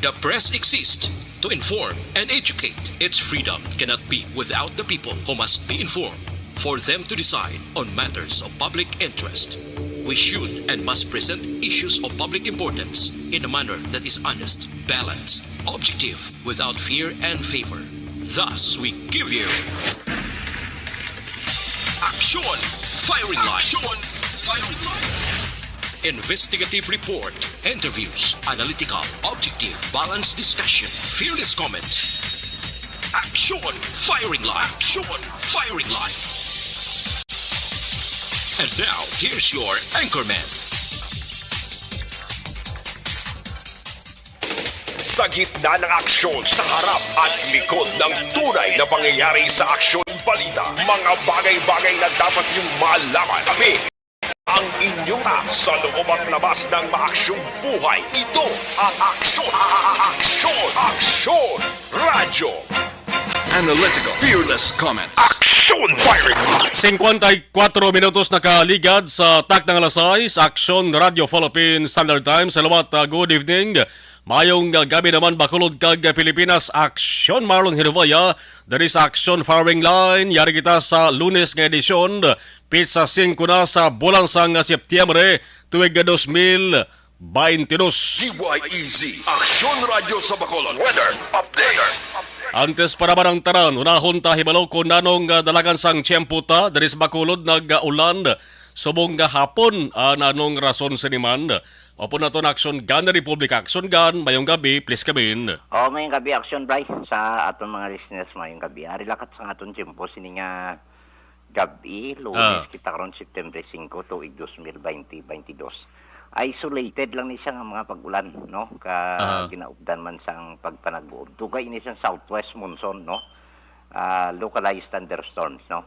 The press exists to inform and educate. Its freedom cannot be without the people who must be informed for them to decide on matters of public interest. We should and must present issues of public importance in a manner that is honest, balanced, objective, without fear and favor. Thus, we give you Action Firing Line. Investigative report, interviews, analytical, objective, balanced discussion, fearless comments. Action Firing Line. And now, here's your anchorman. Sa gitna ng aksyon, sa harap at likod ng tunay na pangyayari sa aksyon balita, mga bagay-bagay na dapat niyong malaman. Kami ang inyong sa loob at labas ng maaksyong buhay. Ito ang Aksyon Radyo. Analytical, fearless comment. Action Firing Line. 54 minutos nakaligad sa tak ng alas 6, Action Radio Philippine Standard Time. Salamat, good evening. Mayong gabi naman Bacolod kag Pilipinas, Action Marlon Hirvaya. There is Action Firing Line. Yari kita sa Lunes nga edisyon. Pizza 5 na sa bulan sang Setyembre, tuwig 2022. DYEZ, Action Radio sa Bacolod. Weather Update. Antes para ba ng taran, unahon ta hibalaw ko nanong dalagan sang tiyempo ta. There is Bacolod nag-ulan. Subong hapon nanong rason siniman. Opo na to na Action Gun na Republic Action Gun. Mayong gabi, please kamin. Mayong gabi, Action Bray, sa aton mga listeners mayong gabi. Ari lakat sa aton tiyempo, sini nga gabi, Lunes, kita karon September 5, tuig 2022. Isolated lang ni siya nga mga pag-ulan, no? Ginaupdan man sang pagpanagbuod. Tugay ni siyang southwest monsoon, no? Localized thunderstorms, no?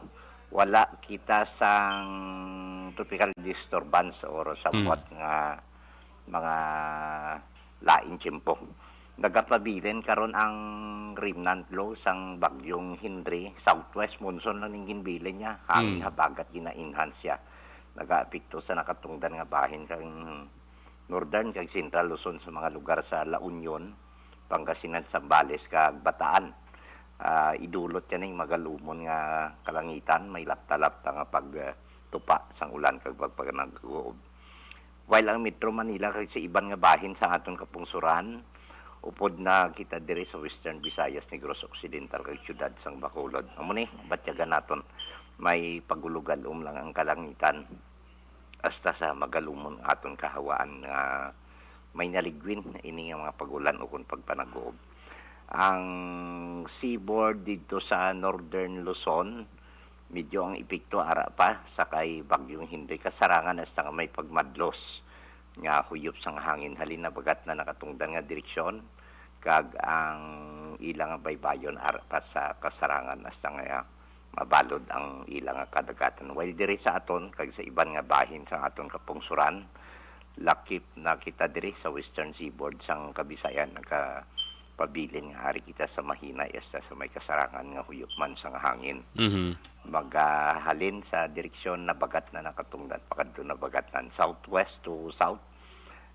Wala kita sang tropical disturbance or somewhat nga mga laing tiyempo. Nagapabilin karon ang remnant low sang bagyong Henry, southwest monsoon lang ning ginbilin niya, hangin habagat gina-enhance siya. Nagaapekto sa nakatungdan nga bahin kang northern kag central Luzon sa mga lugar sa La Union, Pangasinan, Zambales kag Bataan. Idulot yan ng magalumon nga kalangitan, may lapta-lapta nga pagtupa sang ulan kag pagpaganag-uob. While ang Metro Manila kag sa iban nga bahin sa aton kapungsuran, upod na kita diri sa Western Visayas, Negros Occidental kag syudad sang Bacolod. Amo ni batyagan naton may pagulugalom lang ang kalangitan hasta sa magalumon aton kahawaan nga may naligwin ini nga mga pagulan o kun pagpanag-uob. Ang seaboard dito sa northern Luzon, medyo ang epekto ara pa sa kay bagyong Henry, kasarangan hasta nga may pagmadlos nga huyop sang hangin halin na bagat na nakatungdan nga direksyon kag ang ilang baybayon ara pa sa kasarangan hasta nga mabalod ang ilang kadagatan. While diri sa aton kag sa iban nga bahin sa aton kapungsuran, lakip na kita diri sa western seaboard sang Kabisayan pabilin nga hari kita sa mahina hasta sa may kasarangan nga huyop man sang hangin. Magahalin sa direksyon na bagat na nakatungdan pakadto na bagatan southwest to south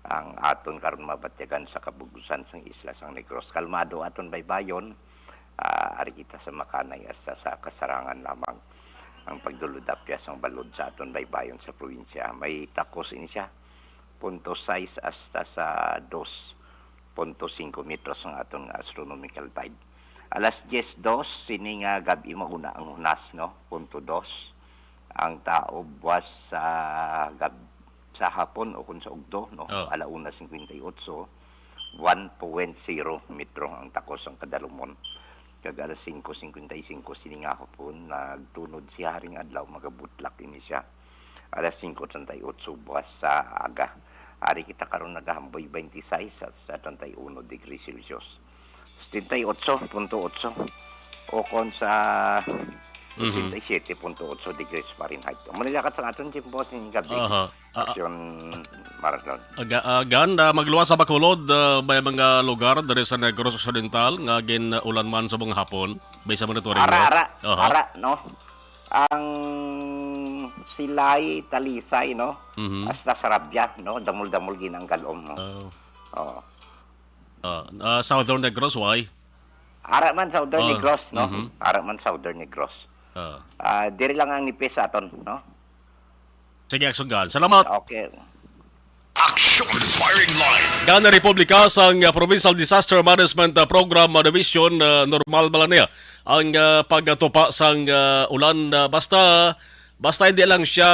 ang aton karon mabatyagan sa kabugusan sang isla sang Negros. Kalmado aton baybayon, ari kita sa Makanay hasta sa kasarangan lamang ang pagduludapya sang balod sa aton baybayon sa probinsya. May takos ini siya 0.6 hasta sa 2.5 metros ang atong astronomical tide. Alas 10:02 sini nga gabi mauna ang hunas, no? 0.2 ang tao buwas sa hapon o kun sa ugdo, no? Alauna 58 1.0 metro ang takos ang kadalumon. Kag alas 5:55 sini nga hapon nagtunod siya haring adlaw magabutlak ini siya. Alas 5:38 buwas sa aga. Ari kita karon nagahamboy 26 sa 31 degrees Celsius. 78.8 o kon sa 87.8 degrees Fahrenheit. Manila ka sa aton tiempo sa gabi. Aksyon Marathon. Ganda magluwas sa Bacolod, may mga lugar dari sa Negros Occidental nga gin ulan man sa mga hapon. May sa monitoring. Ara, no? Ang Silay, Talisay, no? Hasta Sarabia, no? Damol-damol ginang galom, no? Southern Negros, why? Ara man Southern Negros, no? Ara man Southern Negros. Diri lang ang nipis aton, no? Sige, Aksungan. Salamat. Okay. Action Firing Line. Gana Republika sa Provincial Disaster Management Program Division, normal ba lang niya ang pagtupa sa ulan, basta hindi lang siya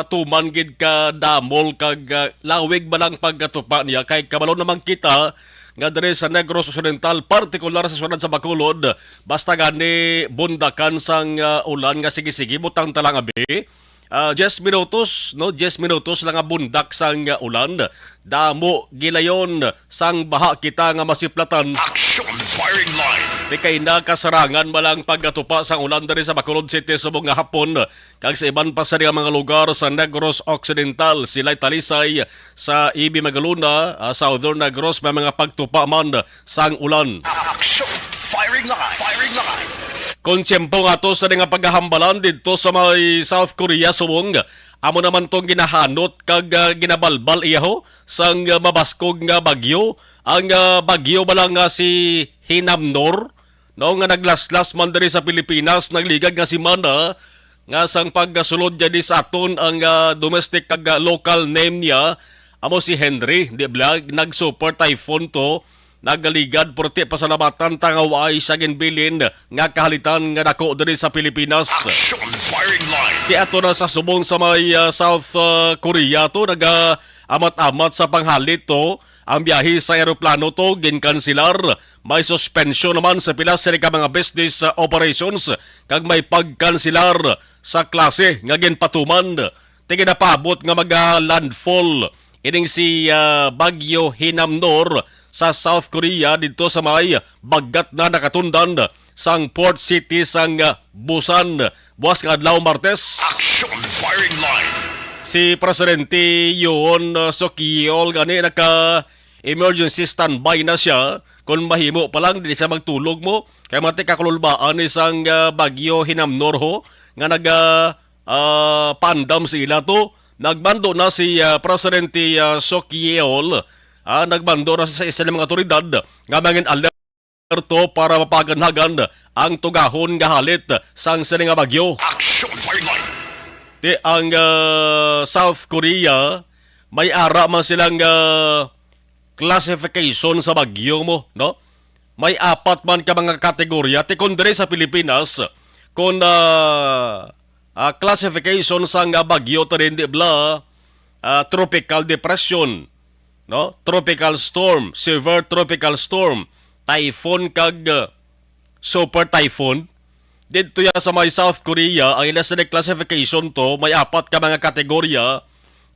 tumanggid ka damol kag lawig ba lang pagtupa niya kay kabalo naman kita nga diri sa Negros Occidental, partikular sa syudad sa Bacolod, basta gani bundakan sang ulan nga sige butang talang abi. 10 minutos, no? 10 minutos lang nga bundak sang ulan. Damo gilayon sang baha kita nga masiplatan. Action Firing Line. Di kay nakasarangan malang pagkatupa sang ulan diri sa Bacolod City subong nga hapon. Kag sa iban pa sa mga lugar sa Negros Occidental, sila'y talisay sa Ibi Magaluna, Southern Negros, may mga pagtupa man sang ulan. Action Firing Line. Firing Line. Konsyempo nga to sa nga paghahambalan dito sa may South Korea subong. Amo naman tong ginahanot kag ginabalbal iyaho sang mabaskog nga bagyo. Ang bagyo balang nga si Hinamnor, no, nga naglaslas man diri sa Pilipinas, nagligad nga si Mana nga sang pagsulod jadi sa aton ang domestic kag local name niya amo si Henry, di ba? Nag-super typhoon to. Nagaligad porti pasalamatan tangaway sa ginbilin nga kahalitan nga dako diri sa Pilipinas. Action Firing Line. Di ato na sa subong sa may South Korea to amat-amat sa panghalit to. Ang biyahe sa eroplano to ginkanselar. May suspension naman sa pila sa mga business operations kag may pagkanselar sa klase nga ginpatuman. Tingin na paabot nga mag-landfall ining si Bagyo Hinamnor sa South Korea dito sa may bagat na nakatundan sang port city sang Busan buwas nga adlaw Martes. Action Firing Line. Si Presidente Yoon Suk Yeol gani naka emergency standby na siya kung mahimo pa lang di siya magtulog mo kay mati kakululbaan isang Bagyo Hinamnor ho nga pandam sila to. Nagbando na si Presidente Suk Yeol. Nagbando na sa isa ng mga otoridad nga mangin alerto para mapaganhagan ang tugahon nga halit sang sini nga bagyo. Action Firing Line. Di ang South Korea may ara man silang classification sa bagyo mo, no? May 4 man ka mga kategorya. Ti kung diri sa Pilipinas kung classification sang bagyo ta rin di bla tropical depression, no? Tropical storm, severe tropical storm, typhoon kag super typhoon. Dito ya sa may South Korea, ang ilas na classification to, may 4 ka mga kategorya: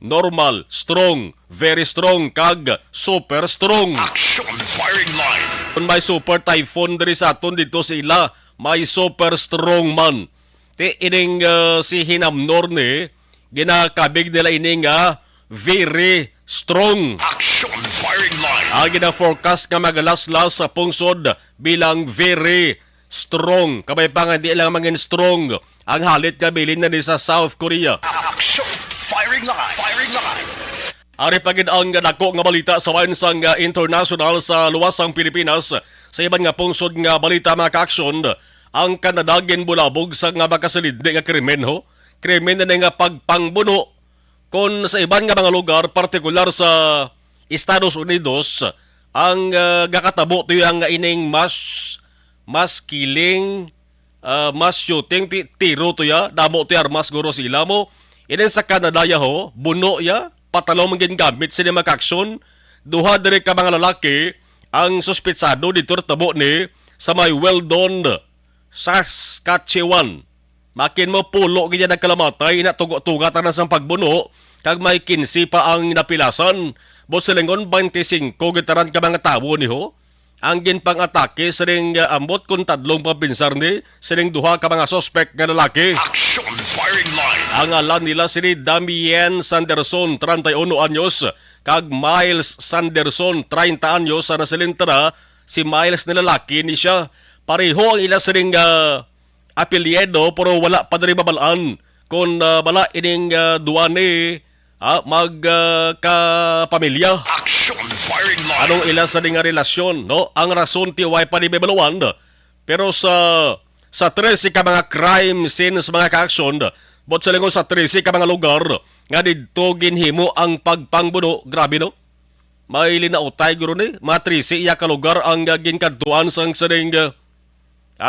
normal, strong, very strong, kag super strong. Action Firing Line. Kung may super typhoon diri sa aton dito sa ila, may super strong man. Ti ining si Hinamnor ni, ginakabig nila ining very strong. Action Firing Line. Ang gina-forecast nga magalaslas sa pungsod bilang very strong. Kabay pa nga di lang mangin strong ang halit nga bilin na ni sa South Korea. Action Firing Line. Firing Line. Ari pagid ang dako nga balita sa wansang international sa luwasang Pilipinas. Sa iban nga pungsod nga balita mga ka-aksyon, ang Canada ginbulabog sa nga makasaliddi nga krimen ho. Krimen na nga pagpangbuno kon sa iban nga mga lugar, partikular sa Estados Unidos, ang gakatabo to yung ining mass killing, mass shooting, tiro to ya, damo to armas guro sila mo. Inin sa Canada ya ho, buno ya, patalo mong gamit sila makaksyon. Duha dire ka mga lalaki ang suspitsado dito tabo ni sa may Weldon, Saskatchewan. Makin mo pulo kaya nagkalamatay na tugatan na sa pagbuno kag may 15 pa ang napilasan. Boselengon 25 gitaran ka mga tawo ni ho. Ang ginpang-atake sining ambot kung tadlong papinsar ni sining duha ka mga suspect nga lalaki. Action Firing Line. Ang alam nila si Damien Sanderson, 31 anyos, kag Miles Sanderson, 30 anyos, sa nasilintara si Miles na lalaki ni siya. Pareho ang ila sining apelyedo pero wala pa rin babalaan kung bala ining duwane magkapamilya. Action Firing firing line. Anong ila sa nga relasyon, no? Ang rason ti way pa ni Bebaluan, pero sa 13 ka mga crime scene sa mga ka-aksyon, bot sa lingon sa 13 ka mga lugar, nga dito ginhimo ang pagpangbuno, grabe no? May linautay guro ni, mga 13 iya ka lugar ang ginkaduan sang sading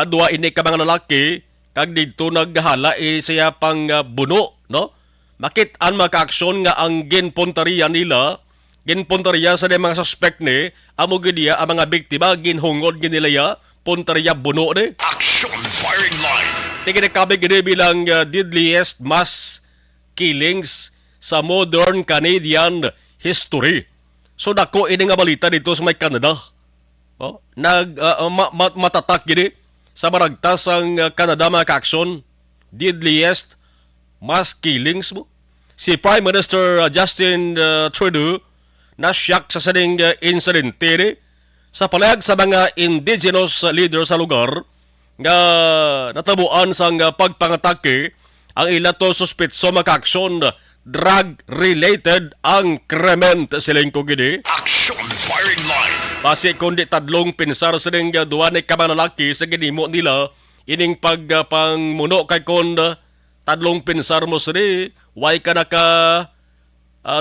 dua ini ka mga lalaki, kag dito naghala siya pang buno, no? Makit-an mga ka-aksyon nga ang ginpunteriya nila, ginpunteriya sa mga suspect ni, amo gidiya ang mga biktima, ginhungod ginilaya, punteriya buno ni. Action firing line. Tiginakabig gini bilang deadliest mass killings sa modern Canadian history. So dako ini nga balita dito sa may Canada. Oh, matatak gini sa maragtas ang Canada mga ka-aksyon. Deadliest mass killings mo. Si Prime Minister Justin Trudeau nasyak sa sading insidente ni sa palayag sa mga indigenous leader sa lugar nga natabuan sang pagpangatake ang ilato suspetso maka-aksyon drug-related ang krimen siling ko gini. Action firing line. Basi kundi tadlong pinsar sa ning duwa ni kamanalaki sa ginimo nila ining pagpangmuno kay kon tadlong pinsar mo sini why ka naka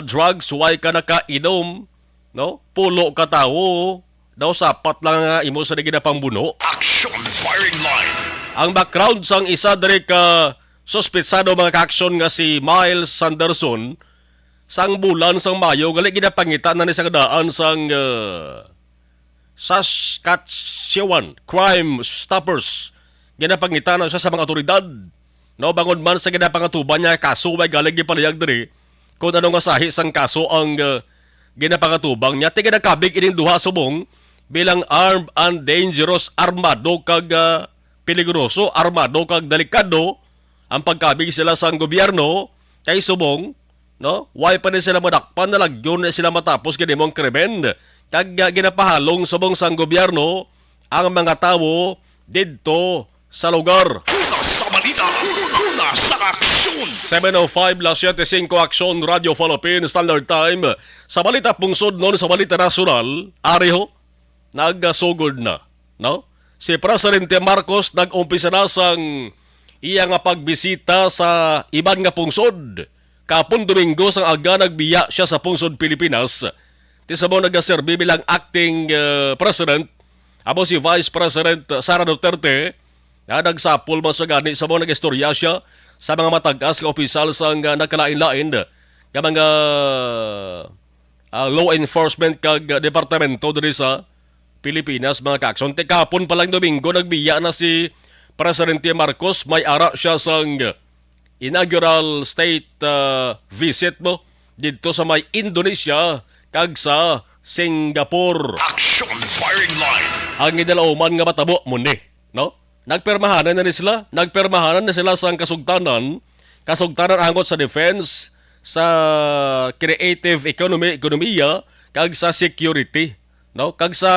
drugs, why ka naka inom, no? Pulo ka tao, daw sapat lang nga imo sa ginapangbuno. Action firing line. Ang background sang isa diri ka suspetsado mga ka-aksyon nga si Miles Sanderson sang bulan sang Mayo gali ginapangita na ni sa kadaan sang Saskatchewan Crime Stoppers. Ginapangita na siya sa mga otoridad. No, bangon man sa ginapangatuban niya kaso may galing gipalayag diri kung ano nga sahi sang kaso ang ginapangatubang niya. Tiga nakabig ining duha subong bilang armed and dangerous, armado kag peligroso, armado kag delikado ang pagkabig sila sang gobyerno kay subong, no? Why pa ni sila madakpan na lagyon na sila matapos ganimong krimen kag ginapahalong subong sang gobyerno ang mga tawo didto sa lugar. Una sa balita. Una sa aksyon. 7:05 7:05 Aksyon Radio Philippines Standard Time. Sa balita pungsod noon sa balita nasyonal, ariho, nagasugod na. No? Si Presidente Marcos nag-umpisa na sang iya nga pagbisita sa iban nga pungsod. Kapon Domingo sang aga nagbiya siya sa pungsod Pilipinas. Tisamo nagaserbi bilang acting president. Abo si Vice President Sara Duterte na nagsapol man sa gani sa mga nag-istorya siya sa mga matagas nga opisyal sang nakalain-lain nga mga law enforcement kag departamento diri sa Pilipinas mga ka-aksyon. Kapon pa lang Domingo nagbiya na si Presidente Marcos, may ara siya sang inaugural state visit mo dito sa may Indonesia kag sa Singapore. Action firing line. Ang idalauman nga matabo mo ni, no? Nagpermahanan na sila sa kasugtanan angot sa defense, sa creative ekonomiya, kag sa security, no? Kag sa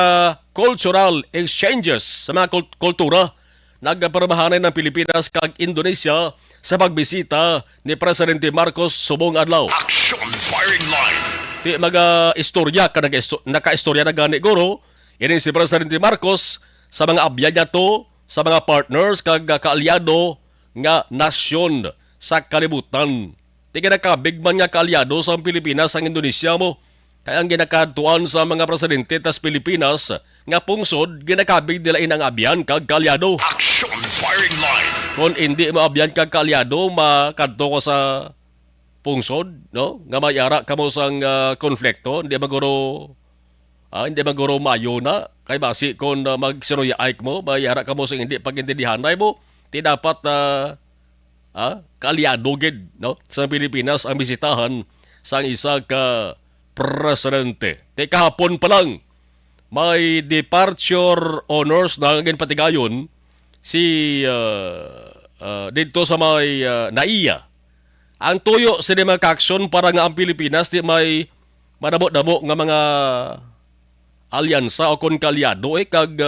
cultural exchanges, sa mga kultura. Nagpermahanan ng Pilipinas kag Indonesia sa pagbisita ni Presidente Marcos subong adlaw. Action firing line. Ti istorya ka naka-istorya na gani guro, ini si Presidente Marcos sa mga abya niya to, sa mga partners kag kaalyado nga nasyon sa kalibutan. Ti ginakabig man nga kaalyado sa Pilipinas ang Indonesia mo. Kaya ang ginakatuan sa mga presidente tas Pilipinas nga pungsod ginakabig nila inang abyan kag kaalyado. Action firing line. Kung hindi mo abyan kag kaalyado, makadto ko sa pungsod, no? Nga mayara kamo sang konflikto, hindi maguro mayo na. Kay basi kung magsinuyaik mo, mayara kamo sang hindi pagintindihanay mo, ti dapat kaalyado gid, no? Sa Pilipinas ang bisitahan sang isa ka presidente. Ti kahapon pa lang, may departure honors na patigayon si dito sa may NAIA. Ang tuyo sa mga ka-aksyon para nga ang Pilipinas di may madamo-damo nga mga alyansa o konkalyado kag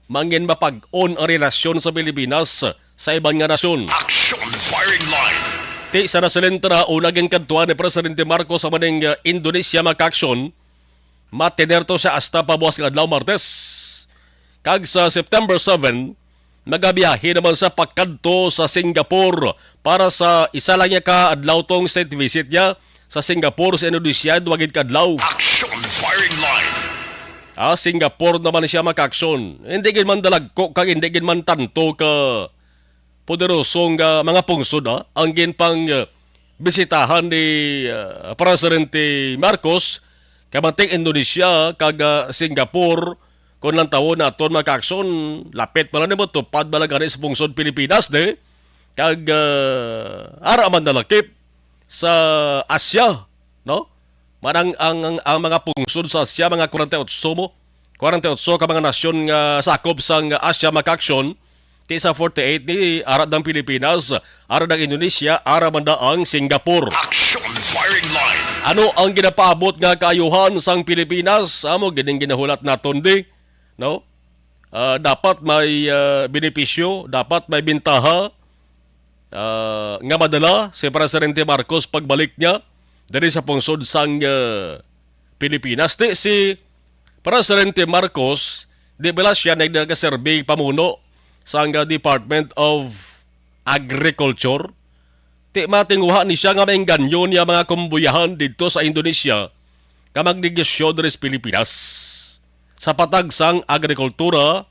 mangin mapag-on ang relasyon sa Pilipinas sa ibang nga nasyon. Action firing line. Ti sa nasalenta na unagin kadtuan ni Presidente Marcos sa maning Indonesia mga ka-aksyon matener to sa hasta pabuwas nga adlaw Martes. Kag sa September 7, nagabiyahe naman sa pagkadto sa Singapore para sa isa lang niya ka adlaw tong state visit niya sa Singapore sa Indonesia duwagid ka adlaw. Action firing line. Singapore naman siya makaksyon. Hindi gid man dalagko kag hindi gid man tanto ka poderosong mga pungsod ang ginpang bisitahan ni Presidente Marcos kamanting Indonesia kag Singapore kung lang taon na aton makaksyon lapit pala nimo tupad bala gani sa pungsod Pilipinas de kag ara man dalakip sa Asia, no? Manang ang mga pungsod sa Asia mga 48 mo 48 ka mga nasyon nga sakop sang Asia makaksyon ti sa 48 ni ara ng Pilipinas, ara ng Indonesia, ara man ang Singapore. Action firing line. Ano ang ginapaabot nga kaayuhan sang Pilipinas? Amo gining ginahulat naton di, no? Dapat may benepisyo, dapat may bintaha nga madala si Presidente Marcos pagbalik niya dari sa pungsod sang Pilipinas. Di si Presidente Marcos, di bala siya nagdagaserbi pamuno sang Department of Agriculture. Ti matinguha ni siya nga maingganyo niya mga kumbuyahan dito sa Indonesia nga magnegosyo dari sa Pilipinas sa patag sang agrikultura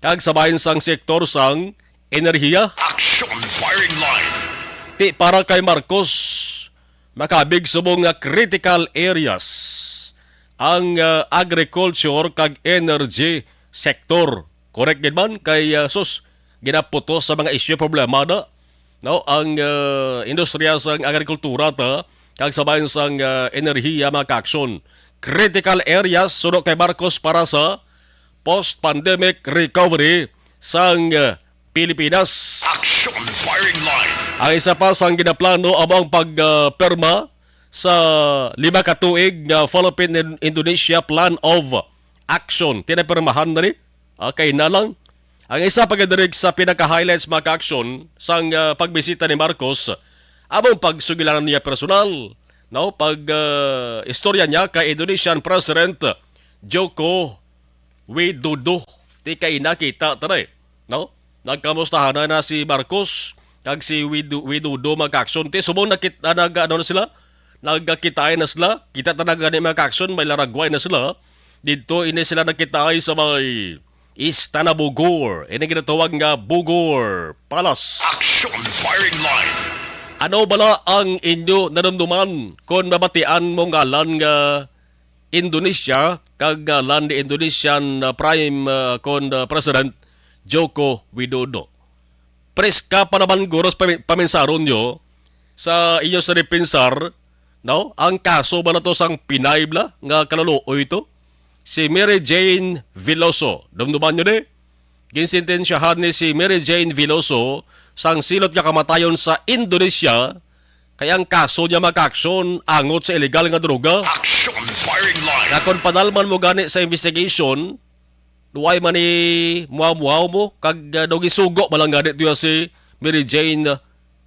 kag sabahin sang sektor sang enerhiya. Action firing line. Ti para kay Marcos makabig subong nga critical areas ang agriculture kag energy sector. Correct gid man kay ginaputos sa mga isyu problema na no ang industriya sang agrikultura ta kag sabayan sang enerhiya mga aksyon. Critical areas suno kay Marcos para sa post-pandemic recovery sang Pilipinas. Action firing line. Ang isa pa sang ginaplano among pagperma sa 5 ka tuig nga Philippine-Indonesia Plan of Action. Tinapirmahan na ni kay na lang. Ang isa pagadirig sa pinaka-highlights mga action sang pagbisita ni Marcos among pagsugilanan niya personal, no? Istorya niya kay Indonesian President Joko Widodo. Di kay nakita taray, no? Nagkamustahan na si Marcos kag si Widodo mga action. Ti subong nakita ano na sila? Nagkitay na sila. Kita talaga ni mga action may laragway na sila. Dito ini sila nakitay sa may Istana Bogor. Ini ginatawag nga Bogor Palace. Action firing line. Ano bala ang inyo nanumduman kung mabatian mo ngalan nga Indonesia kag ngalan ni Indonesian Prime President Joko Widodo? Preska pa naman guros paminsaron nyo sa inyo sa depinsar, no? Ang kaso ba na to sang Pinay bla nga kaluluoy ito? Si Mary Jane Veloso. Dumduman nyo de? Ginsintensyahan ni si Mary Jane Veloso sang silot nga kamatayon sa Indonesia kaya ang kaso niya makaksyon angot sa illegal nga droga. Action firing line. Kakon panalman mo gani sa investigation, luway man ni muaw-muaw mo kag gisugo malang gani ito si Mary Jane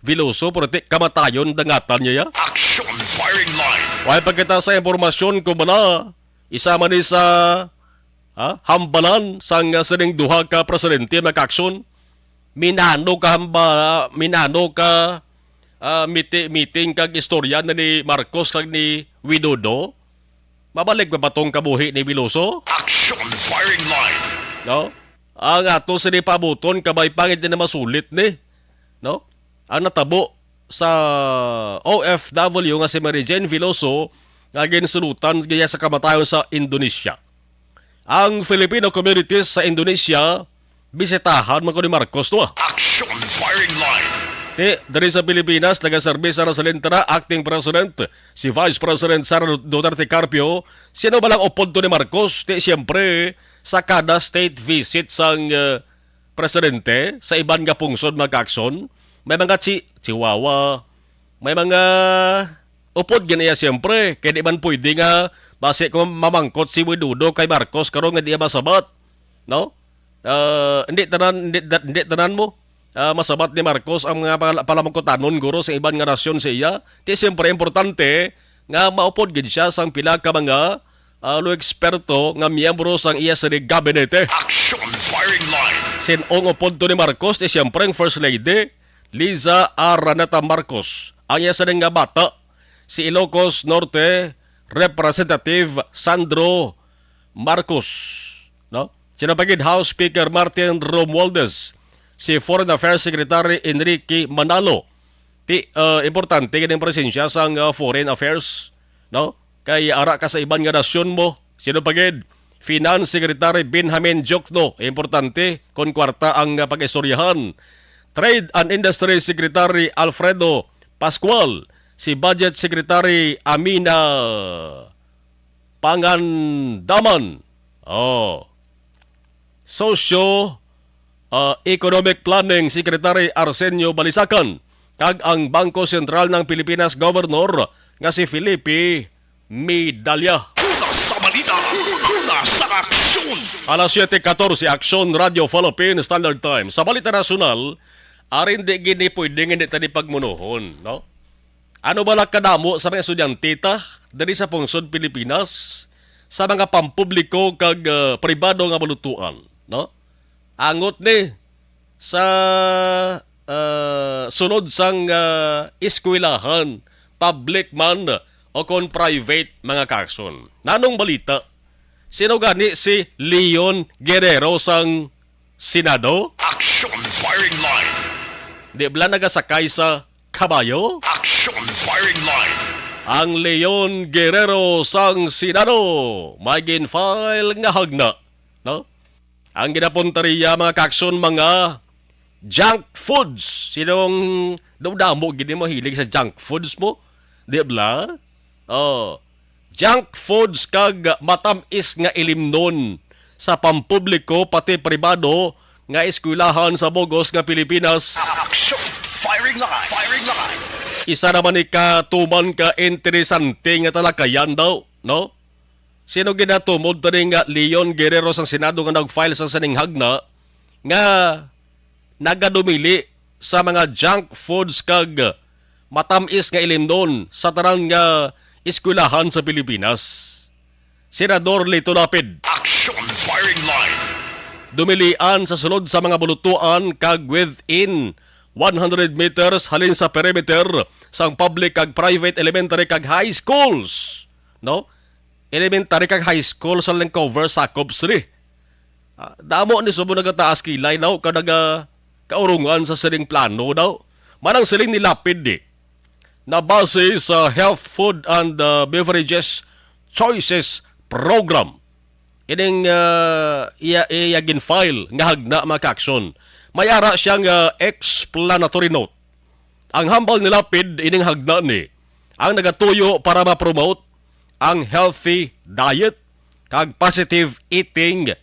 Veloso pero kamatayon dangatan niya ya. Action firing line. Why pagkita sa impormasyon ko bala isa man ni sa hambalan sang sining duha ka presidente makaksyon minano ka meeting kag istorya na ni Marcos kag ni Widodo mabalik ba batong kabuhi ni Veloso? Action firing line. No? Ang ato sini pabuton kabay pangit na masulit ni, no? Ang natabo sa OFW nga si Mary Jane Veloso nga ginsulutan gaya sa kamatayon sa Indonesia. Ang Filipino communities sa Indonesia bisitahan man ko ni Marcos to. Action firing line. Dari sa Pilipinas, nagaserbi sa Rosalintara, acting president, si Vice President Sara Duterte Carpio, sino ba lang upod to ni Marcos? Siyempre, sa kada state visit sang presidente, sa iban nga pungsod mag-aksyon, may mga chihuahua, may mga upod ganyan siyempre, kaya di man pwede nga, base kung mamangkot si Widodo kay Marcos, karon nga di masabat, no? Hindi tanan mo. Masabat ni Marcos ang mga palamangkotanon guro sa ibang nga nasyon sa iya. Kaya siyempre importante nga maupod gid siya sang pila ka mga lo eksperto nga miyembro sang iya sa gabinete. Action firing line. Sinong oponto ni Marcos ni siyempre ang First Lady Liza Araneta Marcos. Ang iya sa nga bata si Ilocos Norte Representative Sandro Marcos, no? Sinapagid House Speaker Martin Romualdez, si Foreign Affairs Secretary Enrique Manalo. Importante kining presensya sang Foreign Affairs, no? Kay ara ka sa ibang nga nasyon mo. Sinapagid Finance Secretary Benjamin Jokno, importante kon kwarta ang pag-istoryahan. Trade and Industry Secretary Alfredo Pascual, si Budget Secretary Amina Pangandaman. Economic Planning Secretary Arsenio Balisacan, kag ang Bangko Sentral ng Pilipinas Governor nga si Felipe Medalla. Una sa balita. Una sa aksyon. Alas 7:14 Aksyon Radio Philippine Standard Time. Sa balita nasyonal, arin di gini pwedeng hindi tani pagmunuhon, no? Ano ba kadamo sa mga estudyante dali sa pungsod Pilipinas sa mga pampubliko kag pribado nga balutuan, no? Angot ni sa sunod sang eskwelahan, public man o kon private mga kakson. Nanong balita? Sino gani si Leon Guerrero sang Senado? Action firing line. Di ba nagasakay sa kabayo? Action firing line. Ang Leon Guerrero sang Senado may gin-file nga hagna, no? Ang ginapunteriya mga kakson mga junk foods. Sinong damo gini mo hilig sa junk foods mo? Di ba? Junk foods kag matamis nga ilimnon sa pampubliko pati pribado nga eskwelahan sa Bogos nga Pilipinas. Action firing line. Firing line. Isa naman ni katuman ka interesante nga talakayan daw, no? Sino ginatumod tani nga Leon Guerrero sang Senado nga nag-file sa saninghagna nga nagadumili sa mga junk foods kag matamis nga ilimnon sa tanan nga eskwelahan sa Pilipinas. Senador Lito Lapid. Action firing line. Dumilian sa sulod sa mga bulutuan kag within 100 meters halin sa perimeter sang public kag private elementary kag high schools, no? Elementary kag high school sa lang cover sakop sri. Damo ni subo nagataas kilay daw kanaga kaurungan sa siling plano daw. Manang siling ni Lapid na base sa Health, Food and Beverages Choices Program. Ining ginfile nga hagna mga kaksyon. Mayara siyang explanatory note. Ang hambal ni Lapid ining hagna ni ang nagatuyo para ma-promote ang healthy diet kag positive eating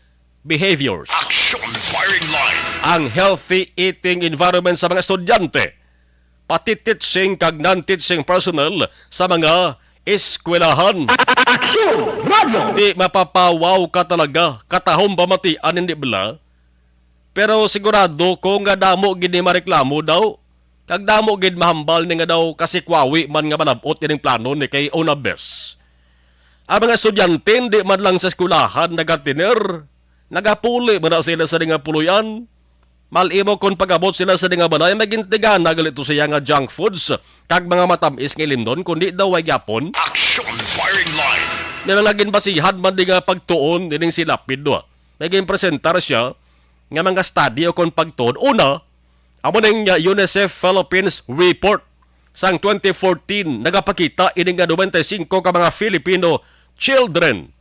behaviors. Action firing line. Ang healthy eating environment sa mga estudyante, pati teaching kag non-teaching personnel sa mga eskwelahan. Di mapapawaw ka talaga, katahom pamatian hindi bala. Pero sigurado ko nga damo gid ni mareklamo daw, kag damo gid mahambal ni nga daw kasi kwawi man nga manabot ining plano ni kay Onabes. Ang mga estudyante di man lang sa eskwelahan nagatiner, nagapuli man na sila sa nga puluyan. Malimo kon pagabot sila sa nga banay magintigan nagalito siya nga junk foods kag mga matamis nga ilimnon kundi daw ay yapon. Action firing line. Nilalagin basihan man di nga pagtuon dining si Lapid do. Naging presentar siya nga mga study o kon pagtuon. Una, amo ning UNICEF Philippines report sang 2014 nagapakita ining nga 95 ka mga Filipino children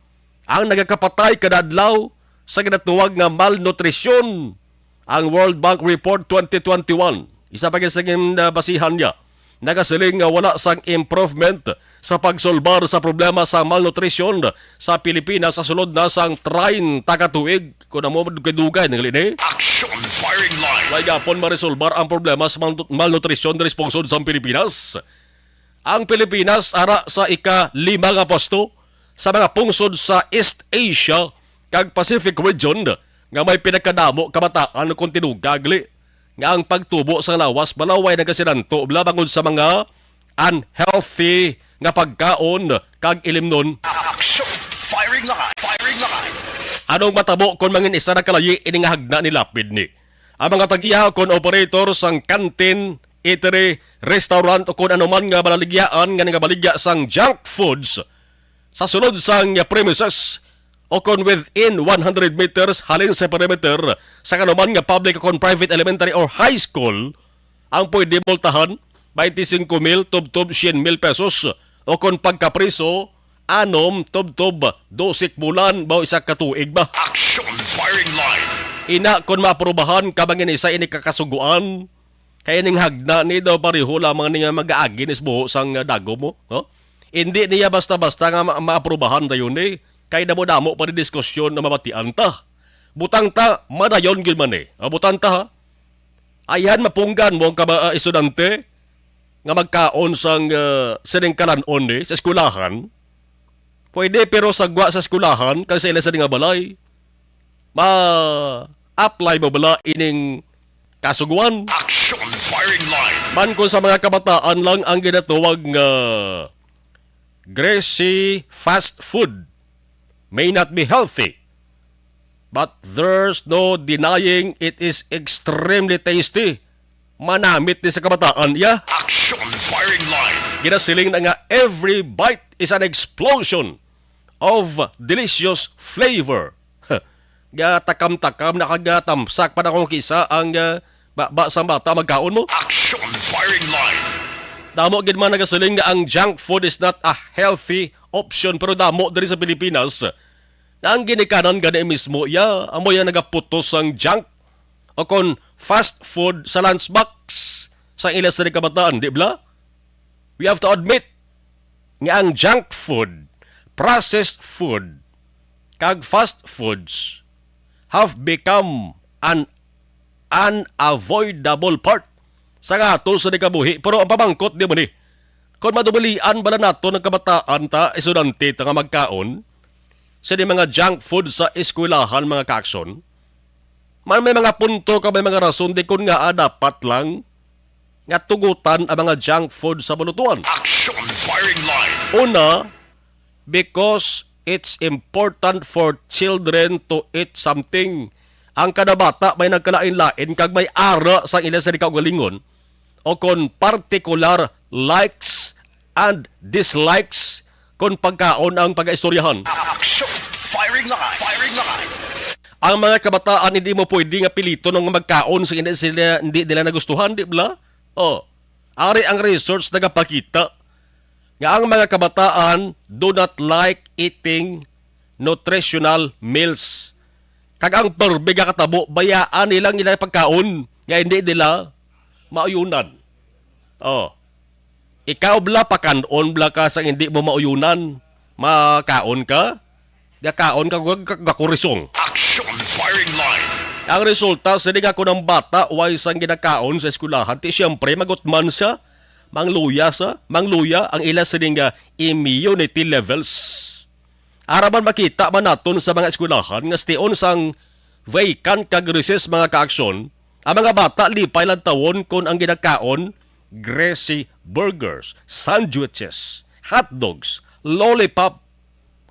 ang nagakapatay kada adlaw sa ginatuwag nga malnutrisyon. Ang World Bank Report 2021, isa pa sa basihan niya, nagasiling nga wala sang improvement sa pagsolbar sa problema sa malnutrisyon sa Pilipinas sa sulod na sang 30 katuig. Kung na mo dugay ng lini, Action firing line. may gapon maresolbar ang problema sa malnutrisyon na responsod sa Pilipinas. Ang Pilipinas ara sa ika-5 nga posto sa mga pungsod sa East Asia kag Pacific region nga may pinakadamo kabataan kung tinugagli nga ang pagtubo sa lawas balaway nagasinanto bangod sa mga unhealthy nga pagkaon kag ilimnon. Action firing Anong matabo kon mangin isa na kalayi ini nga hagna ni lapid ni? Ang mga tagiya kon operator sang canteen, eatery, restaurant o kon anuman nga balaligyaan nga nga baligya sang junk foods sa sulod sang premises o kon within 100 meters halin sa perimeter sa kanuman nga public o kon private elementary or high school ang pwede multahan 25,000 tub-tub 100,000 pesos o kon pagkapriso anom tub-tub 12 bulan baw isa ka tuig ba. Action firing line. Ina kon maaprobahan ka bangin isa ini kakasuguan kaya ning hagna ni daw pareho lamang ni nga mag-aagi ni buho sang dago mo. No? Hindi niya basta-basta nga maaprobahan dayon eh. Kaya damo-damo pa rin diskusyon na mabatian ta. Butang ta, madayon gil man eh. Butang ta ha. Ayan mapunggan mo ang estudyante nga magkaon sang siningkalanon eh, sa eskulahan. Pwede pero sagwa sa eskulahan kasi sila sa nga balay. Ma-apply mo bala ining kasuguan. Action firing line. Man kung sa mga kabataan lang ang ginatawag nga greasy fast food may not be healthy. But there's no denying it is extremely tasty. Manamit ni sa kabataan, ya. Action firing line. Ginasiling na nga every bite is an explosion of delicious flavor. Takam-takam na kagatamsak pa na kung kisa ang sa bata magkaon mo. Action firing line. Damo gid man nagasiling nga ang junk food is not a healthy option pero damo diri sa Pilipinas na ang ginikanan gani mismo ya amo ya nagaputos ang junk o kon fast food sa lunchbox sa ilas sa kabataan, di ba? We have to admit nga ang junk food, processed food, kag fast foods have become an unavoidable part sa gato sa nikabuhi. Pero ang pamangkot, di mo ni, kung madubulian bala nato ng kabataan ta, estudyante ta nga magkaon, sa di mga junk food sa eskwelahan mga kaakson, may mga punto ka, may mga rason, di kun nga dapat lang nga tugutan ang mga junk food sa balutuan. Action firing line. Una, because it's important for children to eat something. Ang kada bata may nagkalain-lain kag may ara sa ilan sa kaugalingon o kon particular likes and dislikes kon pagkaon ang pag-istoryahan. Action firing line. Firing line. Ang mga kabataan hindi mo pwede nga pilito ng magkaon sa hindi nila nagustuhan, di ba? Oh, ari ang research nagapakita nga ang mga kabataan do not like eating nutritional meals. Kag ang perbe nga katabo, bayaan nilang nila pagkaon nga hindi nila mauyunan. Oh, ikaw bla pakanon bla ka sa hindi mo mauyunan, makaon ka, kaon ka gakurisong. Action firing line. Ang resulta, sinig ako ng bata, wais ang ginakaon sa eskulahan, ti siyempre magutman siya, mangluya ang ilas sining immunity levels. Araman makita man naton sa mga eskulahan, nga stion sang vacant kag recess mga kaaksyon, ang mga bata lipay lang tawon kung ang ginakaon, greasy burgers, sandwiches, hotdogs, lollipop,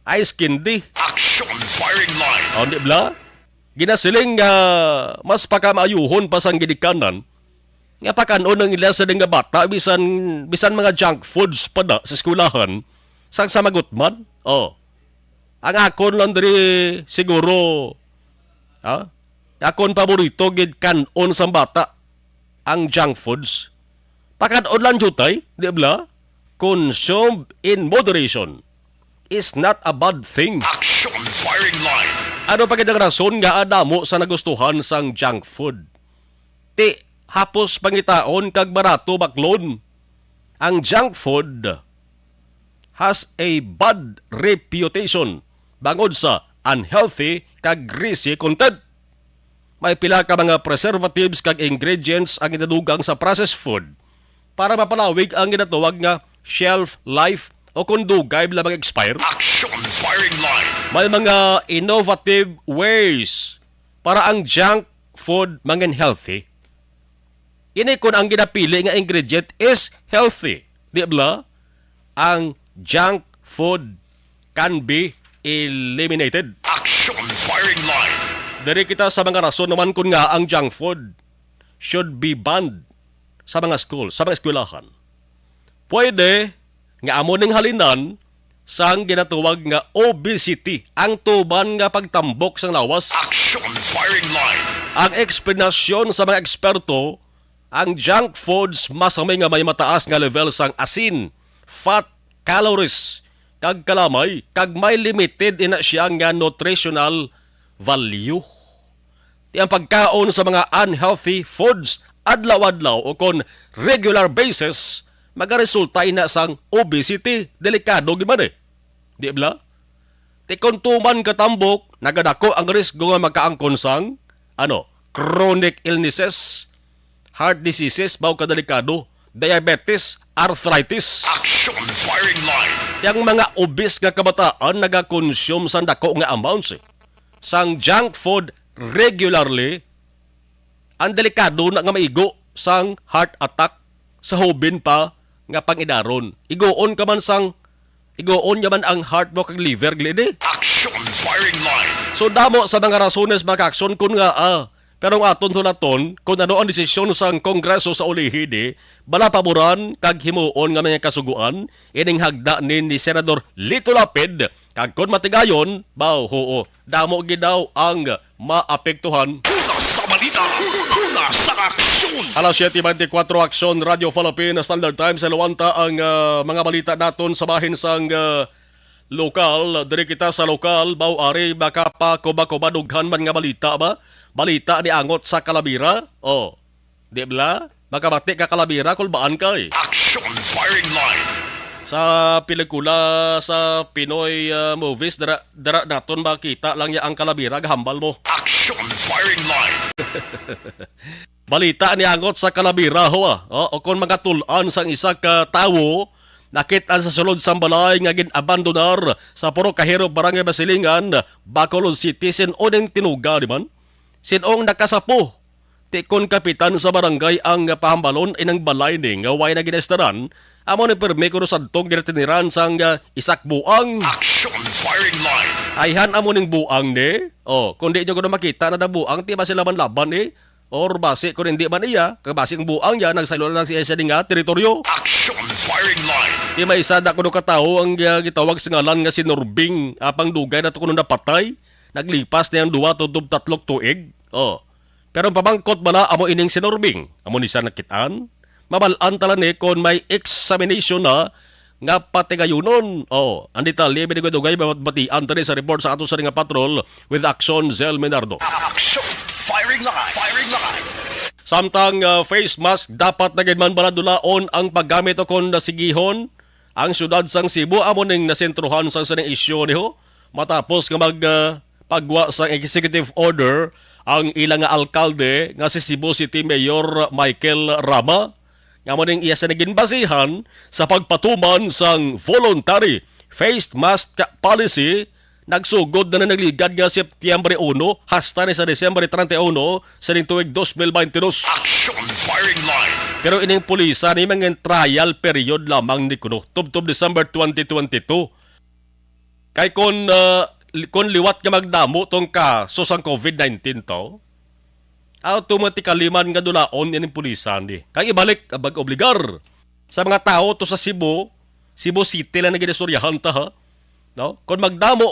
ice candy. Action firing line. O, di ba? Ginasiling mas pakamayuhon pa sang gidikanan nga pakanon ng ila sa nga bata bisan mga junk foods pa da sa eskulahan sang sa magutman. Oh. Ang akon lang diri siguro akon paborito gid kanon sang bata ang junk foods. Pakanon lang jutay, di ba? Consume in moderation is not a bad thing. Action firing line. Ano pa kitang rason nga adamo sa nagustuhan sang junk food? Ti, hapos pangitaon kag barato baklon. Ang junk food has a bad reputation bangod sa unhealthy kag greasy content. May pila ka mga preservatives kag ingredients ang inadugang sa processed food para mapalawig ang ginatawag nga shelf life o kung dugay bala mag-expire. Action firing line. May mga innovative ways para ang junk food mangin healthy. Ini kung ang ginapili nga ingredient is healthy. Di ba? Ang junk food can be eliminated. Action firing Dari kita sa mga rason naman kung nga ang junk food should be banned sa mga school, sa mga eskwelahan. Pwede nga amo ning halinan sang ginatuwag nga obesity, ang tuban nga pagtambok sang lawas. Action firing line. Ang eksplanasyon sa mga eksperto, ang junk foods masamay nga may mataas nga level sang asin, fat, calories, kag kalamay, kag may limited ina siya nga nutritional value. Ti ang pagkaon sa mga unhealthy foods adlaw-adlaw o kon regular basis magaresulta ina sang obesity, delikado giman eh. Di ba? Ti kon tuman katambok, nagadako ang risgo nga magkaangkon sang chronic illnesses, heart diseases, baw kadelikado, diabetes, arthritis. Action firing line. Yang mga obese nga kabataan nagakonsume sa dako nga amounts sang junk food regularly, ang delikado na nga maigo sang heart attack sa hubin pa nga pangidaron. Igoon yaman ang heart mo kag liver glidi. Action firing line. So damo sa mga rasones maka-aksyon kun nga pero ang aton hulaton kung ano ang desisyon sang Kongreso sa ulihidi, bala paboran kag himuon nga mga kasuguan ining hagda ni Senador Lito Lapid kag kon matigayon damo gid daw ang maapektuhan. Una sa balita. Una sa aksyon. Alas 7:24 Aksyon Radio Philippines Standard Time sa luwanta ang mga balita naton sa bahin sang lokal. Diri kita sa lokal ari baka pa kuba-kubadughan man nga balita ba? Balita ni angot sa Calabira. Di ba? Makamati ka Calabira kung baan ka eh. Action firing line. Sa pelikula sa Pinoy movies, dara naton makita lang ya ang Calabira, gahambal mo. Action firing line. Balita ni angot sa Calabira o kung mga tulan sang isa ka tawo, nakita sa sulod sang balay nga gin-abandonar sa puro kahiro barangay Basilingan, Bacolod City, sinuneng tinuga, di man? Sinong nakasapo, tikon kapitan sa barangay ang pahambalon inang balay ni nga way na ginestaran, amo ni permi kuno sadtong ginatiniran sang isak buang. Action firing line. Ayhan amo ning buang ni. Kundi nyo kuno makita na buang, ti ba sila man laban ni? Or basi kung hindi man iya, kabasing buang ya, nagsaylo na lang siya sa nga teritoryo. Action firing line. Di may isa na kuno katao ang gitawag sa ngalan nga si Norbing, apang dugay na to kuno napatay. Naglipas na yung 2 to 3 tuig. Pero pamangkot bala amo ining si Norbing. Amo ni siya nakitaan. Mabalaan tala ni kung may examination na nga patigayunon. Ang detalye binigay batian tani sa report sa ato sa nga patrol with Action Zel Menardo. Action firing line. Firing line. Samtang face mask dapat na man baladulaon ang paggamit o kon nasigihon ang syudad sang Cebu amo ning nasentruhan sang sanang isyu niho matapos nga pagwa sa executive order ang ilang nga alkalde nga si Cebu City Mayor Michael Rama nga mo ning iya sa naging basihan sa pagpatuman sang voluntary face mask policy. Nagsugod na nagligad nga Setyembre 1 hasta ni sa Desyembre 31 sa ning tuig 2022. Action firing line. Pero ining pulisa ni mga trial period lamang ni kuno tubtob December 2022. Kay kon liwat nga magdamo tong kaso sang COVID-19 to, automatically man nga dulaon ining pulisa ni. Kay ibalik abag obligar sa mga tao to sa Cebu City lang nagidesoryahan ta ha. No? Kung magdamo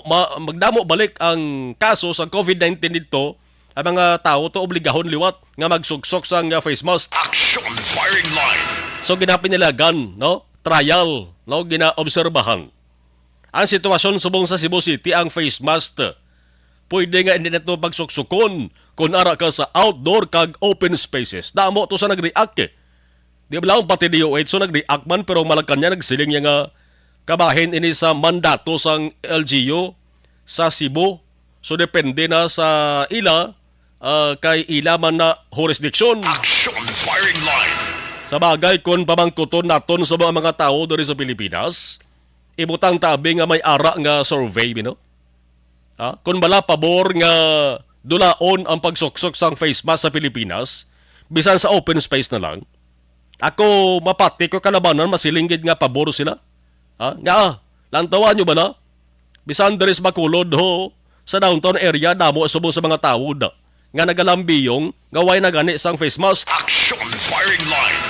balik ang kaso sa COVID-19 dito, ang mga tao to obligahon liwat nga magsugsok sa face mask. Action firing line. So ginapinilagan, trial, ginaobserbahan. Ang sitwasyon subong sa Cebu City ang face mask. Pwede nga hindi na ito pagsuksukon kung ara ka sa outdoor kag open spaces. Damo to sa nag-react eh. Di ba lang pati DOH so nag-react man pero malagkan niya nagsiling niya nga kabahin ini sa mandato sang LGU sa Cebu. So depende na sa ila kay ila man na jurisdiction. Action firing line. Sa bagay kung pamangkuton naton sa mga tao diri sa Pilipinas, ibutang tabi nga may ara nga survey bino. Kung bala pabor nga dulaon ang pagsuksok sang face mask sa Pilipinas, bisan sa open space na lang, ako mapati ko kalabanan masilinggid nga pabor sila. Lantawan nyo ba na? Bisan deres Bacolod sa downtown area damo subong sa mga tao da nga nagalambiyong gaway na gani sang face mask. Action firing line.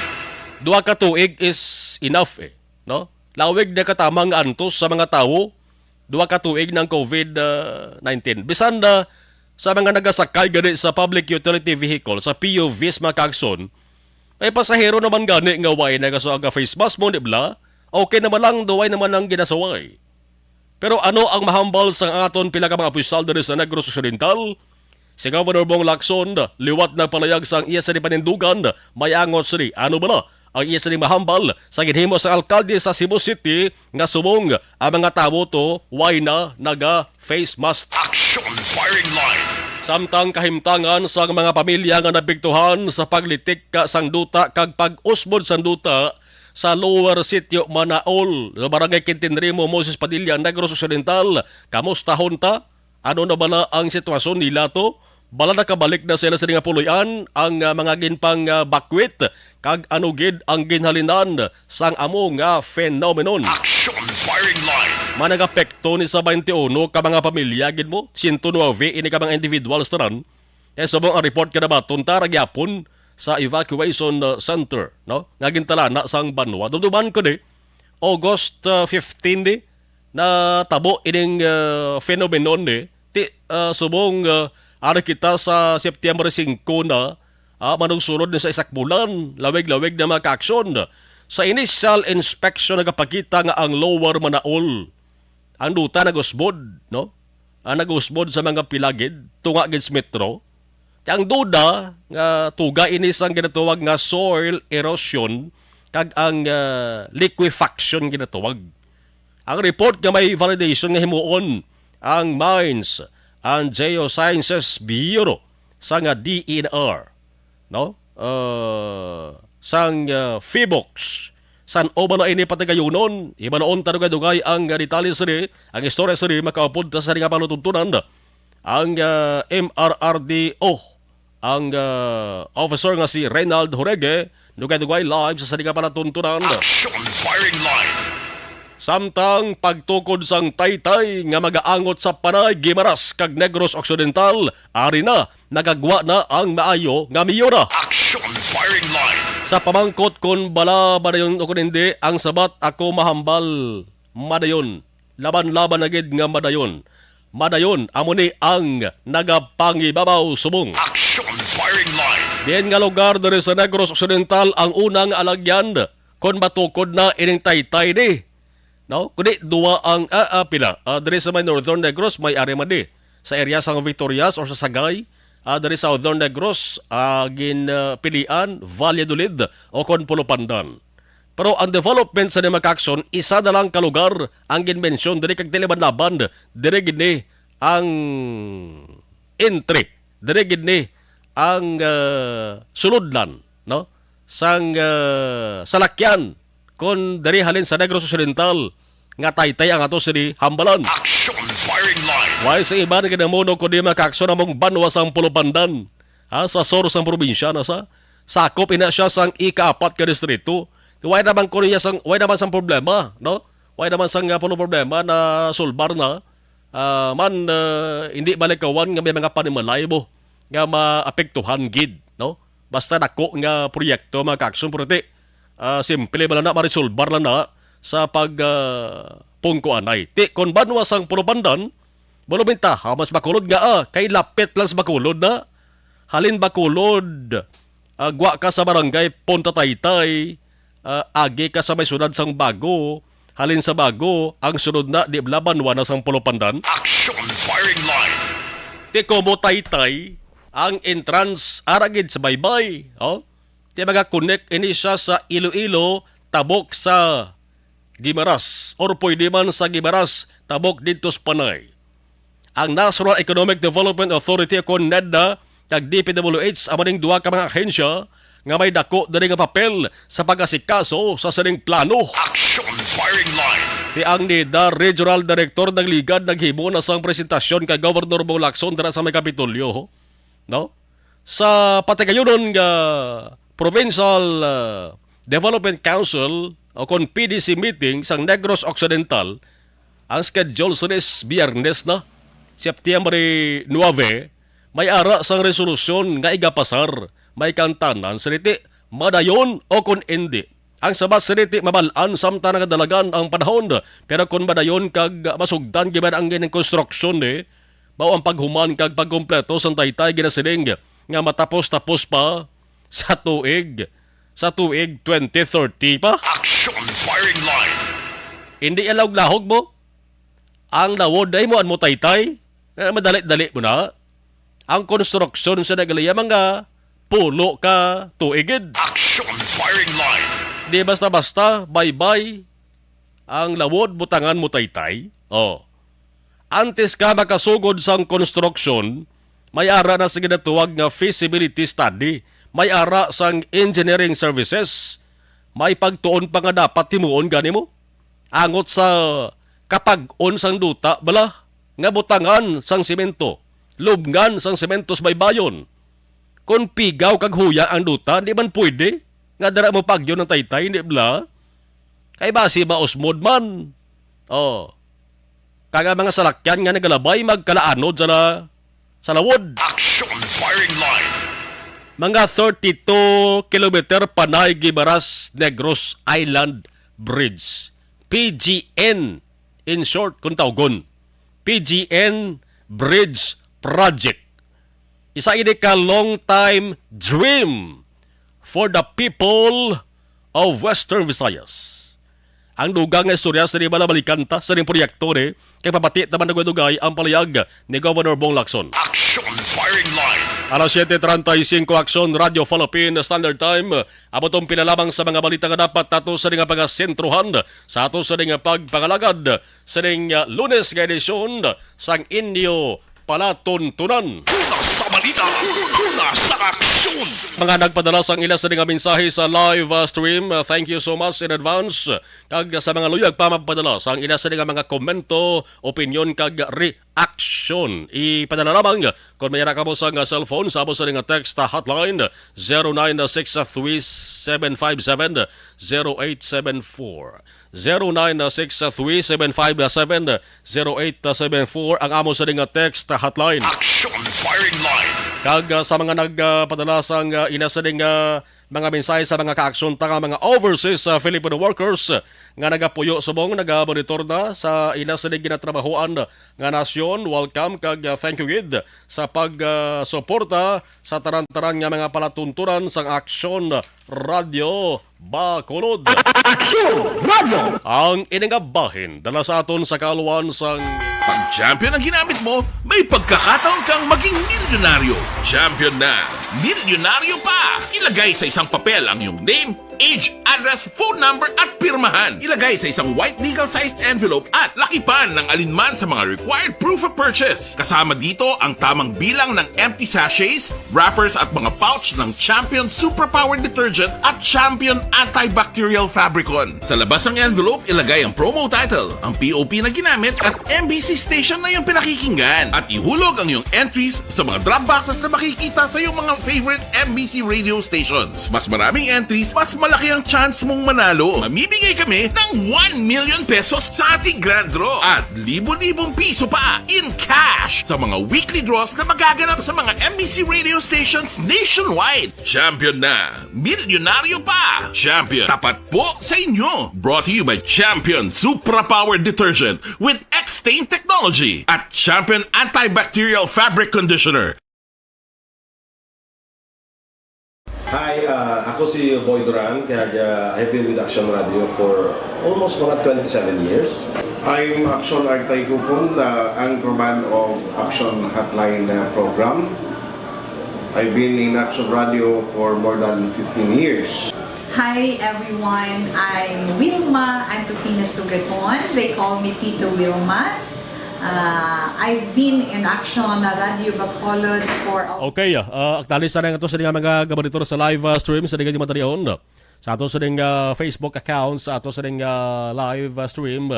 2 ka tuig is enough no? Lawig na katamang antos sa mga tao 2 ka tuig ng COVID-19. Bisan na sa mga nagasakay gani sa public utility vehicle sa PUVs mga kagson, ay pasahero naman gani nga way na kaso aga face mask mo, di bla? Okay naman lang, duway naman ang ginasaway. Pero ano ang mahambal sa aton pila ka mga opisyal diri sa Negros Occidental? Si Governor Bong Lacson, liwat na palayag sang iya sa panindugan, may angot sini. Ano ba na? Ang iya sa mahambal sa ginhimo sa alkalde sa Cebu City nga subong ang mga tao to way na naga face mask. Action firing line. Samtang kahimtangan sa mga pamilya nga nabigtuhan sa paglitik ka sang duta kag pag-usbod sang duta sa Lower Sitio Manaol, sa Barangay Quintinrimo, Moses Padilla, Negros Occidental. Kamusta honta? Ano na bala ang sitwasyon nila to? Bala nakabalik na sila sa nga puloyan ang mga ginpang bakwit kag anugid ang ginhalinan sang amo nga phenomenon. Action firing line. Managapekto ni sa 21 ka mga pamilya gid mo 109 ini ka mga individuals tanan. Subong ang report kada baton tara gyapon sa evacuation center, no? Nga gintalana sang Banwa. Duduman ko di August 15 di na tabo ining phenomenon ni subong ara kita sa September 5 na manong sunod na sa isak bulan lawig-lawig na mga aksyon. Sa initial inspection nagapakita nga ang Lower Manaol ang duta nagusbod, no? Nagusbod sa mga pilagid tunga gid sa metro. Ang duda nga tuga inis ang ginatawag nga soil erosion kag ang liquefaction ginatawag. Ang report nga may validation nga himuon ang Mines and Geosciences Bureau sa nga DNR, no? Sang FIBOX san oba na ini patagayunon ibanoon tanong dugay ang detalye sini ang istorya sini makaupod ta sa nga panutuntunan ang MRRDO ang officer nga si Reynald Jorge dugay live sa nga panutuntunan. Action firing line. Samtang pagtukod sang taytay nga magaangot sa Panay, Guimaras kag Negros Occidental, ari na nagagwa na ang maayo nga miyora. Action firing line. Sa pamangkot kon bala madayon o kun hindi, ang sabat ako mahambal madayon. Laban-laban na gid nga madayon. Madayon amo ni ang nagapangibabaw subong. Action firing line. Diyan nga lugar diri sa Negros Occidental ang unang alagyan kon matukod na ining taytay ni. No? Kundi duwa ang pila. Diri sa may Northern Negros may ari man di. Sa area sa Victorias or sa Sagay, diri sa Southern Negros ginpilian Valladolid o Conpulo Pandan. Pero ang development sa Demarcación, isa na lang kalugar ang ginmensyon diri kag Tiliban-Laban, diri gini ang entry, diri gini ang suludlan, no? Sang salakyan kon diri halin sa Negros Occidental nga taytay ang ato sini hambalan. Action firing line. Why sa iba na kinamuno ko di makakson among Banwa sang Pulo Pandan. Sa Soro sang probinsya na sa sakop ina siya sang ika-4 ka distrito. Why naman ko niya sang sang problema, no? Why naman sang pulo problema na sulbar na hindi balikawan nga may mga panimalay mo nga maapektuhan gid, no? Basta dako nga proyekto makakson prote. Simple ba na marisolbar na sa pagpungko anay. Ti kon Banwa sang Pulo Pandan, bulubinta mas bakulod nga kay lapit lang sa bakulod na. Halin bakulod, gwa ka sa barangay Ponta Taytay, agi ka sa may sunod sang Bago, halin sa Bago, ang sunod na di Banwa na sang Pulo Pandan. Action firing line. Ti Como Taytay, ang entrance aragid sa baybay, Ti magakonek ini siya sa Iloilo, tabok sa Guimaras, or pwede man sa Guimaras, tabok dito sa Panay. Ang National Economic Development Authority o NEDA, kag DPWH, amaning duwa ka mga ahensya, nga may dako dali nga papel sa pag-asikaso sa saning plano. Action firing line. Ti ang NEDA Regional Director ng Ligad naghimo na sang presentasyon kay Governor Bong Lacson dira sa may Kapitolyo, no? Sa patagayonon nga Provincial Development Council o kon PDC meeting sang Negros Occidental, ang schedule sa Biyernes na September 9, may ara sang resolusyon nga igapasar. May kantanan siniti madayon o kun hindi. Ang sabat siniti mabalaan samtang nakadalagan ang panahon. Pero kung madayon kag masugdan giban ang ginang konstruksyon bao ang paghuman kag pagkumpleto sang taytay ginasiling nga matapos-tapos pa sa tuig 2030 pa. Action firing line. Hindi alawg-lahog mo. Ang lawod ay mo an mo taytay. Madali-dali mo na. Ang konstruksyon sa nagalaya mga pulo ka tuigid. Action firing line. Di basta-basta, bye-bye. Ang lawod butangan mo taytay. Antes ka makasugod sang konstruksyon, may ara na sa ginatuwag nga feasibility study. May ara sang engineering services. May pagtuon pa nga dapat timuon gani mo. Angot sa kapag-on sang duta, bala, nga butangan sang simento. Lubngan sang sementos baybayon. Kung pigaw kag huya ang duta, di man pwede. Nga dara mo pagyo ng taytay, di bala? Kay basi ba osmod man? Kaga mga salakyan nga nagalabay magkalaanod sa lawod. Action firing line. Mga 32 kilometer Panay Gibaras Negros Island Bridge. PGN in short kung tawgon. PGN Bridge Project. Isa ini ka long time dream for the people of Western Visayas. Ang dugang nga istorya sa rin balikan sa rin proyekto kay papati naman nagwadugay ang palayag ni Governor Bong Lacson. Action firing line. Alas 7:35 Action Radio Philippine Standard Time. Abotong pinalamang sa mga balita nga dapat nato sa ring pagasentruhan sa ato sa ring pagpangalagad sa ring Lunes nga edisyon sang inyo palatuntunan. Una sa balita. Una sa aksyon. Mga nagpadala sang ila sa ring mensahe sa live stream, thank you so much in advance. Kag sa mga luyag pa magpadala sang ila sa ring mga komento, opinion kag reaction. Ipadala lamang kung may ka mo sa cellphone sa amo sa ring text hotline 0963-757-0874. 0963-757-0874 ang amo sa ring text hotline. Action firing line. Kag sa mga nagpadala sang ila sa ring mga mensahe sa mga kaaksyon tanga mga overseas Filipino workers nga nagapuyo subong nagamonitor na sa ila sa ginatrabahoan nga nasyon. Welcome kag thank you gid sa pagsuporta sa taran-taran nga mga palatunturan sang Aksyon Radio Bacolod. Aksyon Radio! Ang inangabahin dala sa aton sa kaluan sang Pag champion ang ginamit mo, may pagkakataon kang maging milyonaryo. Champion na, milyonaryo pa! Ilagay sa isang papel ang iyong name, age, address, phone number at pirmahan. Ilagay sa isang white legal-sized envelope at lakipan ng alinman sa mga required proof of purchase. Kasama dito ang tamang bilang ng empty sachets, wrappers at mga pouch ng Champion Superpower Detergent at Champion Antibacterial Fabricon. Sa labas ng envelope, ilagay ang promo title, ang POP na ginamit at MBC station na yung pinakikinggan. At ihulog ang iyong entries sa mga drop boxes na makikita sa iyong mga favorite MBC radio stations. Mas maraming entries, mas malaki ang chance mong manalo. Mamimigay kami ng 1 million pesos sa ating grand draw at libo-libong piso pa in cash sa mga weekly draws na magaganap sa mga MBC radio stations nationwide. Champion na, milyonaryo pa. Champion, tapat po sa inyo. Brought to you by Champion Superpower Detergent with X-Stain Technology at Champion Antibacterial Fabric Conditioner. Hi, ako si Boy Duran, kaya I've been with Action Radio for almost mga 27 years. I'm Action Artay Kupon, anchorman of Action Hotline program. I've been in Action Radio for more than 15 years. Hi everyone, I'm Wilma Antofina Sugaton. They call me Tito Wilma. I've been in Action Radio Bacolod for... Okay, aktalis na ito sa mga gabanitor sa live stream sa mga materion. Sa ato sa Facebook account, sa ato sa live stream,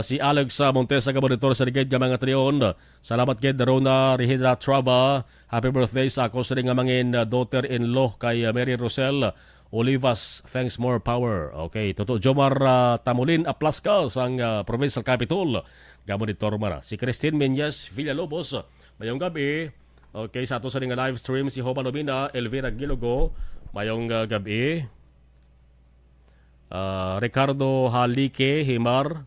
si Alex Montes sa gabanitor sa mga materion. Salamat kay Rona Rihidra Traba. Happy birthday sa ako sa mga daughter-in-law kay Mary Rosel Olivas, thanks, more power. Okay, Toto Jomar Tamulin Aplascal sang Provincial Capitol. Gamon ni Tormara. Si Christine Menyes Villalobos. Mayong gabi. Okay, sa ato sa nga live stream si Hoba Lumina, Elvira Gilogo. Mayong gabi. Ricardo Halike Himar.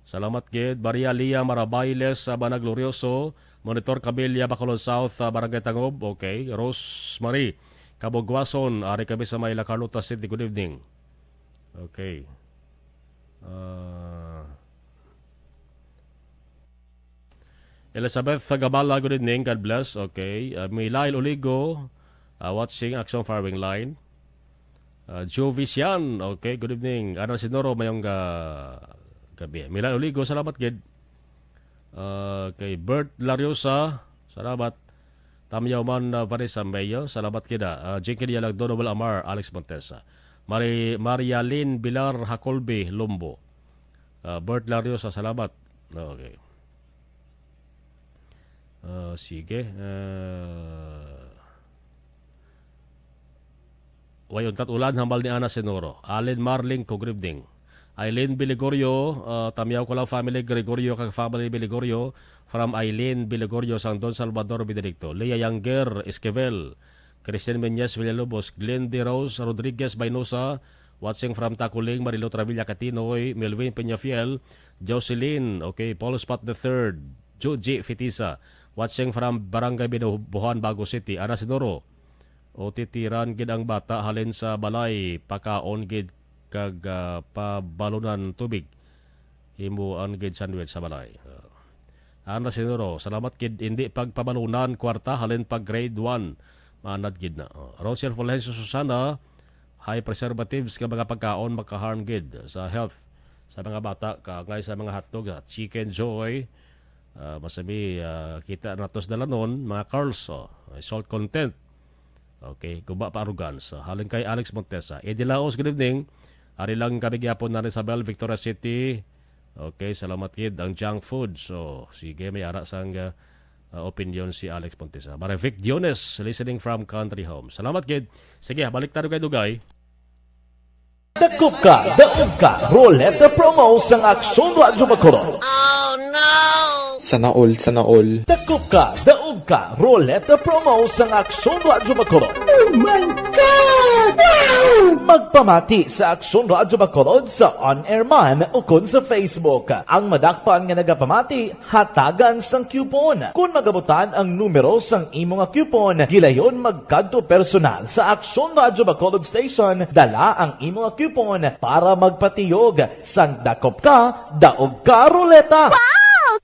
Salamat gid. Maria Lia Marabailes Banag Glorioso. Monitor Cabilya Bacolod South Barangay Tangob. Okay, Rosemary Kabogwason, ari kami sa Mayla Carlota City. Good evening. Okay. Elizabeth Gabala, good evening. God bless. Okay. Milail Oligo, watching Action Farming Line. Joe Visian, okay. Good evening. Ana Sinoro, mayong gabi. Milail Oligo, salamat gid. Okay. Bert Lariosa, salamat. Tamyaw man Vanessa Mayo, salamat kita. Jinky Dialag, Donobel Amar, Alex Montesa. Maria Lynn Bilar Hakolbe, Lumbo. Bert Lariosa, salamat. Okay. Sige. Wayon ulan hambal ni Ana Senoro. Allen Marling, good evening. Eileen Biligorio, tamyaw ko lang family Gregorio kag family Biligorio from Eileen Biligorio sang Don Salvador Benedicto. Lea Younger Esquivel, Christian Menyes Villalobos, Glenn De Rose Rodriguez Bainosa, watching from Taculing, Marilo Travilla Catinoy, Melvin Peñafiel, Jocelyn, okay, Paul Spot III, Joji Fitisa, watching from Barangay Binubuhan, Bago City, Ana Sinoro. O titiran gid ang bata halin sa balay, pakaon gid kag pabalunan tubig. Himuan gid sandwich sa balay. Ana Sinoro, salamat gid hindi pagpabalunan kwarta halin pag grade 1. Manad gid na. Rosel Fulgencio Susana, high preservatives ka mga pagkaon makaharm gid sa health sa mga bata kagay sa mga hotdog, chicken joy. Masabi kita natos dalanon mga curls, salt content. Okay, guba pa arrogance. Halin kay Alex Montesa. Edilaos, good evening. Ari lang kami gyapon na Isabel, Victoria City. Okay, salamat kid ang junk food. So, sige, may ara sang opinion si Alex Montesa. Marivic Diones, listening from Country Home. Salamat kid. Sige, balik tayo kay Dugay. Dakop ka, daog ka, Roleta Promo sang Aksyon Radyo Bacolod. Sana all. Dakop ka, daog ka, Roleta Promo sang Aksyon Radyo Bacolod. Oh my God! Wow! Magpamati sa Aksyon Radyo Bacolod sa on-air man o kun sa Facebook. Ang madakpan nga nagapamati, hatagan sang coupon. Kung magabutan ang numero sang imong coupon, gilayon magkadto personal sa Aksyon Radyo Bacolod Station, dala ang imong coupon para magpatiyog sang dakop ka, daog ka, Roleta.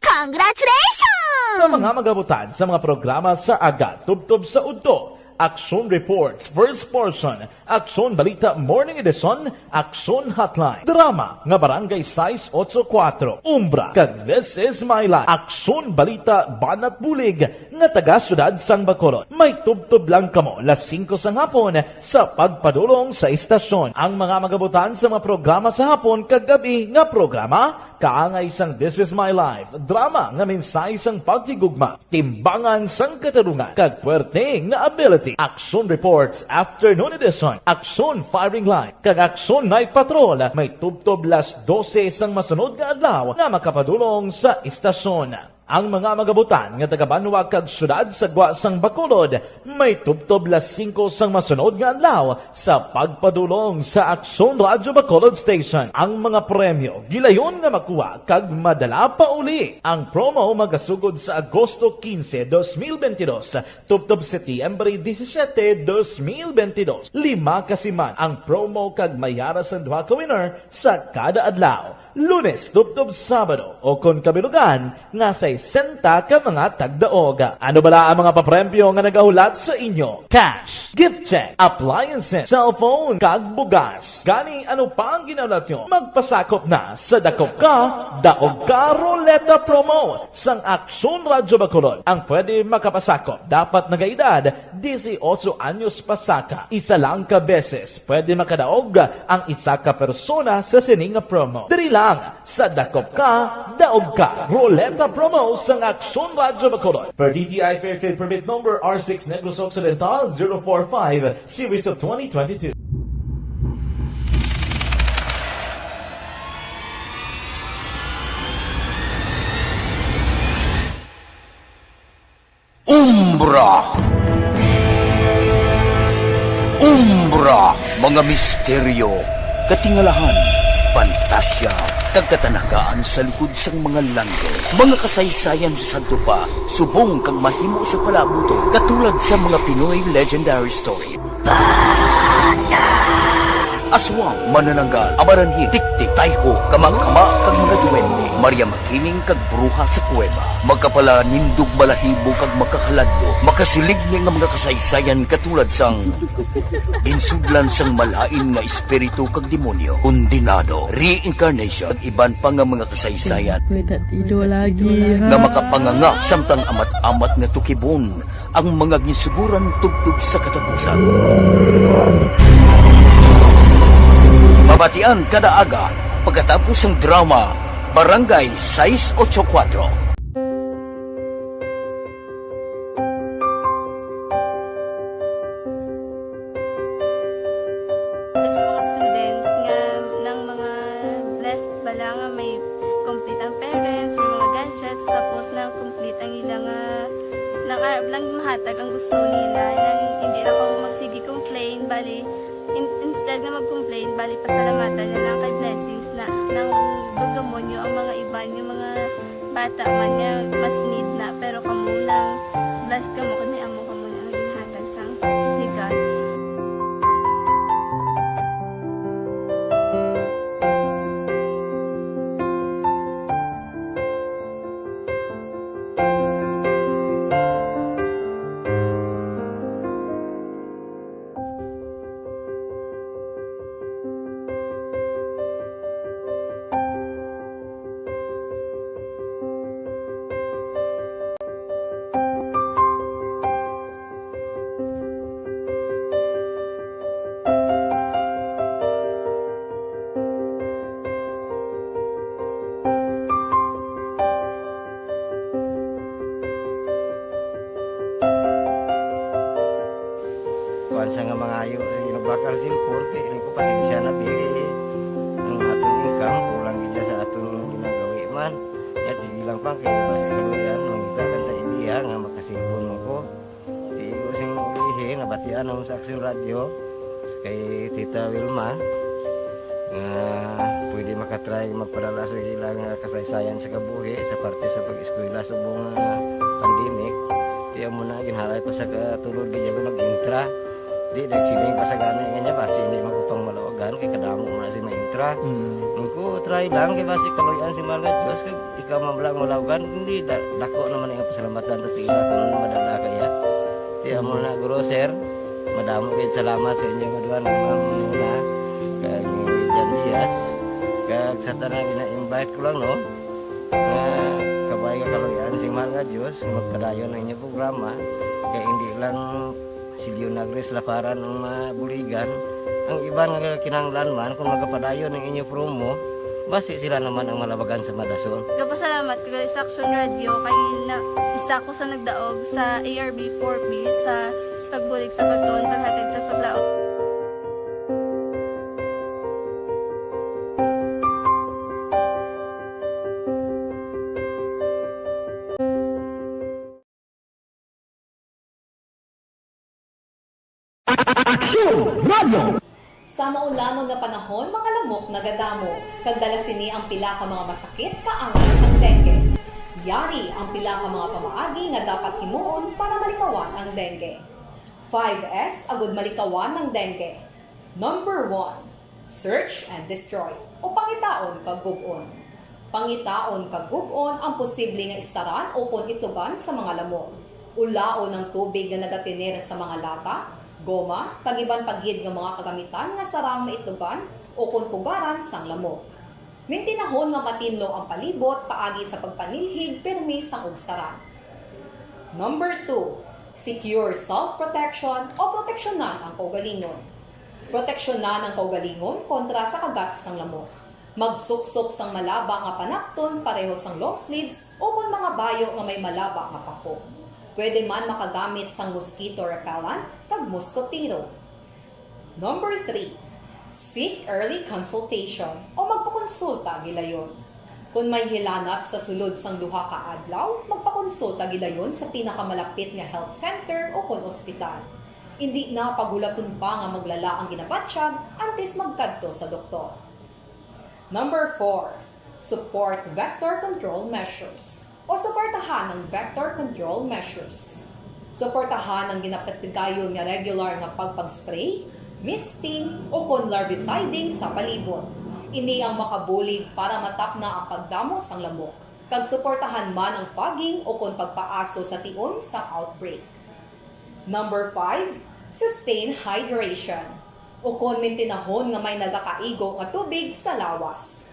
Congratulations! Sa mga magabutan sa mga programa sa Aga, Tubtob sa Udto, Action Reports, First Portion, Action Balita Morning Edition, Action Hotline, Drama, nga Barangay 684, Umbra, kag This Is My Life, Action Balita Banat Bulig, nga taga Syudad Sang Bacolod. May tubtob lang kamo, las 5 sang hapon, sa pagpadulong sa istasyon. Ang mga magabutan sa mga programa sa hapon, kag gabi nga programa, kaangay sang This Is My Life, drama nga mensahe sang pagkigugma, timbangan sang katarungan, kag puwerte nga ability. Action Reports Afternoon Edition, Action Firing Line, kag Action Night Patrol, may tubtob las 12 sang masunod nga adlaw nga makapadulong sa istasyon. Ang mga magabutan nga taga-Banwag kag syudad sa Gwa sang Bacolod, may tubtob las 5 sang masunod nga adlaw sa pagpadulong sa Aksyon Radyo Bacolod Station. Ang mga premyo gilayon nga makuha kag madala pa uli. Ang promo magasugod sa Agosto 15, 2022, tubtob Setyembre 17, 2022. 5 kasiman ang promo kag mayara sa duha ka winner sa kada adlaw. Lunes, tubtob Sabado, o kon kabilugan nga sa 60 ka mga tagdaog. Ano bala ang mga papremyo nga nagahulat sa inyo? Cash, gift check, appliances, cellphone, kag bugas. Gani ano pa ang ginahulat nyo? Magpasakop na sa Dakop Ka, Daog Ka Roleta Promo sang Aksyon Radyo Bacolod. Ang pwede makapasakop dapat nagaedad 18 anyos pasaka. Isa lang ka beses pwede makadaog ang isa ka persona sa sining promo. Diri lang sa Dakop Ka, Daog Ka Roleta Promo sang Aksyon Radyo Bacolod. Per DTI Fair Trade Permit Number R6 Negros Occidental 045 Series of 2022. Umbra, mga misteryo, katingalahan, pantasya, kagkatanagaan sa likod sang mga lando, mga kasaysayan sa dupa, subong kag mahimo sa palabuto, katulad sa mga Pinoy legendary story. Aswang, manananggal, amaranhi, tiktik, tayho, kamang-kama, kag mga duwende, Maria Makining kag bruha sa kuweba, magkapala nindog balahibo kag makahaladlo, makasilig ni nga mga kasaysayan katulad sang insudlan sang malain nga espiritu kag demonyo, kondinado, reincarnation, kag iban pa nga mga kasaysayan nga makapanganga samtang amat-amat nga tukibon ang mga ginsuguran tugtog sa katapusan. Mabatian kada aga pagkatapos ng drama Barangay 684. Sa mga students nga ng mga blessed bala nga may complete ang parents, may mga gadgets, tapos na complete ang ilang nang arab lang mahatag ang gusto nila nang hindi na ako magsigi complain bali instead na mag-complain, bali pasalamatan na lang kay blessings na nang demonyo ang mga iban, yung mga bata man niya mas need na, pero kamo lang blessed ka mo, kami amo ka mo na naging hatag sang ni God. Sa nga mga ayo, sige nagbakal silpon, kaya ko pasensya na biri ang atong income, kulang gina sa atong ginagawi man. At sige lang pang, kaya basi kaluyan, mangita kan ta idiya nga makasilpon mo ko. Di ko sing ulihin, nabatian ako sa Aksyon Radio, kay Tita Wilma, nga pwede makatry magpadala sa ilang kasaysayan sa kabuhi, sa parte sa pag-eskwela sa buong pandemic. Tiyan mo na, ginhalay ko sa katulog, di ko nag-intra. Di nagsiling pa sa gani nga niya basi hindi magupang malawagan kay kadamo mo na si maintra. Ko try lang kay basi kaluyan si Malga Diyos kay ikaw mablang malawagan hindi dako naman ang pasalamatan ta sa ila kung madala kaya. Ti amo na guro sir, madamo kay salamat sa inyo nga duha ma'am na kay Jan Diaz. Kag sa tanan ina-invite ko lang no. Kabay ka kaluyan si Malga Diyos magpadayon ang inyong programa kay hindi lang si Leonagres Laparan ng buligan. Ang iba nga kinanglan man kung magapadayon ng inyo promo, basi sila naman ang malabagan sa Madasol. Kapasalamat ko sa Aksyon Radio kay isa ko sa nagdaog sa ARB 4B sa pagbulig sa pagtuon, paghatag sa paglaog. Aksyon Radio! Sa maulanon nga panahon, mga lamok nagadamo, kagdala sini ang pila ka mga masakit kaangay sa dengue. Yari ang pila ka mga pamaagi nga dapat himuon para malikawan ang dengue. 5S agud malikawan ng dengue. Number 1, search and destroy o pangitaon kag gub-on. Pangitaon kag gub-on ang posible nga istaran o itugan sa mga lamok. Ulaon ng tubig nga nagatinir sa mga lata, goma, kagiban paggid ng mga kagamitan nga sarang maitugan o kunpugaran sang lamok. Mintinahon nga matinlo ang palibot paagi sa pagpanilhig permi sang ugsaran. Number 2, secure self-protection o proteksyonan ang kaugalingon. Proteksyonan ang kaugalingon kontra sa kagat sang lamok. Magsuksok sang malaba nga panakton pareho sang long sleeves o kung mga bayo nga may malaba nga pako. Pwede man makagamit sang mosquito repellent kag mosquitero. Number 3, seek early consultation o magpakonsulta gilayon. Kung may hilanat sa sulod sang duha ka adlaw, magpakonsulta gidayon sa pinakamalapit nga health center o kon ospital. Hindi na pagulaton pa nga maglala ang ginabatsyag antes magkadto sa doktor. Number 4. Support vector control measures o suportahan ng vector control measures. Suportahan ang ginapatigayon nga regular nga pagpag-spray, misting o kon larviciding sa palibot. Ini ang makabulig para matap na ang pagdamos ang lamok. Kag suportahan man ang fogging o kon pagpaaso sa tion sa outbreak. Number 5, sustain hydration o kon mintinahon nga may nagakaigo nga tubig sa lawas.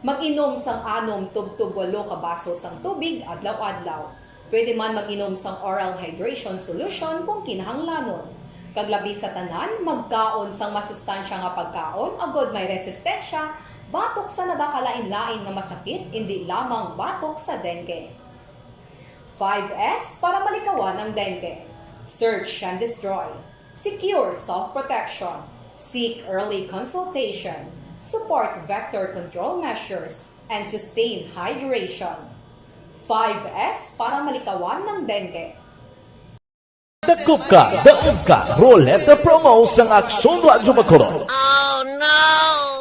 Mag-inom sang 6 tub 8 ka baso sang tubig adlaw-adlaw. Pwede man mag-inom sang oral hydration solution kung kinahanglanon. Kaglabi sa tanan, magkaon sang masustansya nga pagkaon agod may resistensya, batok sa nagakalain-lain nga masakit, hindi lamang batok sa dengue. 5S para malikawan ang dengue. Search and destroy. Secure self-protection. Seek early consultation. Support vector control measures and sustain hydration. 5S para malikawan ng dengue. Dakop ka, daog ka, Roleta Promo sang Aksyon Radyo Bacolod.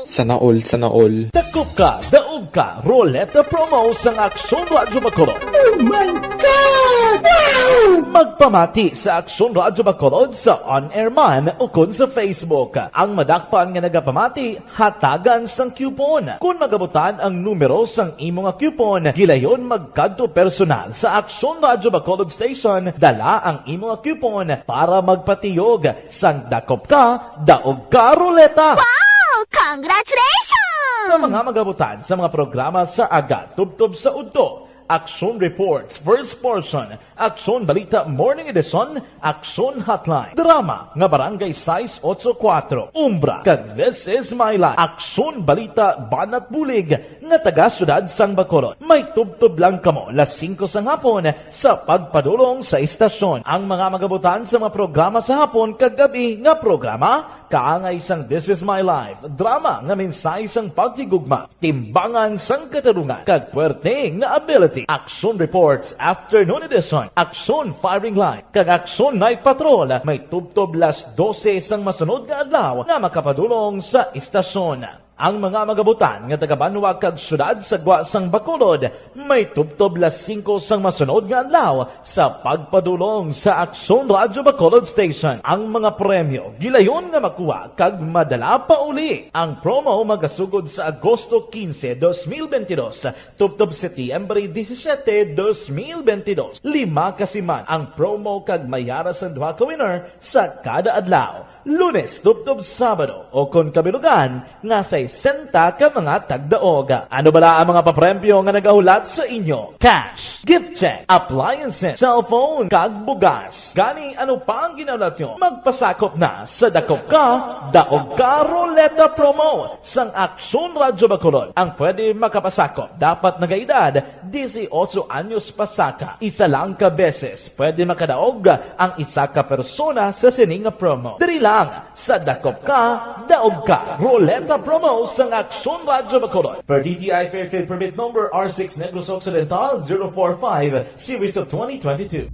Sana all. Dakop ka, daog ka, Roleta Promo sang Aksyon Radyo Bacolod. Oh my God! Wow! Magpamati sa Aksyon Radyo Bacolod sa on-air man o kun sa Facebook. Ang madakpan nga nagapamati, hatagan sang coupon. Kung magabutan ang numero sang imo nga coupon, gilayon magkadto personal sa Aksyon Radyo Bacolod Station, dala ang imo nga coupon para magpatiyog sang dakop ka, daog ka, Roleta. Wow! Congratulations! Sa mga magabutan sa mga programa sa Aga, Tubtob sa Udto, Aksyon Reports, First Portion, Aksyon Balita Morning Edition, Aksyon Hotline, Drama nga Barangay 684, Umbra, kag This Is My Life, Aksyon Balita Banat Bulig, nga taga Syudad Sang Bacolod. May tubtob lang kamo, 5 sang hapon, sa pagpadulong sa istasyon. Ang mga magabutan sa mga programa sa hapon, kag gabi nga programa, kaangay sang This Is My Life, drama nga mensahe sang pagtigugma, timbangan sang katarungan, kag puwerte nga ability. Aksyon Reports Afternoon Edition, Aksyon Firing Line, kag Aksyon Night Patrol, may tubtob 12 sang masunod nga adlaw nga makapadulong sa istasyon. Ang mga magabutan nga taga Banwa kag Syudad sa Guasang Bacolod, may tubtob 5 sang masunod nga adlaw sa pagpadulong sa Aksyon Radyo Bacolod Station. Ang mga premyo gilayon nga makuha kag madala pa uli. Ang promo magasugod sa Agosto 15, 2022, tubtob Setyembre 17, 2022. 5 kasiman ang promo kag mayara sa duha ka winner sa kada adlaw. Lunes, tubtob Sabado o kon kabilugan nga sa 60 ka mga tagdaog. Ano bala ang mga papremyo nga nagahulat sa inyo? Cash, gift check, appliances, cellphone, kag bugas. Gani ano pa ang ginaulat nyo? Magpasakop na sa Dakop Ka, Daog Ka Roleta Promo sang Aksyon Radyo Bacolod. Ang pwede makapasakop dapat nagaedad 18 anyos pasaka. Isa lang ka beses pwede makadaog ang isa ka persona sa sining promo. Diri lang sa Dakop Ka, Daog Ka Roleta Promo sang Aksyon Radyo Bacolod. Per DTI Fair Trade Permit Number R6 Negros Occidental 045 Series of 2022.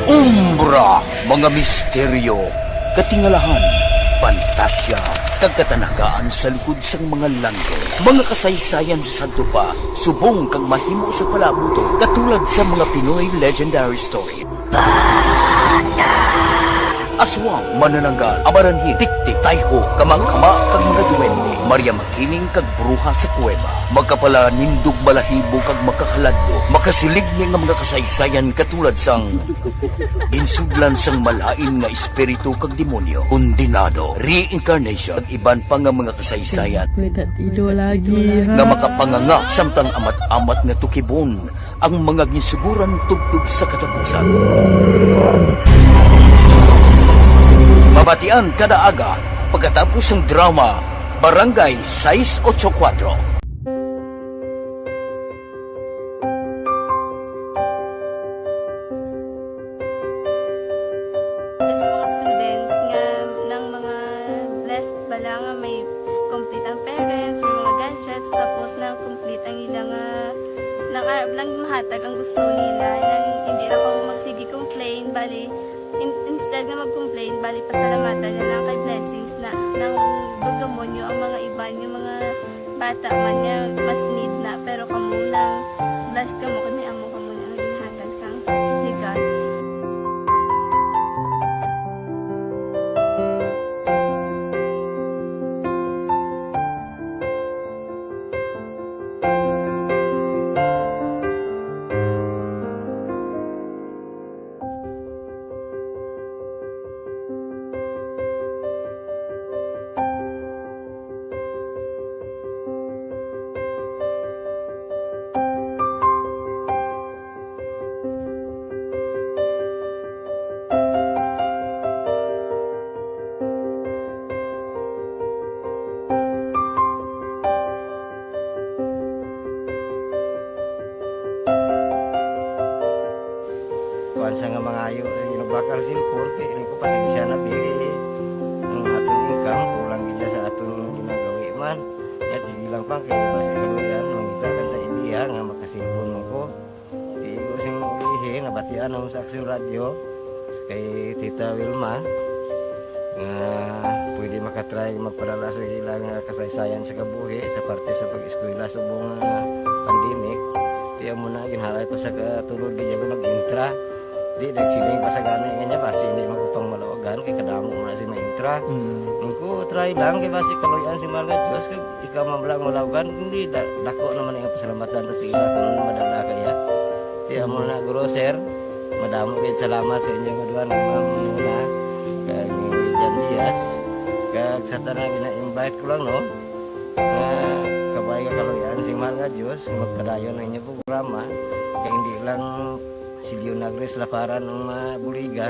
Umbra, mga misteryo, katingalahan, pantasya, kagkatanagaan sa likod sang mga langit. Mga kasaysayan sa santo pa, subong kag mahimo sa palabuto, katulad sa mga Pinoy legendary story. Aswang, manananggal, amaranhi, tiktik, tayho, kamang-kama, kag mga duwende, Maria Makining kag bruha sa kuweba, magkapala nindog balahibo kag makahaladlo, makasilig niya nga mga kasaysayan katulad sang insudlan sang malain nga espiritu kag demonyo, undinado, reincarnation, kag iban pa nga mga kasaysayan nga makapanganga samtang amat-amat nga tukibon ang mga ginsuguran tugtog sa katapusan. Mabatian kada aga pagkatapos ng drama Barangay 684. mahatag ang gusto nila, nang hindi na ako magsigi-complain, bali, instead na mag-complain, bali pasalamatan na lang kay blessings na nang dudumonyo ang mga iba, yung mga bata man niya mas need na, pero kamo lang, blessed kamo kami amo kamo na naging hatag sang ni God. Kuan sa nga mga ayo sa ginabakal silpor kay ini ko pasensya na biri ang atong income kulang gid sa atong ginagawi man at sige lang pang kay basi kaluyan mangita kan ta ideya nga makasilpon mo ko di ko sing ulihi nabatian ang sa Aksyon Radio kay Tita Wilma nga pwede makatry magpadala sa ilang kasaysayan sa kabuhi sa parte sa pag-eskwela subong pandemic tiya mo na ginhalay ko sa katulog gid ko nag-intra di nagsiling pa sa gani nga basi hindi magupang malawagan kay kadamo mo na si maintra ningko try lang kay basi kaluyan si mga Diyos kay ikaw mablang malawagan hindi dako naman ang pasalamatan ta sa ila kung madala kaya tiya mo na guro sir madamo kay salamat sa inyo nga duha ng mamuna kag Jan Diaz kag sa tanan gina-invite ko lang no kabay ka kaluyan si mga Diyos magpadayon ang inyong programa kay hindi lang si Leonagres laparan ng buligan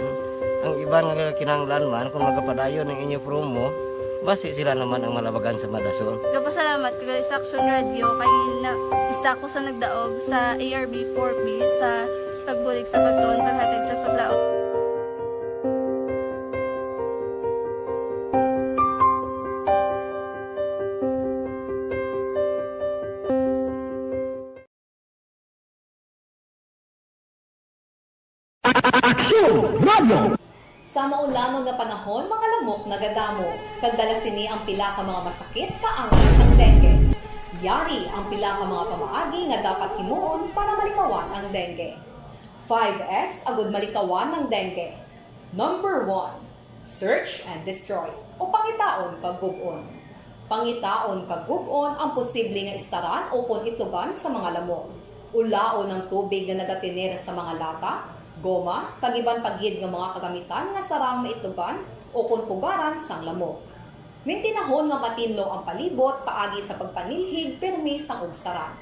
ang iba nga kinahanglan man kung magapadayon ng inyong promo basi sila naman ang malabagan sa Madasol. Kapasalamat ko sa Aksyon Radio kay isa ko sa nagdaog sa ARB 4B sa pagbulig sa pagtuon paghatag sa paglaom. Aksyon Radio! Sa maulamang nga panahon, mga lamok nagadamo, kagdala sini ang pila ka mga masakit kaangat sa dengue. Yari ang pila ka mga pamaagi nga dapat himuon para malikawan ang dengue. 5S agud malikawan ng dengue. Number 1, search and destroy o pangitaon kag gub-on. Pangitaon kag gub-on ang posible nga istaran o kon itugan sa mga lamok. Ulaon ng tubig nga nagatinera sa mga lata, goma, kagiban paggid nga mga kagamitan nga sarang maitugan o kung pugaran sang lamok. Mintinahon nga matinlo ang palibot paagi sa pagpanilhig permi sang ugsaran.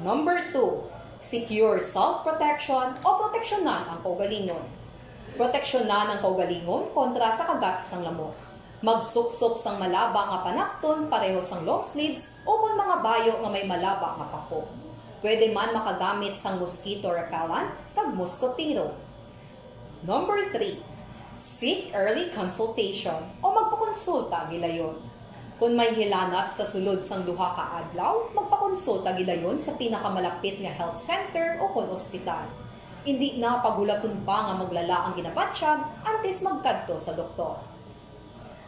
Number 2, secure self-protection o proteksyonan ang kaugalingon. Proteksyonan ang kaugalingon kontra sa kagat sang lamok. Magsuksok sang malaba nga panakton pareho sang long sleeves o kung mga bayo nga may malaba nga pako. Pwede man makagamit sang mosquito repellent kag mosquitero. Number 3, seek early consultation o magpakonsulta gilayon. Kung may hilanat sa sulod sang duha ka adlaw, magpakonsulta gilayon sa pinakamalapit nga health center o kon ospital. Hindi na pagulaton pa nga maglala ang ginabatsyag antes magkadto sa doktor.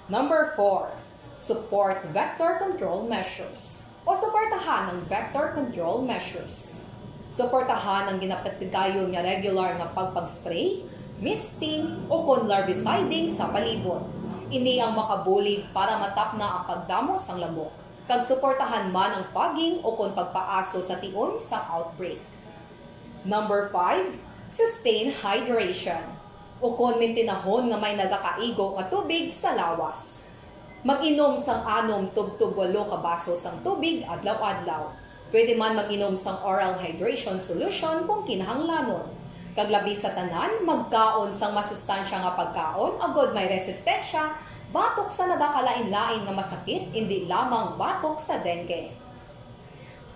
Number 4, support vector control measures o suportahan ng vector control measures. Suportahan ang ginapatigayon nga regular nga pagpag-spray, misting o kon larviciding sa palibot. Ini ang makabulig para matap na ang pagdamo sang lamok. Kag suportahan man ang fogging o kon pagpaaso sa tion sa outbreak. Number 5, sustain hydration o kon mintinahon nga may nagakaigo nga tubig sa lawas. Mag-inom sang 6 tub-tub 8 ka baso sang tubig adlaw-adlaw. Pwede man mag-inom sang oral hydration solution kung kinahanglanon. Kaglabi sa tanan, magkaon sang masustansya nga pagkaon agod may resistensya, batok sa nagakalain-lain nga masakit, hindi lamang batok sa dengue.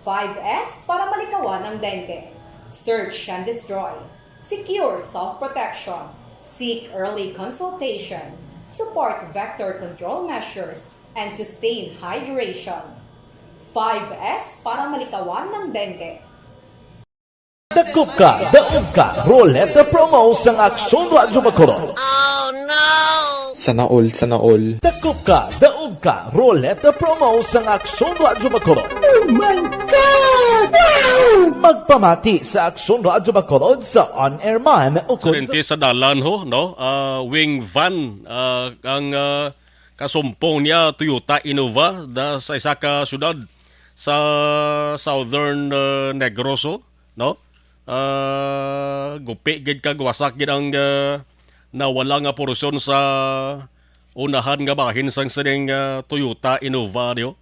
5S para malikawan ang dengue. Search and destroy. Secure self-protection. Seek early consultation. Support vector control measures, and sustain hydration. 5S para malikawan ng dengue. Dakop ka, daog ka, Roleta Promo sang Aksyon Radyo Bacolod. Sana all, sana all. Dakop ka, daog ka, Roleta Promo sang Aksyon Radyo Bacolod. Oh my God! Wow! Magpamati sa Aksyon Radyo Bacolod sa on-air man o Aksidente sa dalan ho, no? Wing van ang kasumpong niya Toyota Innova sa isa ka syudad sa Southern Negros, no? Gupi gid ka wasak gid ang nawala nga porsyon sa unahan nga bahin sang sining Toyota Innova niyo,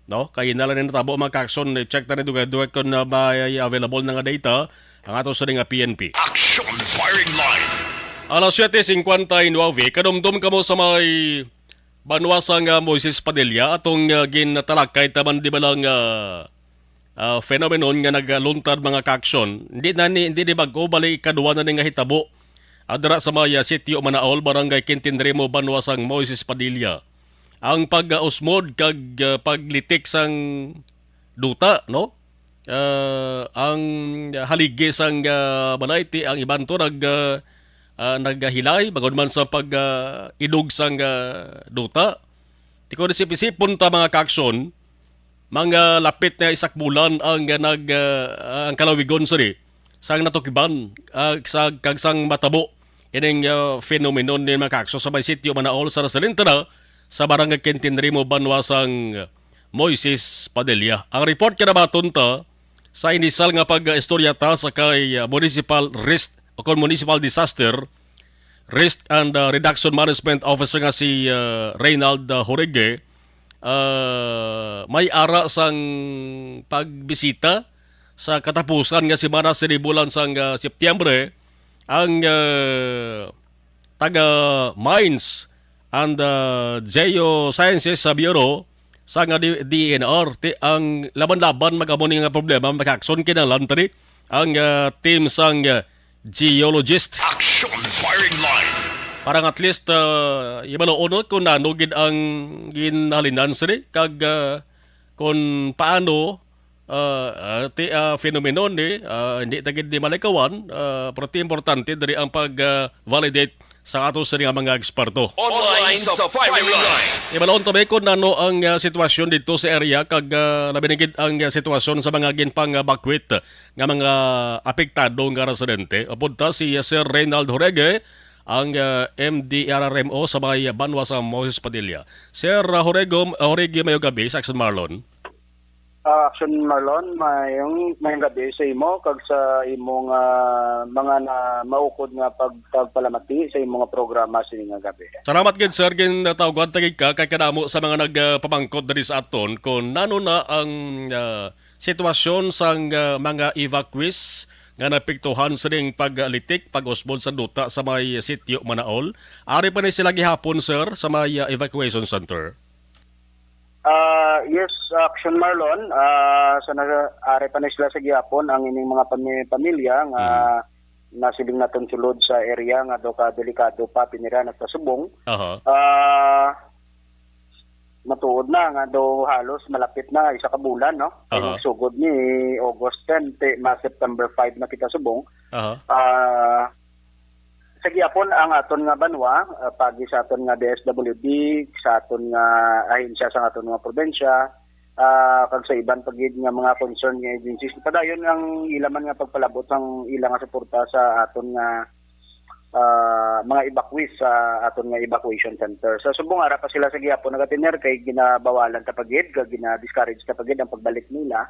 no? Kay na lang natabo mga action check ta ni dugay kon na may available na nga data ang ato sa nga PNP. Action Firing Line. Alas 7:59 kadumdum kamo sa may banwasang Moises Padilla atong ginatalakay taman di ba lang phenomenon nga nagluntad mga kaksyon. Hindi bago balik kaduwa na nga hitabo. Adra sa maya sitio Manaol, Barangay Quintinremo, banwasang Moises Padilla. Ang pag-usmod kag paglitik sang duta, no? Ang haligi sang balayti ang iban to naghilay bagod man sa idug sang duta. Tiko disip-isipon ta mga kaksyon, mga lapit na isak bulan ang ang kalawigon sari sang natukiban sa kagsang matabo ining phenomenon ni mga kakso sa may sitio Manaol sa Rasalintana sa Barangay Quintinremo, banwasang Moises Padilla. Ang report kinabaton ta sa inisal nga pag-istorya ta sa kay municipal risk o municipal disaster risk and reduction management officer nga si Reynald Jorge. May ara sang pagbisita sa katapusan nga semana sa bulan sang Setyembre ang taga Mines and Geosciences sa Bureau sa nga DNR ang laban-laban magamuni nga problema makakson kinalan tani ang team sang geologist. Action Firing Line. Parang at least ibaloon kung nanugid ang ginhalinan sila kag kung paano phenomenon hindi tagid di malikawan pero importante dari ang pag-validate sa ato sa mga eksperto. Online sa Firing Line. Ibaloon tabi kung ano ang sitwasyon dito sa area kag labinigid ang sitwasyon sa mga ginpang bakwit nga mga apektado nga residente. Apunta si Sir Reynald Jorge, ang MDRRMO sa mga banwa sa Moises Padilla. Sir Jorge, mayong gabi sa Action Marlon. Action Marlon, mayong gabi sa imo kag sa imong mga na maukod nga pagpalamati sa imong programa sa nga gabi. Salamat gid sir, gin tawagad tagig ka kay kanamo sa mga nagpamangkot diri sa aton kung nano na ang sitwasyon sang mga evacuees nga napiktuhan sa ring paglitik, pag-usbod sa duta sa may sitio Manaol. Ari pa ni sila gihapon, sir, sa may evacuation center? Yes, Action Marlon. Ari pa ni sila sa gihapon ang ining mga pamilya nga nasiling naton sulod sa area nga do ka delikado pa pinira at pasubong. Matuod na nga do halos malapit na isa ka bulan, no? Sugod ni August 10 September 5 na kita subong. Sa gihapon ang aton nga banwa pagi sa aton nga DSWD, sa aton nga ahensya sa aton nga probensya, kag sa iban pagid nga mga concern nga agencies. Padayon ang ilaman nga pagpalabot ang ilang nga suporta sa aton nga mga evacuees sa aton nga evacuation center. Sa subong ara pa sila sa gihapon nagatiner kay ginabawalan ta pagid kag gina-discourage ta pagid ang pagbalik nila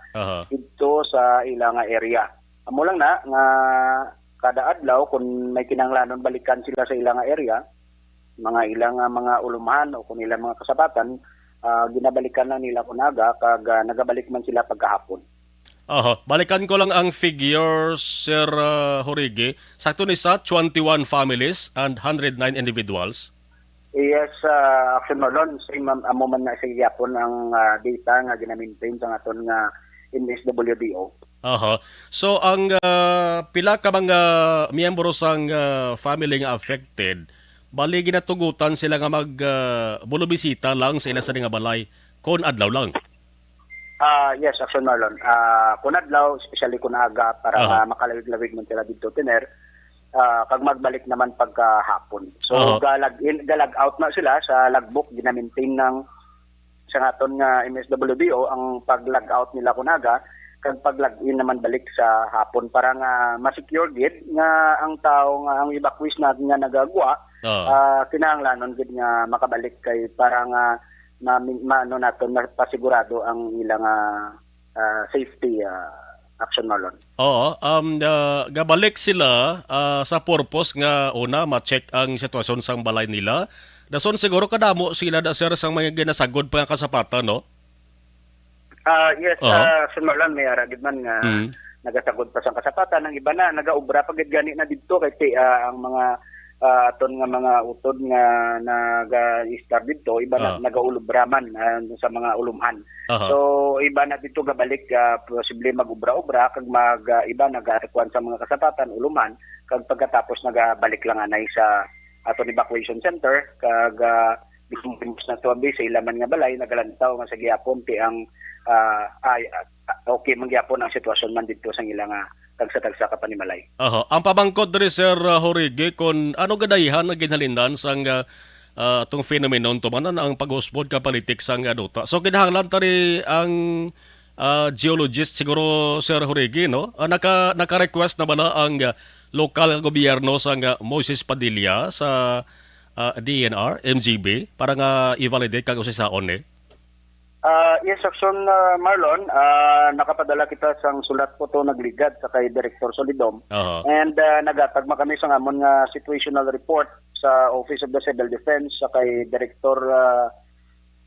dito sa ilang nga area. Amo lang na nga kada adlaw kung may kinahanglanon balikan sila sa ilang nga area, mga ilang mga ulumahan o kung ilang mga kasabatan, ginabalikan na nila kunaga kag nagabalik man sila pagkahapon. Balikan ko lang ang figures, Sir Jorge. Sakto ni sa 21 families and 109 individuals. Yes, Action Marlon, same amo man na sa gyapon ang data nga gina-maintain sa aton nga MSWDO. So ang pila ka mga miyembro sang family nga affected, bali ginatugutan sila nga bulubisita lang sa ila sa nga balay kon adlaw lang. Yes, Action Marlon. Kunadlaw, especially kunaga para makalawig-lawig man sila dito tiner. Kag magbalik naman pagka hapon. So galag out na sila sa logbook gina-maintain ng sa aton nga MSWDO ang pag-log out nila kunaga kag pag-log in naman balik sa hapon para nga ma-secure gid nga ang tao nga ang evacuees natin nga nagagwa kinahanglanon gid nga makabalik kay para nga maano naton pasigurado ang ilang safety Action Marlon. Oo, gabalik sila sa purpose nga una ma-check ang sitwasyon sang balay nila. Dason siguro kadamo sila da sir sang mga ginasagod pa nga kasapatan, no? Yes, Action Marlon may aragid man nga nagasagod pa sang kasapatan, ang iba na nagaubra pagid gani na didto kay ang mga aton nga mga utod nga naga-start dito iba na nagaulubraman sa mga ulumhan. So iba na dito gabalik posible magubra-ubra kag iba nagarekuan sa mga kasapatan ulumhan kag pagkatapos nagabalik lang anay sa aton evacuation center kag bikimbos na tuwabi sa ilaman nga balay nagalantaw nga sa gihapon ti ang okay mangyapon ang sitwasyon man dito sa ilang tagsa-tagsa ka panimalay. Ang pabangkod diri Sir Jorge kung ano gadayhan na ginhalindan sang tong phenomenon to man ang pag-usbod ka politics sang duta. So kinahanglan tari ang geologist siguro Sir Jorge, no? Naka-request na bala ang lokal gobyerno sang Moises Padilla sa DNR, MGB para nga i-validate kag usisaon eh. Yes, Action Marlon, nakapadala kita sang sulat po to nagligad sa kay Director Solidom. And nagatagma kami sa amon nga situational report sa Office of the Civil Defense sa kay Director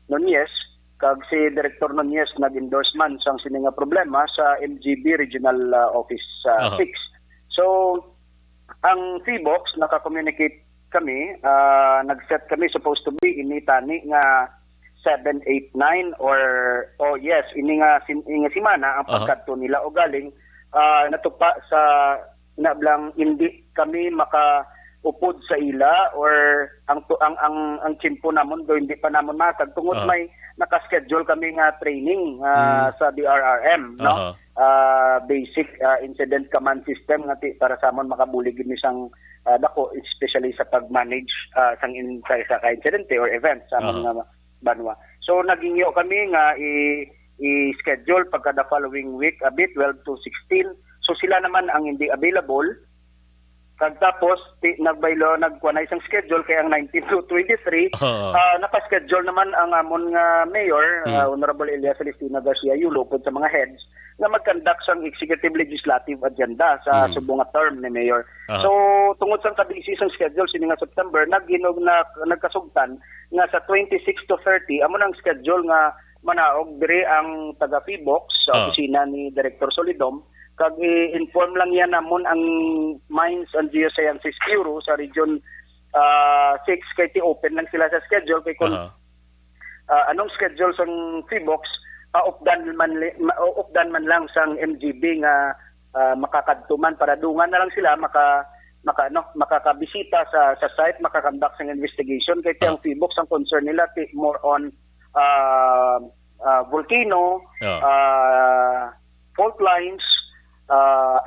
Nunez. Kag si Director Nunez nag-endorse man sang sininga problema sa MGB Regional Office 6. So, ang T-Box, naka-communicate kami, nag-set kami supposed to be initani nga 789 or yes ini nga simana ang pagkadto nila o galing natupa sa nablang hindi kami makaupod sa ila or ang tiyempo namon do hindi pa namon matag tungod may naka-schedule kami nga training sa DRRM no basic incident command system nga para sa amon makabulig ni sang dako especially sa pag-manage sa incidente or events sa mga banwa. So nagingyo kami nga i-schedule pagka the following week a bit 12 to 16. So sila naman ang hindi available. Kag tapos nagkuha na isang schedule kay ang 19 to 23 naka-schedule naman ang amon nga mayor Honorable Elias Celestino Garcia Yulo pod sa mga heads na mag-conduct sang executive legislative agenda sa subong nga term ni mayor. So tungod sa kabisi sang schedule sini nga September nagkasugtan nga sa 26 to 30 amo nang schedule nga manaog diri ang taga P-Box sa opisina ni Director Solidom kag i-inform lang yan namon ang Mines and Geosciences Bureau sa Region 6 kay open lang sila sa schedule kay kung anong schedule sang P-Box updan man lang sang MGB nga makakadtuman para dungan na lang sila makakabisita sa site makakonduct sang investigation kay ang P-Box ang concern nila more on volcano fault lines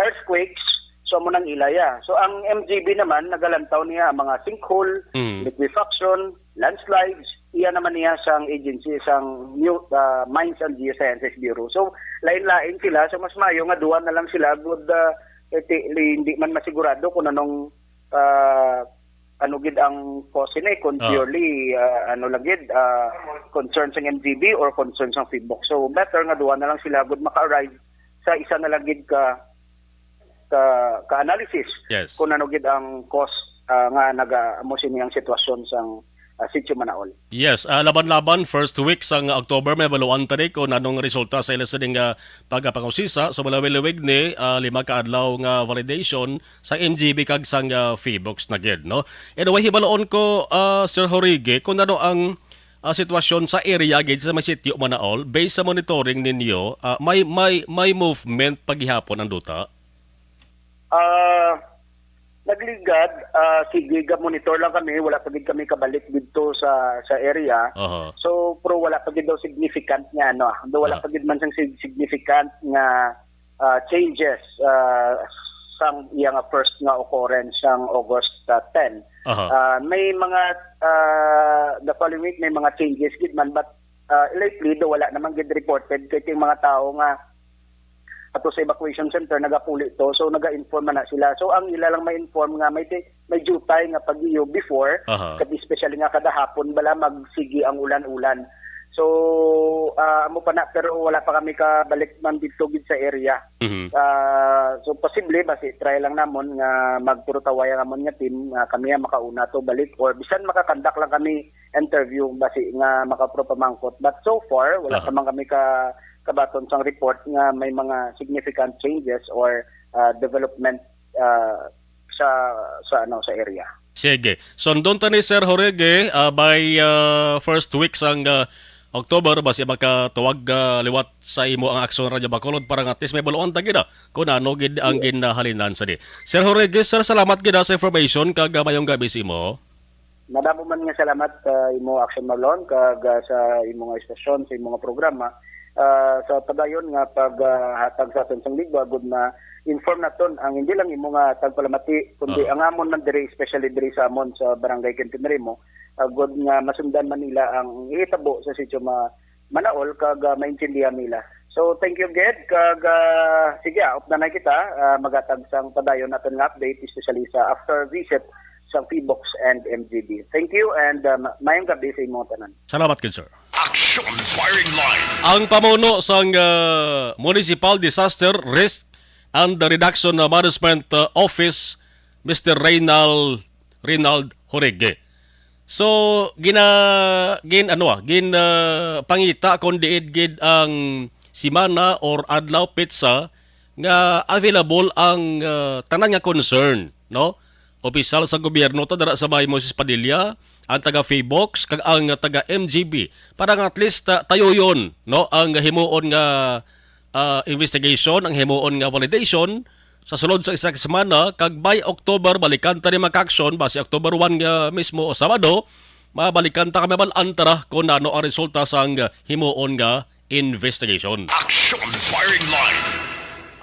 earthquakes, so mo nang ilaya. So ang MGB naman nagalantaw niya ang mga sinkhole, liquefaction, landslides, iya naman niya sang agency sang Mines and Geosciences Bureau. So lain-lain sila, so mas mayo nga duwa na lang sila good hindi man masigurado kung anong ano gid ang cause ni kung purely ano lang gid concern sang MGB or concern sang P-Box. So better nga duwa na lang sila good maka-arrive sa isa na lang gid ka analysis kung ano gid ang cause nga naga-amo sini ang sitwasyon sang Sitio Manaol. Yes, laban-laban first week sang October may baluan tani kung anong resulta sa ilang ding pagpangusisa so malawig ni 5 ka adlaw nga validation sa MGB kag sang P-Box na gid no. Anyway hibaloon ko Sir Jorge kung ano ang sitwasyon sa area gid sa may Sitio Manaol based sa monitoring ninyo may movement paghihapon ang duta. Nagligad sige monitor lang kami wala pa gid kami kabalik dito sa area. So pero wala pa gid daw significant nga ano, wala pa gid man siyang significant nga changes sang iyang first nga occurrence sang August 10. May mga the following week may mga changes gid man, but lately do wala naman gid reported kay yung mga tao nga ato sa evacuation center nagapuli to, so naga-inform na sila. So ang ila lang ma-inform nga may jutay nga pag-iyo before, especially nga kada hapon bala magsigi ang ulan-ulan. So amo pa na, pero wala pa kami kabalik man dito gid sa area. So posible basi try lang namon nga magturutawaya namon nga team kami nga makauna to balik, or bisan makakandak lang kami interview basi nga makapro pamangkot. But so far wala pa man kami kabaton sang report nga may mga significant changes or development sa area. Sige. So doon tani Sir Jorge, by first week sang October basi makatuwag liwat sa imo ang Aksyon Radyo Bacolod para nga at least may baluan ta gid kung ano gid ang ginahalinan sa di. Sir Jorge, sir, salamat gid sa information kag mayong gabi sa imo. Nadamo man nga salamat imo Action Marlon kag sa imo nga istasyon sa imo nga programa. Sa padayon nga paghatag sa aton sang ligwa gud na inform naton ang hindi lang imo nga tagpalamati kundi ang amon man diri, especially diri sa amon sa Barangay Quintinrimo, gud nga masundan man nila ang ihitabo sa sitio Manaol kag maintindihan nila. So thank you Ged kag sige op na kita magatag sang padayon naton nga update, especially sa after visit sa PBOX and MGB. Thank you and mayong gabi sa imong tanan. Salamat gid sir. Action Firing Line. Ang pamuno sang Municipal Disaster Risk and Reduction Management Office, Mr. Reynald Jorge. So pangita kon diid gid ang simana or adlaw pizza nga available ang tanan nga concern, no? Opisyal sa gobyerno ta dara sa Bahay Moses Padilla, ang taga PBOX kag ang taga MGB para nga at least tayo yon, no, ang himuon nga investigation, ang himuon nga validation sa sulod sa isa ka semana kag by October balikan ta ni mag-action basi October 1 nga mismo o Sabado mabalikan ta kami antara kung ano ang resulta sa himuon nga investigation. Action Firing Line.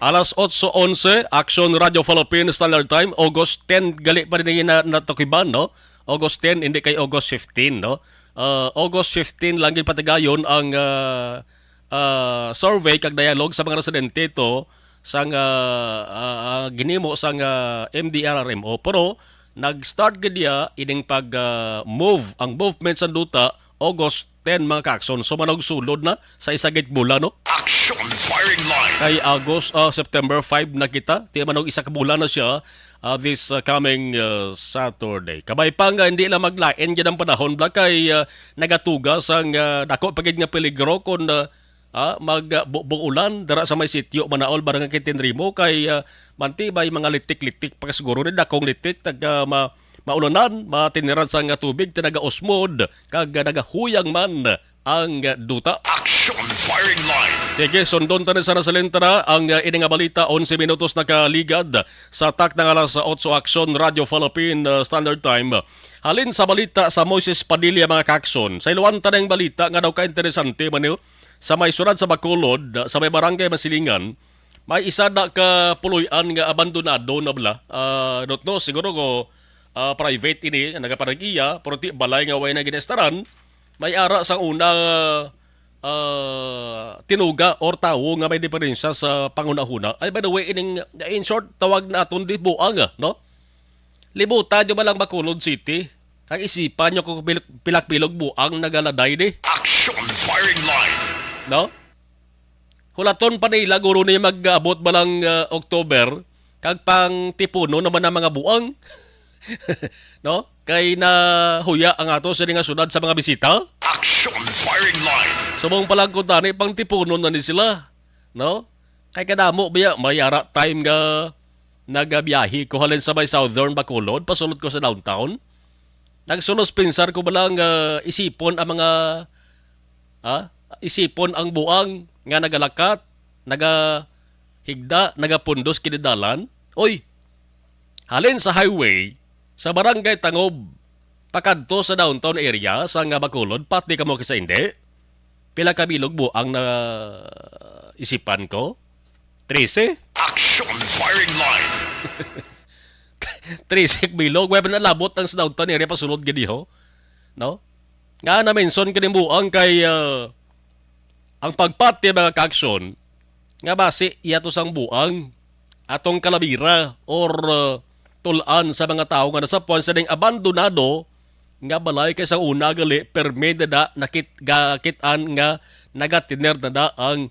Alas 8:11, Action Radio Philippines Standard Time, August 10 gali pa rin na natukiban, no? August 10 hindi kay August 15, no? August 15 lang gid patagayon ang survey kag dialogue sa mga residente to sang ginimo sang MDRRMO, pero nag-start gid dia ining pag move ang movement sa duta August 10 mga kakson, so manog sulod na sa isa gid bulan, no? Action Firing Line. Kay September 5 na kita, ti manog isa ka bulan na siya this coming Saturday. Kabay pa nga hindi lang maglain gid ang panahon bla kay nagatugas ang dako pagid nga peligro kon magbuulan dara sa may sitio Manaol Barangay Quintinrimo kay mantibay mga litik-litik pa siguro ni dakong litik taga maulanan, matiniran sa nga tubig tinaga-osmod kag nagahuyang man ang duta. Action Firing Line. Sige, sundon tanin sa nasalintara ang ining balita 11 minutos nakaligad sa tak ng alas 8 Action Radio Philippine Standard Time. Halin sa balita sa Moses Padilla mga kakson. Sa iluwan tanang balita nga daw ka-interesante man sa may surad sa Bacolod, sa may barangay Masilingan, may isa na ka puloy-an nga abandonado na bala. No, siguro ko private ini nagaparang-iya pero ti balay nga way na ginestaran may ara sang una tinuga or tawo nga may diferensya sa pangunahuna. Ay by the way ining in short tawag na aton di buang, no? Libutan nyo ba lang Bacolod City? Kang isipan nyo kung pilak-pilog buang nagaladay di. Action Firing Line. No? Hulaton pa nila guro niya mag-abot ba lang October kag pang tipuno naman ang mga buang. No? Kay na huya ang ato sa nga sunod sa mga bisita. Action Firing Line. Sumong palang kuntani pang tipuno na ni sila. No? Kay kadamo biya may ara time nga nagabiyahe ko halin sa may Southern Bacolod pasulod ko sa downtown. Nagsulos pinsar ko balang isipon ang mga isipon ang buang nga nagalakat, nagahigda, nagapundos kinidalan. Oy, halin sa highway sa Barangay Tangob, pakadto sa downtown area sa nga Bacolod, pati ka mo kisa hindi. Pila ka bilog mo ang na isipan ko? 13? Action firing line. 13 bilog. Wala na labot ang sa downtown area pasulod gani ho. No? Nga na-mention kanimuang kay ang pagpati mga ka-aksyon nga base iyato sang buang atong kalabira or tulan sa mga tao nga nasapuan sa ding abandonado nga balay kaysa una gali permede da nakitaan nga nagatiner na da ang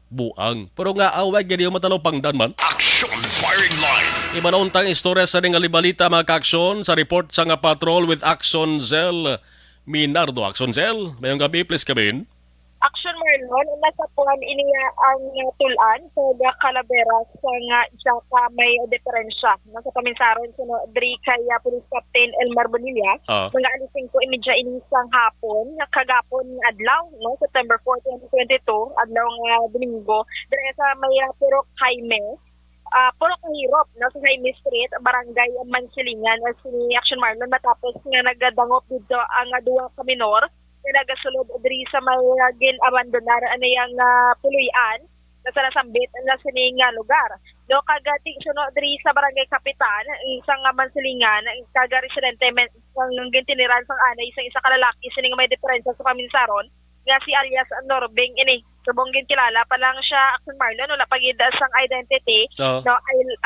buang. Pero nga awag gani yung matalaw pangdan man. Action firing line. Iba na untang istorya sa ding alibalita mga ka-aksyon sa report sa nga patrol with Action Zell Minardo. Action Zell, mayong gabi please kabin. Action Marlon, nasa puan iniya ang tulan sa Calavera sa nga siya ka may diferensya. Nasa paminsaron sa Dri kay Police Captain Elmer Bonilla. Mga alising ko imidya inisang hapon, kagapon nga adlaw, no? September 4, 2022, adlaw nga Domingo. Diri sa may Purok Jaime, Purok Hirop, no? Sa Jaime Street, Barangay Mansilingan, si Action Marlon matapos nga nagadangop dito ang duwa ka minor. Nagasulod diri sa may gin-abandonar anayang puluyan na sa nasambit na sining lugar. Do kagati suno diri sa Barangay Kapitan, isang Mansilingan, kaga residente ng gintiniran sang anay isang isa kalalaki sining may diferensya sa paminsaron nga si alias Norbeng ini. Subong gintilala pa lang siya Action Marlon wala pagida sang identity. No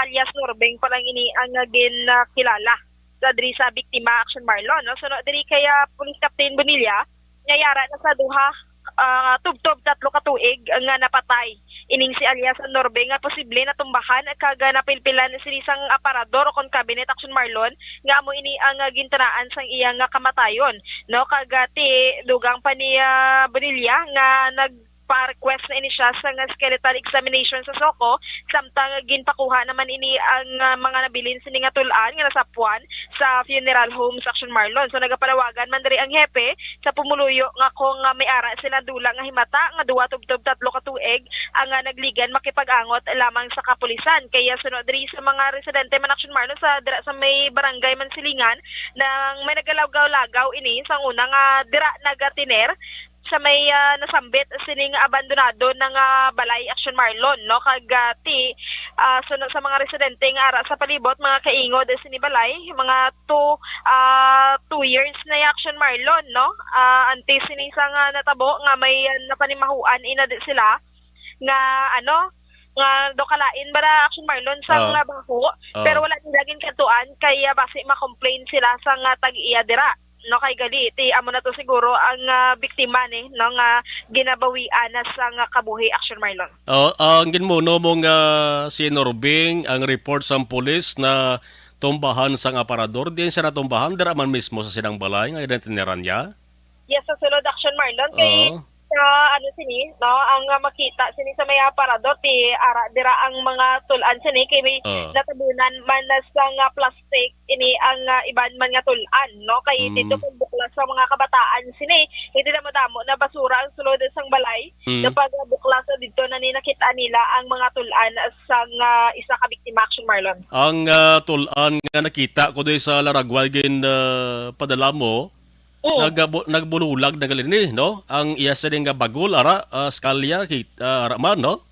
alias Norbeng pa lang ini ang ginakilala sa diri sa biktima Action Marlon. No? So diri kaya Police Captain Bonilla ngayara na sa duha tubtob 3 ka tuig nga napatay ining si alias Norbe nga posible na tumbahan kaga napilpilan sini sang aparador kon cabinet Action Marlon nga amo ini ang gintanaan sang iyang kamatayon no kagati dugang pa ni Bonilla nga nagpa-request na ini siya sa skeletal examination sa Soko samtang ginpakuha naman ini ang mga nabilin sini nga tulan nga nasapuan sa funeral home sa Action Marlon. So nagapalawagan man diri ang hepe sa pumuluyo nga kung may ara sila dula nga himata nga duwa tubtob 3 ka tuig ang nagligan makipag-angot lamang sa kapulisan. Kaya sunod diri sa mga residente man Action Marlon sa dira sa may barangay Mansilingan nang may nagalagaw-lagaw ini sang una nga dira nagatiner sa may nasambit sining abandonado ng balay Action Marlon no kagati sa mga residente nga ara sa palibot mga kaingod sini balay mga 2 years na Action Marlon no antes sini sang natabo nga may napanimahuan ina sila nga nga dokalain bara Action Marlon sa nga baho pero wala nila gin katuan kaya base ma-complain sila sa nga tag-iya dira no kay gali ti amo na to siguro ang biktima ni no nga ginabawian na sa nga kabuhi Action Marlon. Ang ginmuno mong si Norbing ang report sa pulis na tumbahan sang aparador diyan sa natumbahan dira man mismo sa sinang balay nga identineran niya. Yes, sa sulod Action Marlon kay sini no ang makita sini sa may aparador ti ara dira ang mga tulan sini kay may natabunan man sa nga plastic ini ang iban man nga tulan no kay dito kung buklas sa mga kabataan sini hindi na madamo na basura ang sulod sang balay na pag buklas dito na ni nakita nila ang mga tulan sang isa ka biktima Action Marlon. Ang tulan nga nakita ko doy sa Laragway gin padala mo nagbululag na galini, no? Ang iya sa nga bagol, skalya, man, no?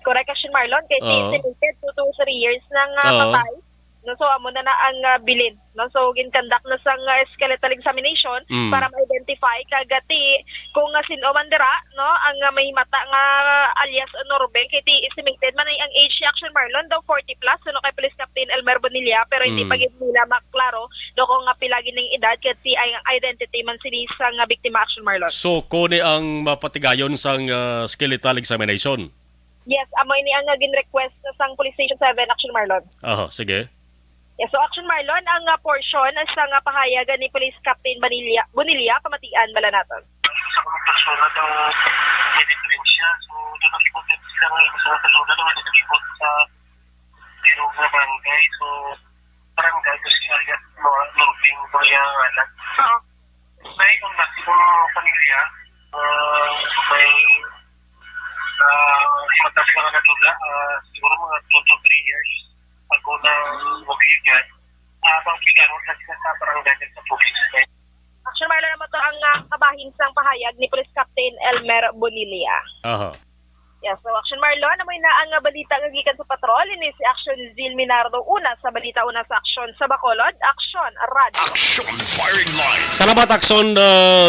Correct, Action Marlon. Kaya estimated 2 to 3 years nang patay. No, so, amo na ang bilin. No? So, ginkandak na sa skeletal examination para ma-identify kagati kung sino man dira, no? Ang may mata nga alias Norbeng. Kaya estimated man ang age si Action Marlon daw 40 plus. No, kay Police Captain Elmer Bonilla. Pero hindi pa nila maklaro no, kung pilagin ng edad kasi ang identity man sila sa biktima Action Marlon. So, kone ang mapatigayon sa skeletal examination? Yes, amo ini ang gin-request sa Police Station 7 Action Marlon. Sige. Yes, so Action Marlon, ang portion sa pahayagan ni Police Captain Bonilla, pamatian bala naton. Sa mga persona daw may diferensya, so doon nakikot sila ng sa persona daw nakikot sa tirong na barangay, so parang gagos siya mga luping ko yung anak. So, may kung bakit pamilya, may matapos ka na dula, siguro mga 2 to 3 years bago na mag-igan. Habang pinaro na sila sa barangay sa police. Action Marlon naman to ang kabahin sang pahayag ni Police Captain Elmer Bonilla. Aha. Yes, so Action Marlon, namoy na ang balita nga gikan sa patrol ini si Action Zil Minardo una sa balita una sa Action sa Bacolod, Action Radio. Action Firing Line. Salamat Akson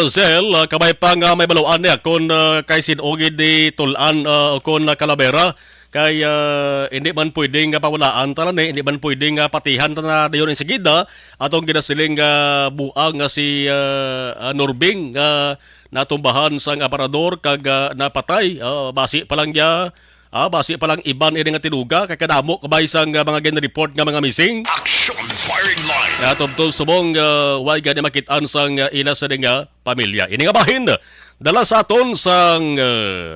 Zel, kabay pa nga may baluan niya kung kay sinugid di tulan kung Calavera kay hindi man pwedeng pawalaan talan hindi man pwedeng patihan na dayon in sigida atong ginasiling buang nga si Norbing natumbahan sang aparador kag napatay basi pa lang ya basi pa lang iban ini nga tinuga kay kadamo kabay sang mga gin-report nga mga missing. Action Firing Line. Tubtol subong way gani makitaan sang ila sa nga pamilya. Ini nga bahin dala sa aton sang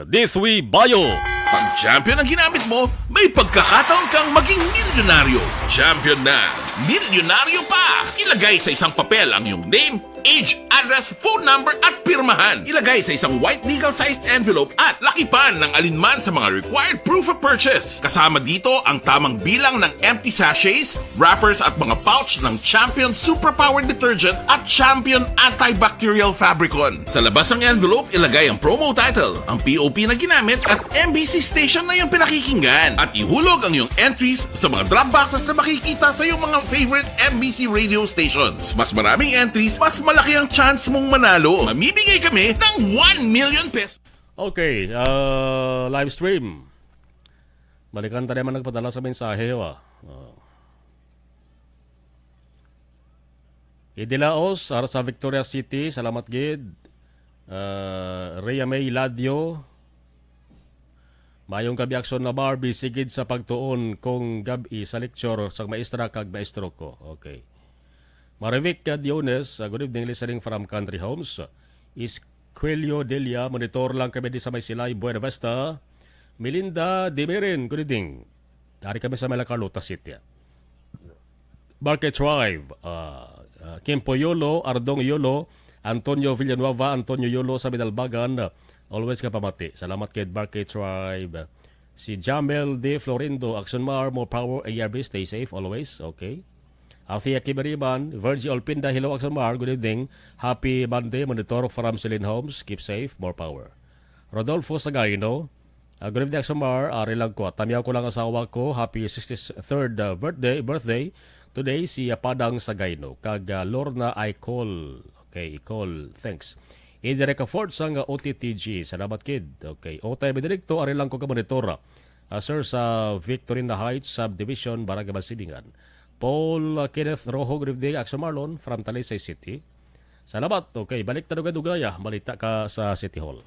D3 Bio. Pag champion ang ginamit mo, may pagkakataon kang maging milyonaryo. Champion na, milyonaryo pa! Ilagay sa isang papel ang iyong name, age, address, phone number at pirmahan. Ilagay sa isang white legal-sized envelope at lakipan ng alinman sa mga required proof of purchase. Kasama dito ang tamang bilang ng empty sachets, wrappers at mga pouch ng Champion Superpower Detergent at Champion Antibacterial Fabricon. Sa labas ng envelope, ilagay ang promo title, ang POP na ginamit at MBC station na yung pinakikinggan. At ihulog ang iyong entries sa mga drop boxes na makikita sa iyong mga favorite MBC radio stations. Mas maraming entries, mas malaki ang chance mong manalo. Mamibigay kami ng 1 million pesos. Okay, live stream. Balikan tayo naman nagpadala sa mensahe. Idilaos, ara sa Victoria City. Salamat gid. Rhea May Ladio. Mayong gabi aksyon na Barbie sigid sa pagtuon kong gabi sa lecture sa maestra kag maestro ko. Okay. Marivic Diones, good evening listening from Country Homes. Isquelio Delia, monitor lang kami di sa may silay, Buena Vista. Melinda Demirin, good evening. Dari kami sa Malacarlota City. Barque Tribe, Kimpo Yolo, Ardong Yolo, Antonio Villanueva, Antonio Yolo sa Bidalbagan. Always ka pamati. Salamat kay Barque Tribe. Si Jamel De Florindo, Action Mar, more power, ARB, stay safe always. Okay. Althea Kibariban, Virgie Olpinda, hello Action Mar, good evening. Happy Monday, monitor from Celine Homes, keep safe, more power. Rodolfo Sagarino, good evening Action Mar, arilang ko. Tamiyaw ko lang asawa ko, happy 63rd birthday. Today, si Padang Sagayno, kag Lorna Icol. Okay, Icol, thanks. Idireka Ford sang OTTG. Salamat kid. Okay. Otay Benedicto, ari lang ko ka monitora. Sir, sa Victorina Heights Subdivision, Barangay Basilingan. Paul Kenneth Rojo, good evening, Action Marlon from Talisay City. Salamat. Okay, balik na dugay-dugaya. Balita ka sa City Hall.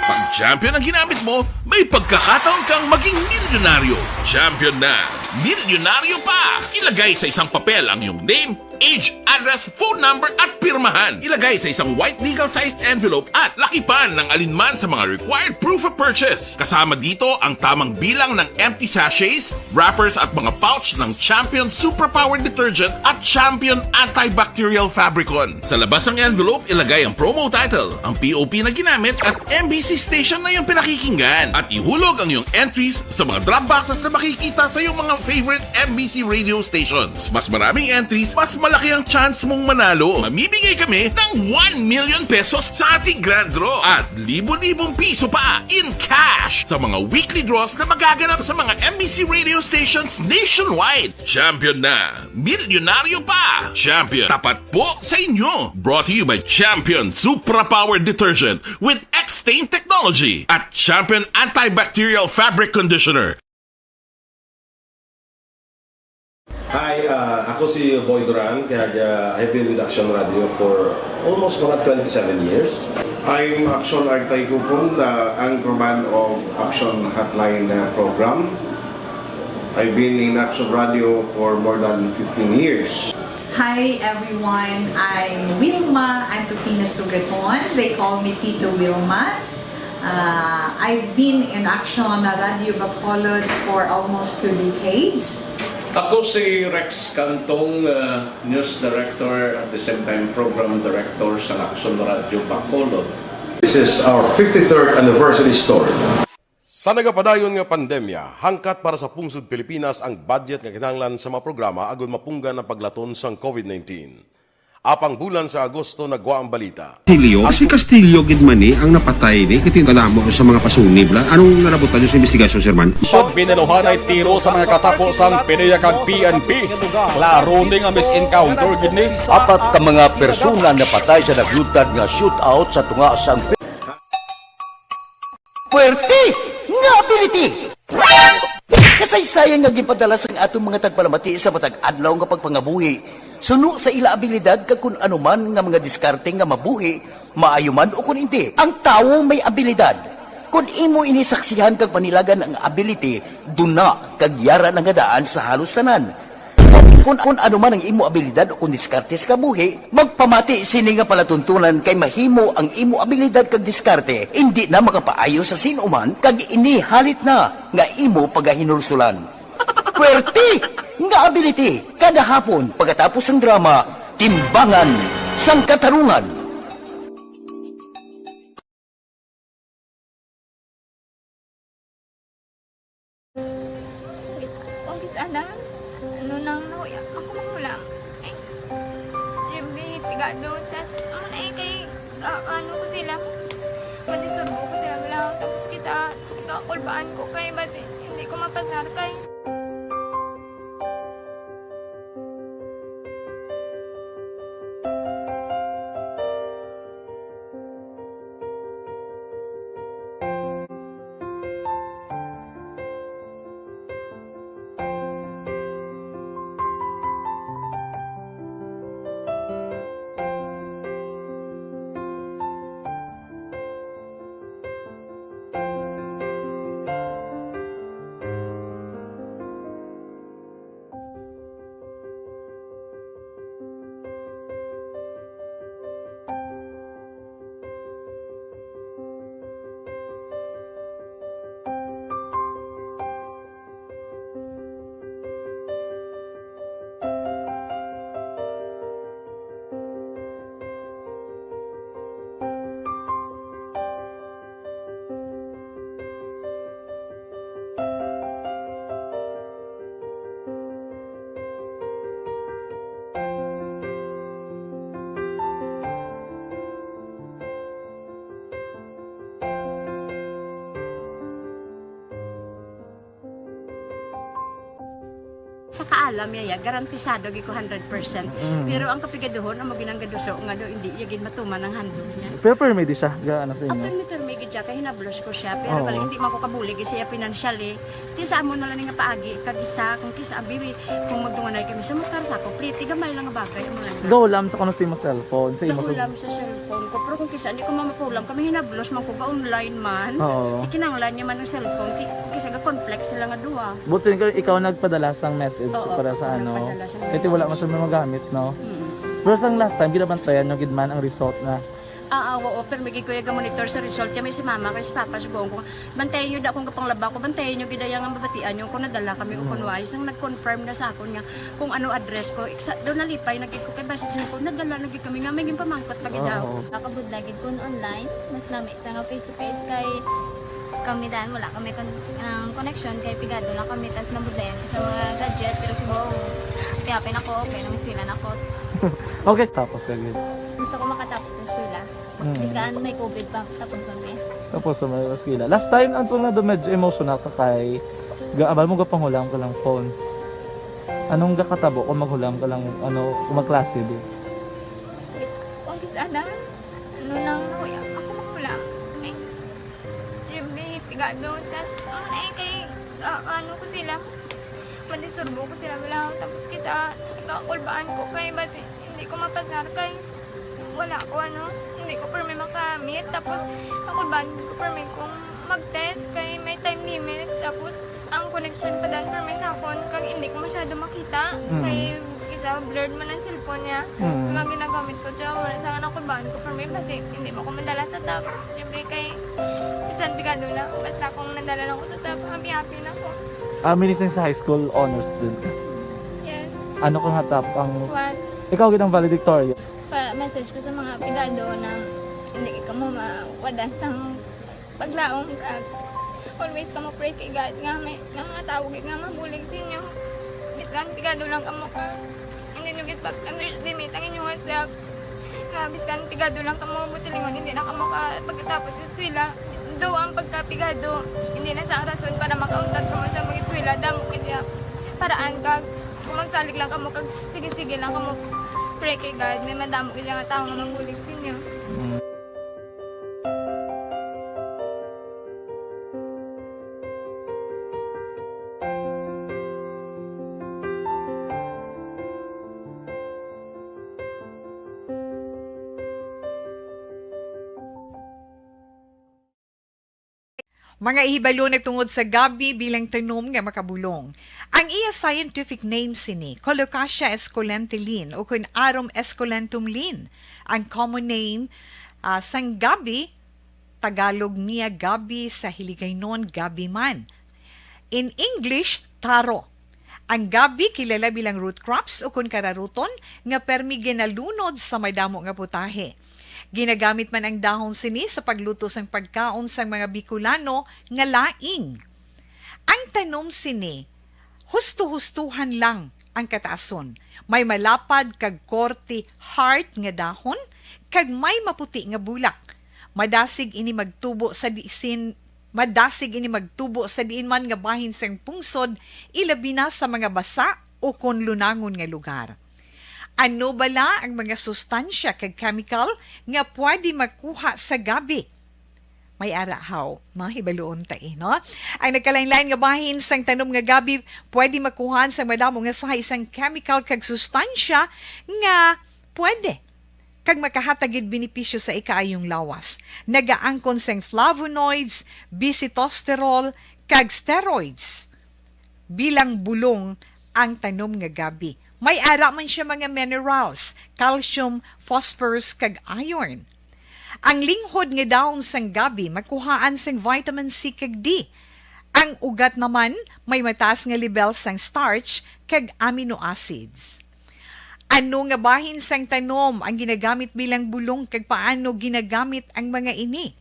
Pag champion ang ginamit mo, may pagkakataon kang maging milyonaryo. Champion na, milyonaryo pa! Ilagay sa isang papel ang iyong name, age, address, phone number at pirmahan. Ilagay sa isang white legal-sized envelope at lakipan ng alinman sa mga required proof of purchase. Kasama dito ang tamang bilang ng empty sachets, wrappers at mga pouch ng Champion Superpower Detergent at Champion Antibacterial Fabricon. Sa labas ng envelope, ilagay ang promo title, ang POP na ginamit at MBC station na yung pinakikinggan. At ihulog ang iyong entries sa mga drop boxes na makikita sa iyong mga favorite MBC radio stations. Mas maraming entries, mas malaki ang chance mong manalo. Mamibigay kami ng 1 million pesos sa ating grand draw at libo-libong piso pa in cash sa mga weekly draws na magaganap sa mga MBC radio stations nationwide. Champion na, milyonaryo pa. Champion, tapat po sa inyo. Brought to you by Champion Superpower Detergent with X-Stain Technology at Champion Antibacterial Fabric Conditioner. Hi, ako si Boy Duran, kaya I've been with Action Radio for almost mga 27 years. I'm Action Artay Kupon, anchorman of Action Hotline program. I've been in Action Radio for more than 15 years. Hi everyone, I'm Wilma Antofina Sugaton. They call me Tito Wilma. I've been in Action Radio Bacolod for almost 2 decades. Ako si Rex Cantong, News Director at the same time Program Director sa Action Radio Bacolod. This is our 53rd anniversary story. Sa nagapadayon nga pandemya, hangkat para sa pungsod Pilipinas ang budget nga kinahanglan sa mga programa agon mapunggan ang paglaton sang COVID-19. Apang bulan sa Agosto nagwa ang balita. Castillo, si Castillo gidmani ang napatay ni katingalamo sa mga pasunib la. Anong narabutan niyo sa investigasyon, Sir Man? Siyod binaluhan ay tiro sa mga katapos ang PNP kag PNP. Klaro ning ang misencounter gid ni. Apat ka mga persona na patay sa naglutad nga shootout sa tunga sang Puerte nga ability! Kasaysayan nga gipadala sa atong mga tagpalamati sa matag adlaw nga pagpangabuhi. Suno sa ila abilidad kag kun anuman nga mga diskarte nga mabuhi, maayo man o kun hindi. Ang tawo may abilidad. Kung imo inisaksihan kag panilagan ang ability, duna kag yara nga daan sa halos tanan. Kung anuman ang imo abilidad o kung diskarte sa kabuhi, magpamati sini nga palatuntunan kay mahimo ang imo abilidad kag diskarte, hindi na makapaayo sa sinuman kag ini halit na nga imo pagahinulsulan. Puwerte nga ability kada hapon pagkatapos ng drama, Timbangan sang Katarungan. Kung sana, ano nang nauya, ako makulang. Eh, siyempre, pigado, tas, kay, ano ko sila, madisurbo ko sila lang, tapos kita, kakulbaan ko kay, basi, hindi ko mapasar kay. Sa kaalam yaya, garantisado gi ko 100%. Pero ang kapigaduhon, ang maginanggaduso, nga do, hindi yagin matuman ang handog niya. Pero permedi siya, gaano sa inyo? Ang permigid siya, kaya hinablos ko siya. Pero balik, hindi man ko kabulig siya financially. Tisa mo na lang nga paagi, kagisa, kung kisa ang bibi, kung magdunganay kami sa motor sa complete, gamay lang nga bagay. Gawlam sa kuno sa imo cellphone, sa imo Gawlam sa cellphone ko. Pero kung kisa, hindi ko mamapulam, kami hinablos man ko ga online man. Ikinanglan niya man ng cellphone, kisa ga complex sila nga duwa. But so, ikaw nagpadala sang message para sa ano. Kasi wala man siya magamit, no? Pero sang last time, ginabantayan nyo gidman ang result na. Oo, pero magiging ko yung monitor sa result. Kaya may si mama, kasi si papa, si buong ko. Bantayan nyo da akong kapanglaba ko, bantayan nyo gidayang ang babatian nyo kung nadala kami o kunwais. Nang nag-confirm na sa ako niya kung ano address ko. Doon nalipay, naging ko kay basis ko, nadala, naging kami nga, may pamangkot lagi daw. Kakabudlagid kun online, mas nami sa nga face-to-face kay kami dahil wala kami connection kay pigado lang kami tas nabudlayan sa mga gadget pero si buong piyapin ako okay na miskilan ako. Okay, tapos kagid. Gusto ko makatapos sa eskwela. Miskaan may COVID pa tapos ulit. Tapos sa mga eskwela. Last time ang na do medyo emotional ka kay gaabal mo gapanghulam ka lang phone. Anong gakatabo kung maghulam ka lang ano kung magklase di? Kung sana ano nang nauya ako maghulam. Pigado, tas kay ano ko sila, madisurbo ko sila lang, tapos kita, kakulbaan ko kay, basi hindi ko mapasar kay, wala ko hindi ko permit makamit, tapos kakulbaan ko permit kung mag-test kay may time limit, tapos ang connection pa dan permit sa phone, kag hindi ko masyado makita, kay isa blurred man ang cellphone niya, kung ginagamit ko siya, wala sa kakulbaan ko permit, kasi hindi mo ko madala sa tab, siyempre kay, isang pigado na. Basta kung nadala lang ko sa top, happy na ako. Minising sa high school honors student ka? Yes. Ano kang hatap ang... One. Ikaw ginang valedictorian? Message ko sa mga pigado na hindi ka mo mawadan sa paglaong ka. Always ka mo pray kay God nga may mga tawag nga mabulig sa inyo. Biskan pigado lang ka mo ka. Hindi inyo underestimate ang inyong self. Nga, biskan pigado lang kamo mo silingon, hindi na kamo pagkatapos sa eskwela. Do ang pagkapigado, hindi na sa rason para makauntat kamo sa mga eskwela. Damo kaya paraan kag kung magsalig lang kamo kag sige-sige lang kamo pray kay God. May madamo kaya nga tao nga mabulig sa inyo. Mga ihibalo nagtungod sa gabi bilang tanom nga makabulong. Ang iya scientific name sini, Colocasia esculentulin o kun Arum esculentum lin. Ang common name sang gabi, Tagalog niya gabi, sa Hiligaynon gabi man. In English, taro. Ang gabi kilala bilang root crops o kun kararuton nga permi ginalunod sa may damo nga putahe. Ginagamit man ang dahon sini sa pagluto sang pagkaon sang mga Bicolano nga laing. Ang tanom sini, husto-hustuhan lang ang kataason. May malapad kag korte hard nga dahon, kag may maputi nga bulak. Madasig ini magtubo sa diin man nga bahin sang pungsod, ilabi na sa mga basa o kon lunangon nga lugar. Ano bala ang mga sustansya kag chemical nga pwede makuha sa gabi? May arahaw, hibaluon no? Ang nagkalain-lain nga bahin sang tanom nga gabi pwede makuhaan sa madamo nga sa isang chemical kag sustansya nga pwede kag makahatagid benepisyo sa ikaayong lawas. Nagaangkon sang flavonoids, bisitosterol, kag steroids. Bilang bulong ang tanom nga gabi. May ara man siya mga minerals, calcium, phosphorus, kag iron. Ang linghod nga dahon sang gabi makuhaan sang vitamin C kag D. Ang ugat naman may mataas nga level sang starch kag amino acids. Ano nga bahin sang tanom ang ginagamit bilang bulong kag paano ginagamit ang mga ini?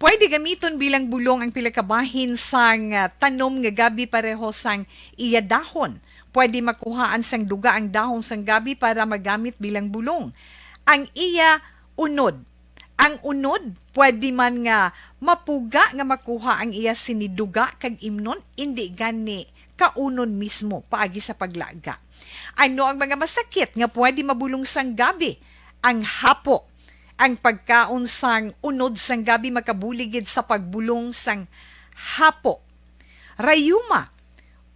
Pwede gamiton bilang bulong ang pila ka bahin sang tanom nga gabi pareho sang iya dahon. Pwede makuhaan sang duga ang dahon sang gabi para magamit bilang bulong. Ang iya unod. Ang unod, pwede man nga mapuga nga makuha ang iya siniduga kag imnon, hindi gani kaunon mismo paagi sa paglaga. Ano ang mga masakit nga pwede mabulong sang gabi? Ang hapo. Ang pagkaon sang unod sang gabi makabuligid sa pagbulong sang hapo. Rayuma.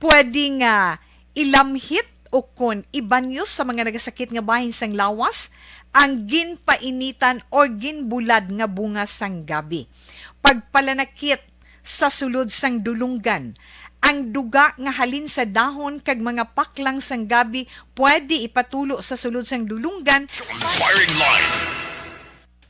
Pwede nga ilamhit o kon ibanyos sa mga nagasakit nga bahin sang lawas ang ginpainitan o ginbulad nga bunga sang gabi. Pagpalanakit sa sulod sang dulunggan, ang duga nga halin sa dahon kag mga paklang sang gabi pwede ipatulo sa sulod sang dulunggan. Firing line.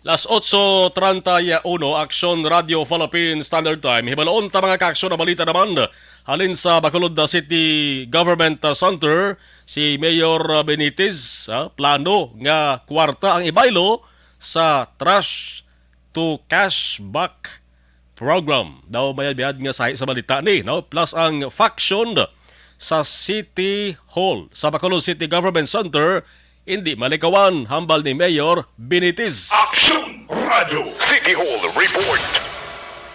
Las 8:31, Aksyon Radio Philippines Standard Time. Hibaloon ta mga kaaksyon na balita naman. Halin sa Bacolod City Government Center, si Mayor Benitez, plano nga kwarta ang ibaylo sa Trash to Cashback Program. Daw may biyad nga sa balita ni, no? Plus ang faction sa City Hall sa Bacolod City Government Center, hindi malikawan hambal ni Mayor Benitez. Aksyon Radio City Hall Report.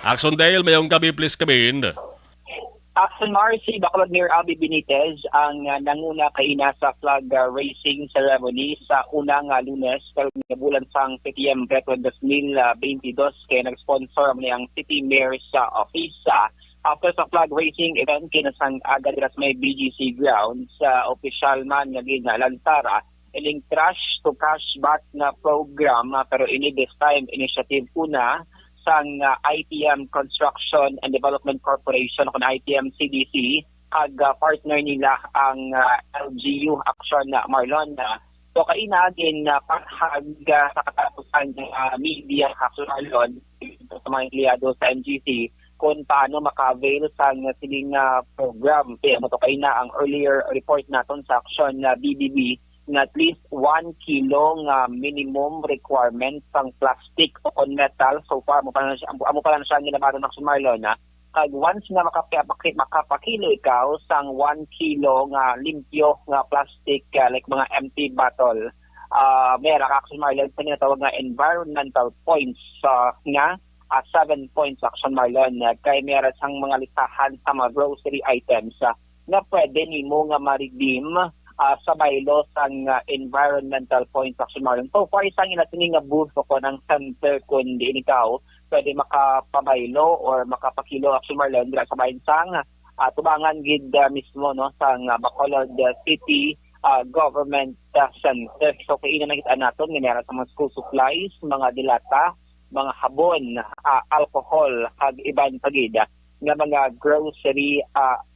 Action Dale, mayong gabi please kamin. Action Marcy, Bacolod Mayor Abby Benitez ang nanguna kaina sa flag raising ceremony sa unang Lunes karong bulan sang Septyembre 2022 kay nag-sponsor ang City Mayor's Office. After sa flag raising event kinasang agad may BGC grounds sa official man nga ginalansara iling Trash to Cashback na program pero ini this time initiative una sang ITM Construction and Development Corporation o ITM CDC ag partner nila ang LGU Action Marlon. So kainagin paghag sa katapusan ng media Action Marlon sa mga empleyado sa MGC kung paano maka-avail sa siling program. Kaya mo to kaina ang earlier report naton sa Action BBB na at least 1 kilo minimum requirement sang plastic o metal. So far, amo pa lang siya ginabado ng Marlon Kag once nga makapakilo ikaw sang 1 kilo nga limpyo nga plastic like mga empty bottle, meron ka Action Marlon sa tinatawag nga environmental points nga 7 points Action Marlon. Kay meron sang mga listahan sa mga grocery items na pwede nimo nga ma-redeem sa baylo sang environmental points Action Marlon. So for isang inatini nga booth ko ng center kung di ikaw pwede makapabaylo or makapakilo Action Marlon dira sa bayan sang tubangan gid mismo no sang Bacolod City Government Center. So kay ina nakita naton nga sa mga school supplies, mga dilata, mga habon, alcohol ag iban pagida nga mga grocery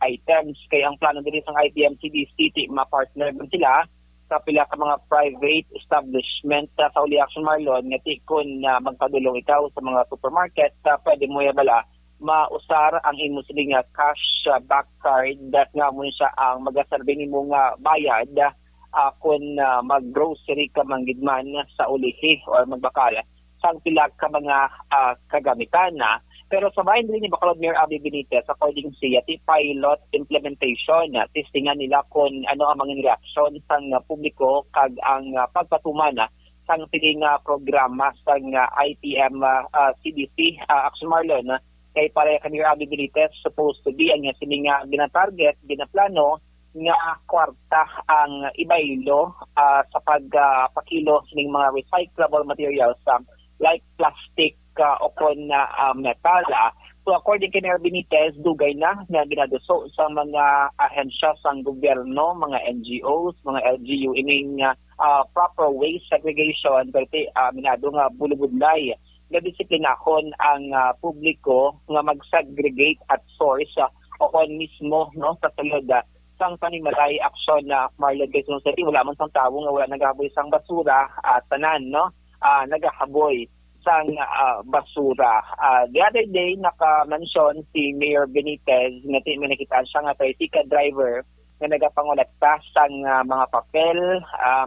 items. Kay ang plano din sang IPM-CDC City ma-partner man sila sa pila ka mga private establishment sa uli Action Marlon nga tikon magpadulong ikaw sa mga supermarket pwede mo bala mausar ang imo siling cash back card nga mo siya ang magaserbe nimo nga bayad kung mag-grocery ka manggidman sa ulihi or magbakal sang pila ka mga kagamitan Pero sa bayan din ni Bacolod Mayor Abby Benitez, according siya, pilot implementation, testingan nila kung ano ang mga reaksyon sang publiko kag ang pagpatuman sang piling programa sang IPM CDC Action Marlon. Kay pare ka Mayor Abby Benitez supposed to be ang sining ginatarget, ginaplano nga kwarta ang ibaylo sa pagpakilo sining mga recyclable materials like plastic o kon metal. So according kay Mayor Benitez, dugay na nga ginaduso sa mga ahensya sang gobyerno, mga NGOs, mga LGU ining proper waste segregation kasi minado nga bulubudlay nga disiplinahon ang publiko nga mag-segregate at source o kon mismo no sa sulod sang panimalay aksyon na Marlon Quezon City. Wala man sang tawo nga wala nagahaboy sang basura tanan no nagahaboy sang basura. The other day, naka-mention si Mayor Benitez na nakita siya nga tricycle driver na nagapangolekta sang mga papel,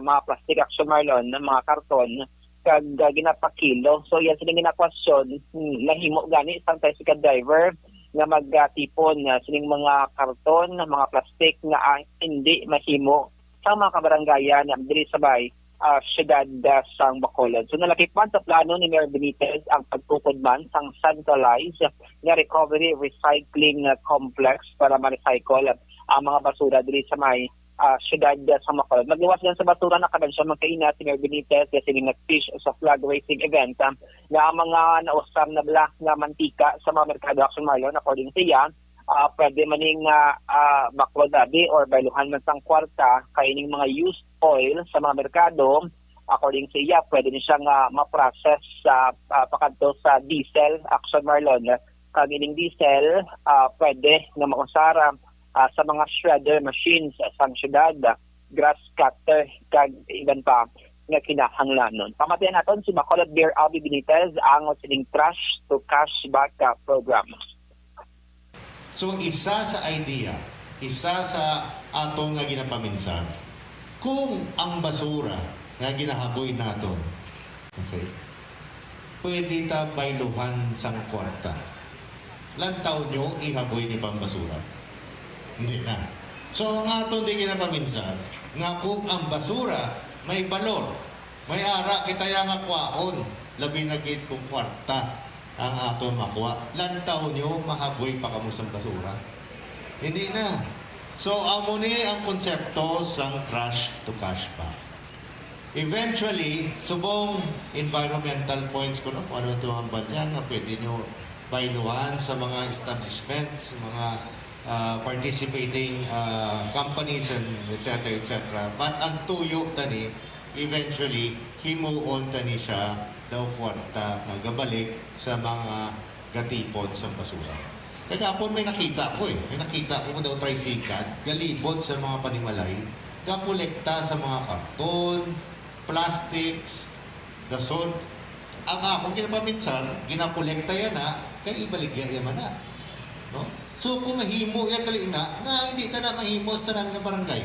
mga plastic Action Marlon, mga karton, kag ginapakilo. So yan sining gina-question, nahimo gani sang tricycle driver nga magtipon sining mga karton, mga plastic nga hindi mahimo sa mga kabarangayan na diri sabay siyudad sang Bacolod. So nalakipan sa plano ni Mayor Benitez ang pagtukod man sang centralized nga recovery recycling complex para ma-recycle ang mga basura diri sa may siyudad sang Bacolod. Magluwas yan sa basura na kanan siya magkainat si Mayor Benitez kasi nag-fish sa flag racing event nga ang mga nausam na black nga mantika sa mga merkado Action Marlon according to siya pwede maning maklodadi or bayluhan man sang kwarta kay ning mga used oil sa mga merkado. According sa iya, pwede ni siyang ma-process sa pakadto sa diesel Action Marlon. Kag ining diesel pwede nga mausara sa mga shredder machines sang syudad, grass cutter kag iban pa nga kinahanglanon. Pamatayan naton si Bacolod Mayor Abby Benitez ang sining trash to cash back program. So isa sa idea, isa sa atong nga ginapaminsan, kung ang basura nga ginahaboy naton, okay, pwede ta bayluhan sang kwarta. Lantaw nyo ihaboy ni pang basura? Hindi na. So ang atong di ginapaminsan, nga kung ang basura may balor, may ara kita nga kwaon, labi na gid kung kwarta ang ato makuha. Lantaw nyo, mahaboy pa kamo sa basura. Hindi na. So, amo ni ang konsepto sang trash to cash back. Eventually, subong environmental points ko, no? Ano ito ang banyan na pwede nyo bayluhan sa mga establishments, sa mga participating companies and etc. etc. But ang tuyo tani, eventually, himuon tani siya daw kwarta nagabalik sa mga gatipon sa basura. Kagapon may nakita ko May nakita ko daw tricycle, galibot sa mga panimalay, gakolekta sa mga karton, plastics, gasol. Ang akong ginapaminsan, ginakolekta yan kay ibaligya yan na. No? So kung mahimo yan dali nga hindi ta na mahimo sa tanan nga barangay.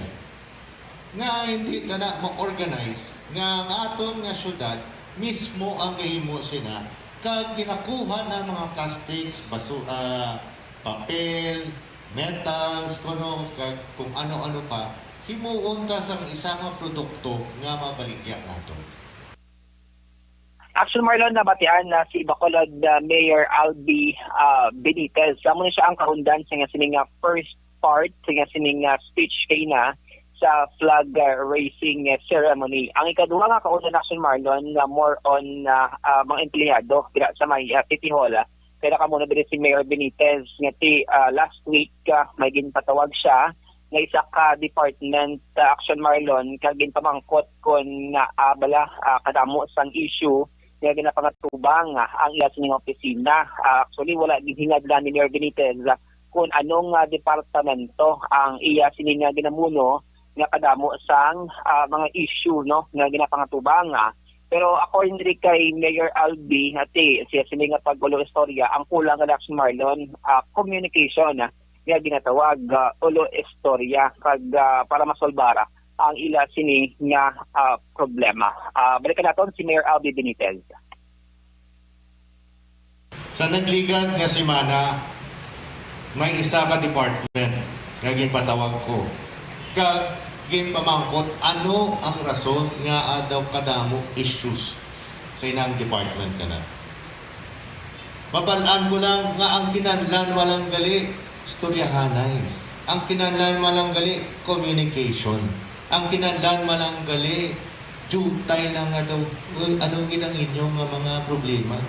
Nga hindi ta na ma-organize, nga aton nga syudad, mismo ang gahimo sila kag ginakuha na mga plastics, papel, metals, kung ano-ano pa, himuon ta sang isa nga produkto nga mabaligya nato. Actually, Marlon, nabatian na si Bacolod Mayor Albi Benitez. Amo na siya ang kahundan sa sining first part, sa sining speech kay na sa flag raising ceremony. Ang ikaduha nga kahundan Action Marlon, more on mga empleyado sa may City Hall. Kaya ka muna din si Mayor Benitez ngati last week may ginpatawag siya nga isa ka department Action Marlon kag ginpamangkot kon nga bala kadamo sang issue nga ginapangatubang ang iya sining opisina. Actually wala ginhingagdan ni Mayor Benitez kung anong departamento ang iya sining ginamuno nga kadamo sang mga issue no nga ginapangatubang. Pero according rin kay Mayor Albi, siya sining pag-ulo istorya, ang kulang ng Action Marlon, communication nga ginatawag ulo istorya kag para masolbara ang ila sini nga problema. Balikan naton si Mayor Albi Benitez. Sa nagligad nga semana, may isa ka department nga ginpatawag ko. Kag pamangkot ano ang rason nga daw kadamo issues sa inang department kana. Mabalaan ko lang nga ang kinahanglan walang gali istoryahanay. Ang kinahanglan walang gali communication. Ang kinahanglan walang gali jutay lang nga daw ano ginang inyong mga problema.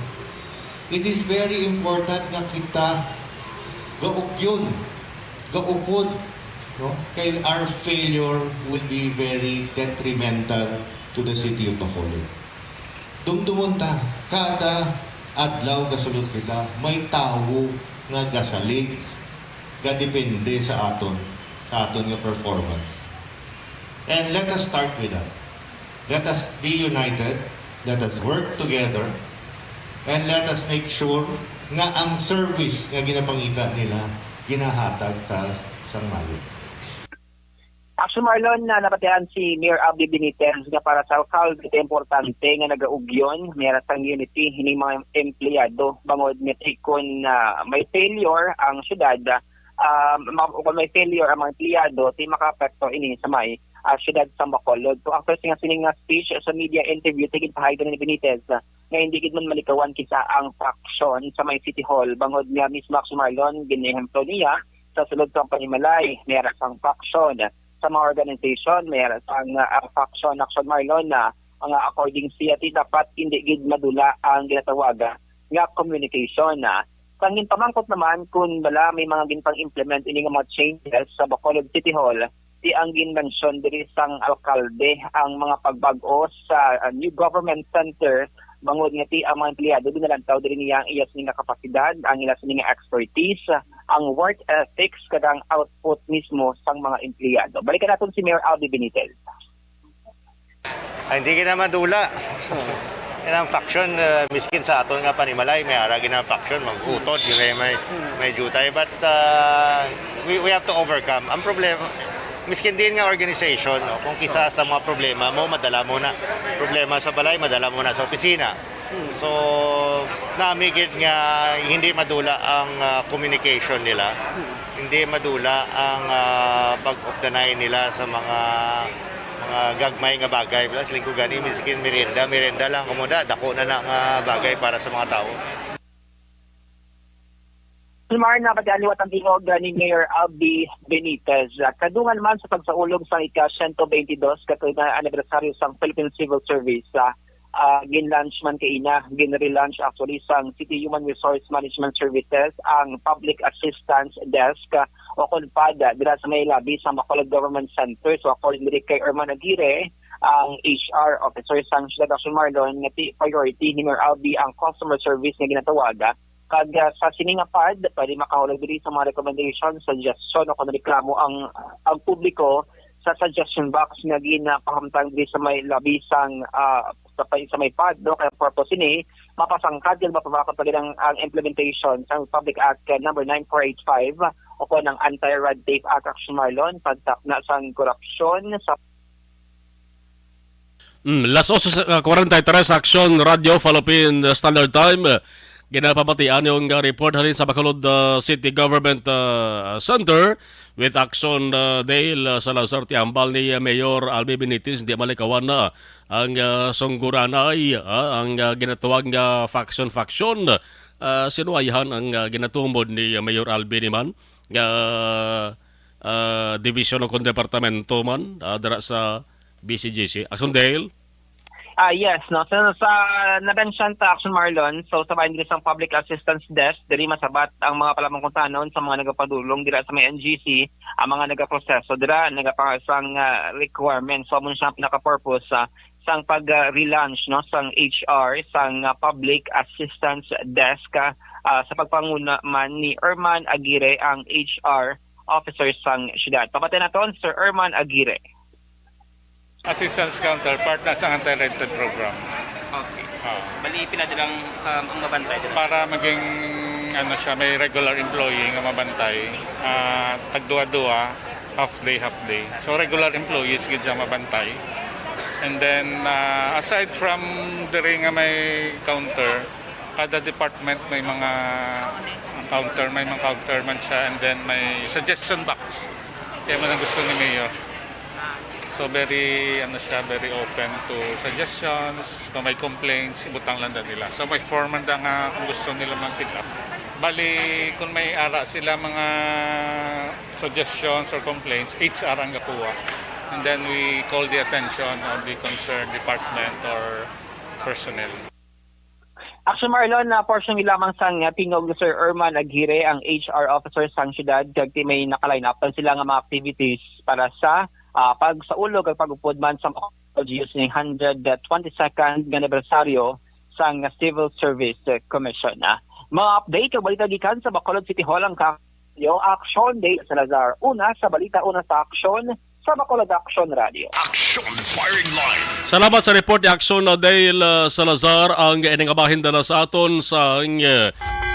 It is very important nga kita gaupyon, gaupod, no? Kaya our failure will be very detrimental to the city of Bacolod. Dumdumon ta, kada adlaw gasulod kita, may tawo nga gasalig, gadepende sa aton nga performance. And let us start with that. Let us be united, let us work together, and let us make sure nga ang service nga ginapangita nila, ginahatag ta sa mayo. Actually, Marlon, napatihan si Mayor Albi Benitez nga para sa alcalde importante nga nagaugyon, meron sang unity, hining mga empleyado, bangod nga kung may failure ang syudad, kung may failure ang mga empleyado, di makapekto ini sa may syudad sa Bacolod. So, after sining speech sa media interview, tigil pahayagan ni Benitez, nga hindi gid man malikawan kisa ang faction sa may City Hall, bangod nga mismo Action Marlon, ginehemplo niya, sa sulod sa Panimalay, meron sang faction sa mga organization, mayroon ang faction Action Marlon na ang according siya dapat hindi gid madula ang ginatawaga nga communication na kangin pamangkot naman kung bala may mga ginpang-implement ini nga mga changes sa Bacolod City Hall di ang ginmention diri sang alkalde ang mga pagbago sa new government center bangod nga ti ang mga empleyado dinalantaw diri niya ang iyas nga kapasidad, ang iyas nga expertise, ang work ethics kadang output mismo sang mga empleyado. Balikan natin si Mayor Albi Benitez. Hindi kita madula. Yan ang faction, miskin sa aton nga Panimalay, may aragin ang faction, mag-utod, may jutay. But we have to overcome. Ang problema, miskin din nga organization, no? Kung kisa sa mga problema mo, madala mo na. Problema sa balay, madala mo na sa opisina. So, namigid nga hindi madula ang communication nila. Hindi madula ang pag-opdanay nila sa mga gagmay nga bagay. Plus, lingko gani, miskin merienda lang kumuda, dako na nga bagay para sa mga tao. Sumar na pag-aliwat ang tingog ni Mayor Albi Benitez. Kadungan man sa pagsaulog sa ika-122 katuig na anibersaryo sa Philippine Civil Service. Gin-launch man kaina, gin-relaunch actually sa City Human Resource Management Services ang Public Assistance Desk o KUNPAD dira sa may labi sa Bacolod Government Center. So according kay Erman Aguirre, ang HR officer sa Ciudad Action Marlon, nga priority ni Mayor Albi ang customer service na ginatawaga. Kag sa siningapad, pwede makahulog diri sa mga recommendation, suggestion o kung reklamo ang publiko sa suggestion box na ginapahamtang diri sa may labi sang sa may pad, no? Kaya purpose ini mapasangkad yung mapapakot pa ang implementation sa Public Act number 9485 o kung ng Anti-Red Tape Act Action Marlon, pagtakna sang korupsyon sa Las 8:43 Action Radio Philippine Standard Time. ginapabatian yung report halin sa Bacolod City Government Center with Action Dale Salazar tiambal ni Mayor Albi Benitez. Di malikawan na ang sungguranay, ang ginatawag nga faction. Sinuwayahan ang ginatumbod ni Mayor Albi naman nga division o kung departamento man dara sa BCGC. Action Dale? Yes, no. So sa nabensyan ta Action Marlon, so sa bayan isang public assistance desk, diri masabat ang mga palamangkuntanon sa mga nagapadulong dira sa may NGC, ang mga nagaproseso dira nagapangasang requirements. So mo siya pinaka-purpose sang pag-relaunch no sang HR sang public assistance desk sa pagpanguna man ni Erman Aguirre ang HR officer sang syudad. Papatay naton Sir Erman Aguirre. Assistance counterpart na sa anti-rented program. Okay. Bali, pinadilang ang mabantay dito? Para maging siya, may regular employee nga mabantay. Tagduwa-duwa, half day. So regular employees gid siya mabantay. And then, aside from diri nga may counter, kada department may mga counter man siya, and then may suggestion box. Kaya man ang gusto ni Mayor. So very open to suggestions. Kung may complaints, ibutang lang nila. So may form man nga kung gusto nila mag-pick up. Bali, kung may ara sila mga suggestions or complaints, HR ang gakuha. And then we call the attention of the concerned department or personnel. Action Marlon, na portion lamang sang tingog ni Sir Erman Aguirre, ang HR officer sang syudad, kag may naka-line up sila nga mga activities para sa pagsaulog at pagupod man sa use ng 122nd anibersaryo sang Civil Service Commission. Mga update o balita gikan sa Bacolod City Hall ang yung Action Day Salazar. Una sa balita, una sa Action sa Bacolod Action Radio. Action Firing Line. Salamat sa report ni Action Dale Salazar ang iningabahin dala sa aton sa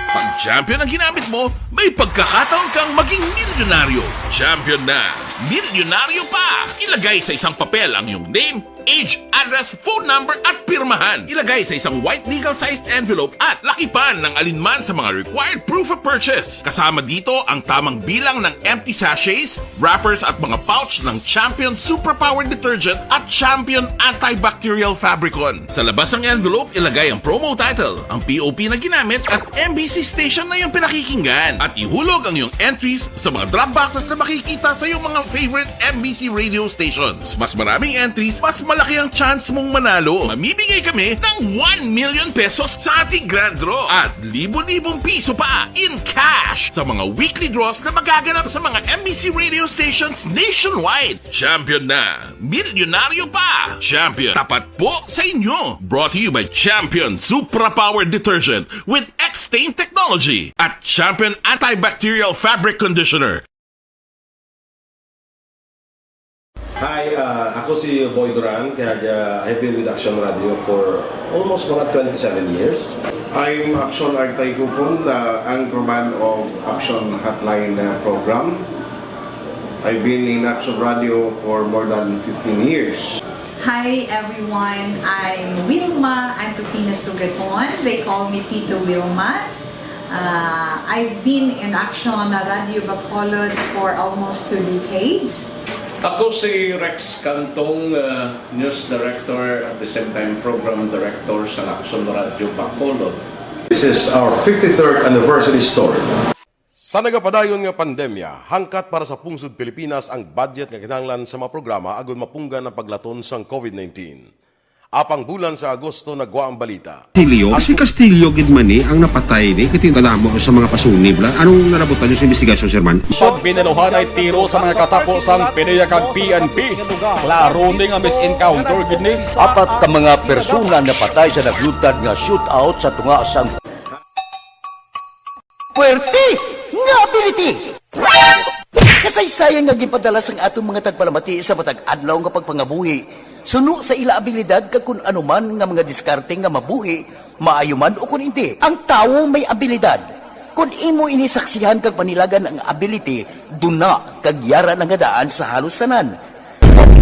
Pag champion ang ginamit mo, may pagkakataon kang maging milyonaryo. Champion na! Milyonaryo pa! Ilagay sa isang papel ang iyong name, age, address, phone number at pirmahan. Ilagay sa isang white legal-sized envelope at lakipan ng alinman sa mga required proof of purchase. Kasama dito ang tamang bilang ng empty sachets, wrappers at mga pouch ng Champion Superpower Detergent at Champion Antibacterial Fabricon. Sa labas ng envelope, ilagay ang promo title, ang POP na ginamit at MBC station na yung pinakikinggan. At ihulog ang iyong entries sa mga drop boxes na makikita sa iyong mga favorite MBC radio stations. Mas maraming entries, mas malaki ang chance mong manalo. Mamimigay kami ng 1 million pesos sa ating grand draw at libo-libong piso pa in cash sa mga weekly draws na magaganap sa mga MBC radio stations nationwide. Champion na! Milyonaryo pa! Champion, tapat po sa inyo! Brought to you by Champion Superpower Detergent with X-Stain Technology at Champion Antibacterial Fabric Conditioner. Hi, ako si Boy Duran, kaya I've been with Action Radio for almost mga 27 years. I'm Action Artay Kupon, the anchorman of Action Hotline program. I've been in Action Radio for more than 15 years. Hi everyone, I'm Wilma Antofina Sugaton. They call me Tito Wilma. I've been in Action Radio Bacolod for almost 2 decades. Ako si Rex Cantong, News Director at the same time Program Director sa Action Radio Bacolod. This is our 53rd anniversary story. Sa nagapadayon nga pandemya, hangkat para sa pungsod Pilipinas ang budget nga kinahanglan sa mga programa agon mapunggan ang paglaton sang COVID-19. Apang bulan sa Agosto nagwa ang balita. Si Castillo gidmani ang napatay ni katingkalamo sa mga pasunib. Anong narabutan niyo sa investigasyon, Sir Man? Siyod binaluhan ay tiro sa mga katapos-ang pinayakag PNP. Klaro ning ang misencounter gini. Apat ka mga persona na patay sa naglutad nga shootout sa tunga sang Puerte nga ability! Kasaysayan nga gipadala sang atong mga tagpalamati sa matag adlaw nga pagpangabuhi. Suno sa ila abilidad kag kun anuman nga mga diskarte nga mabuhi, maayo man o kun hindi. Ang tawo may abilidad. Kung imo inisaksihan kag panilagan ang ability, duna kag yara nga daan sa halos tanan.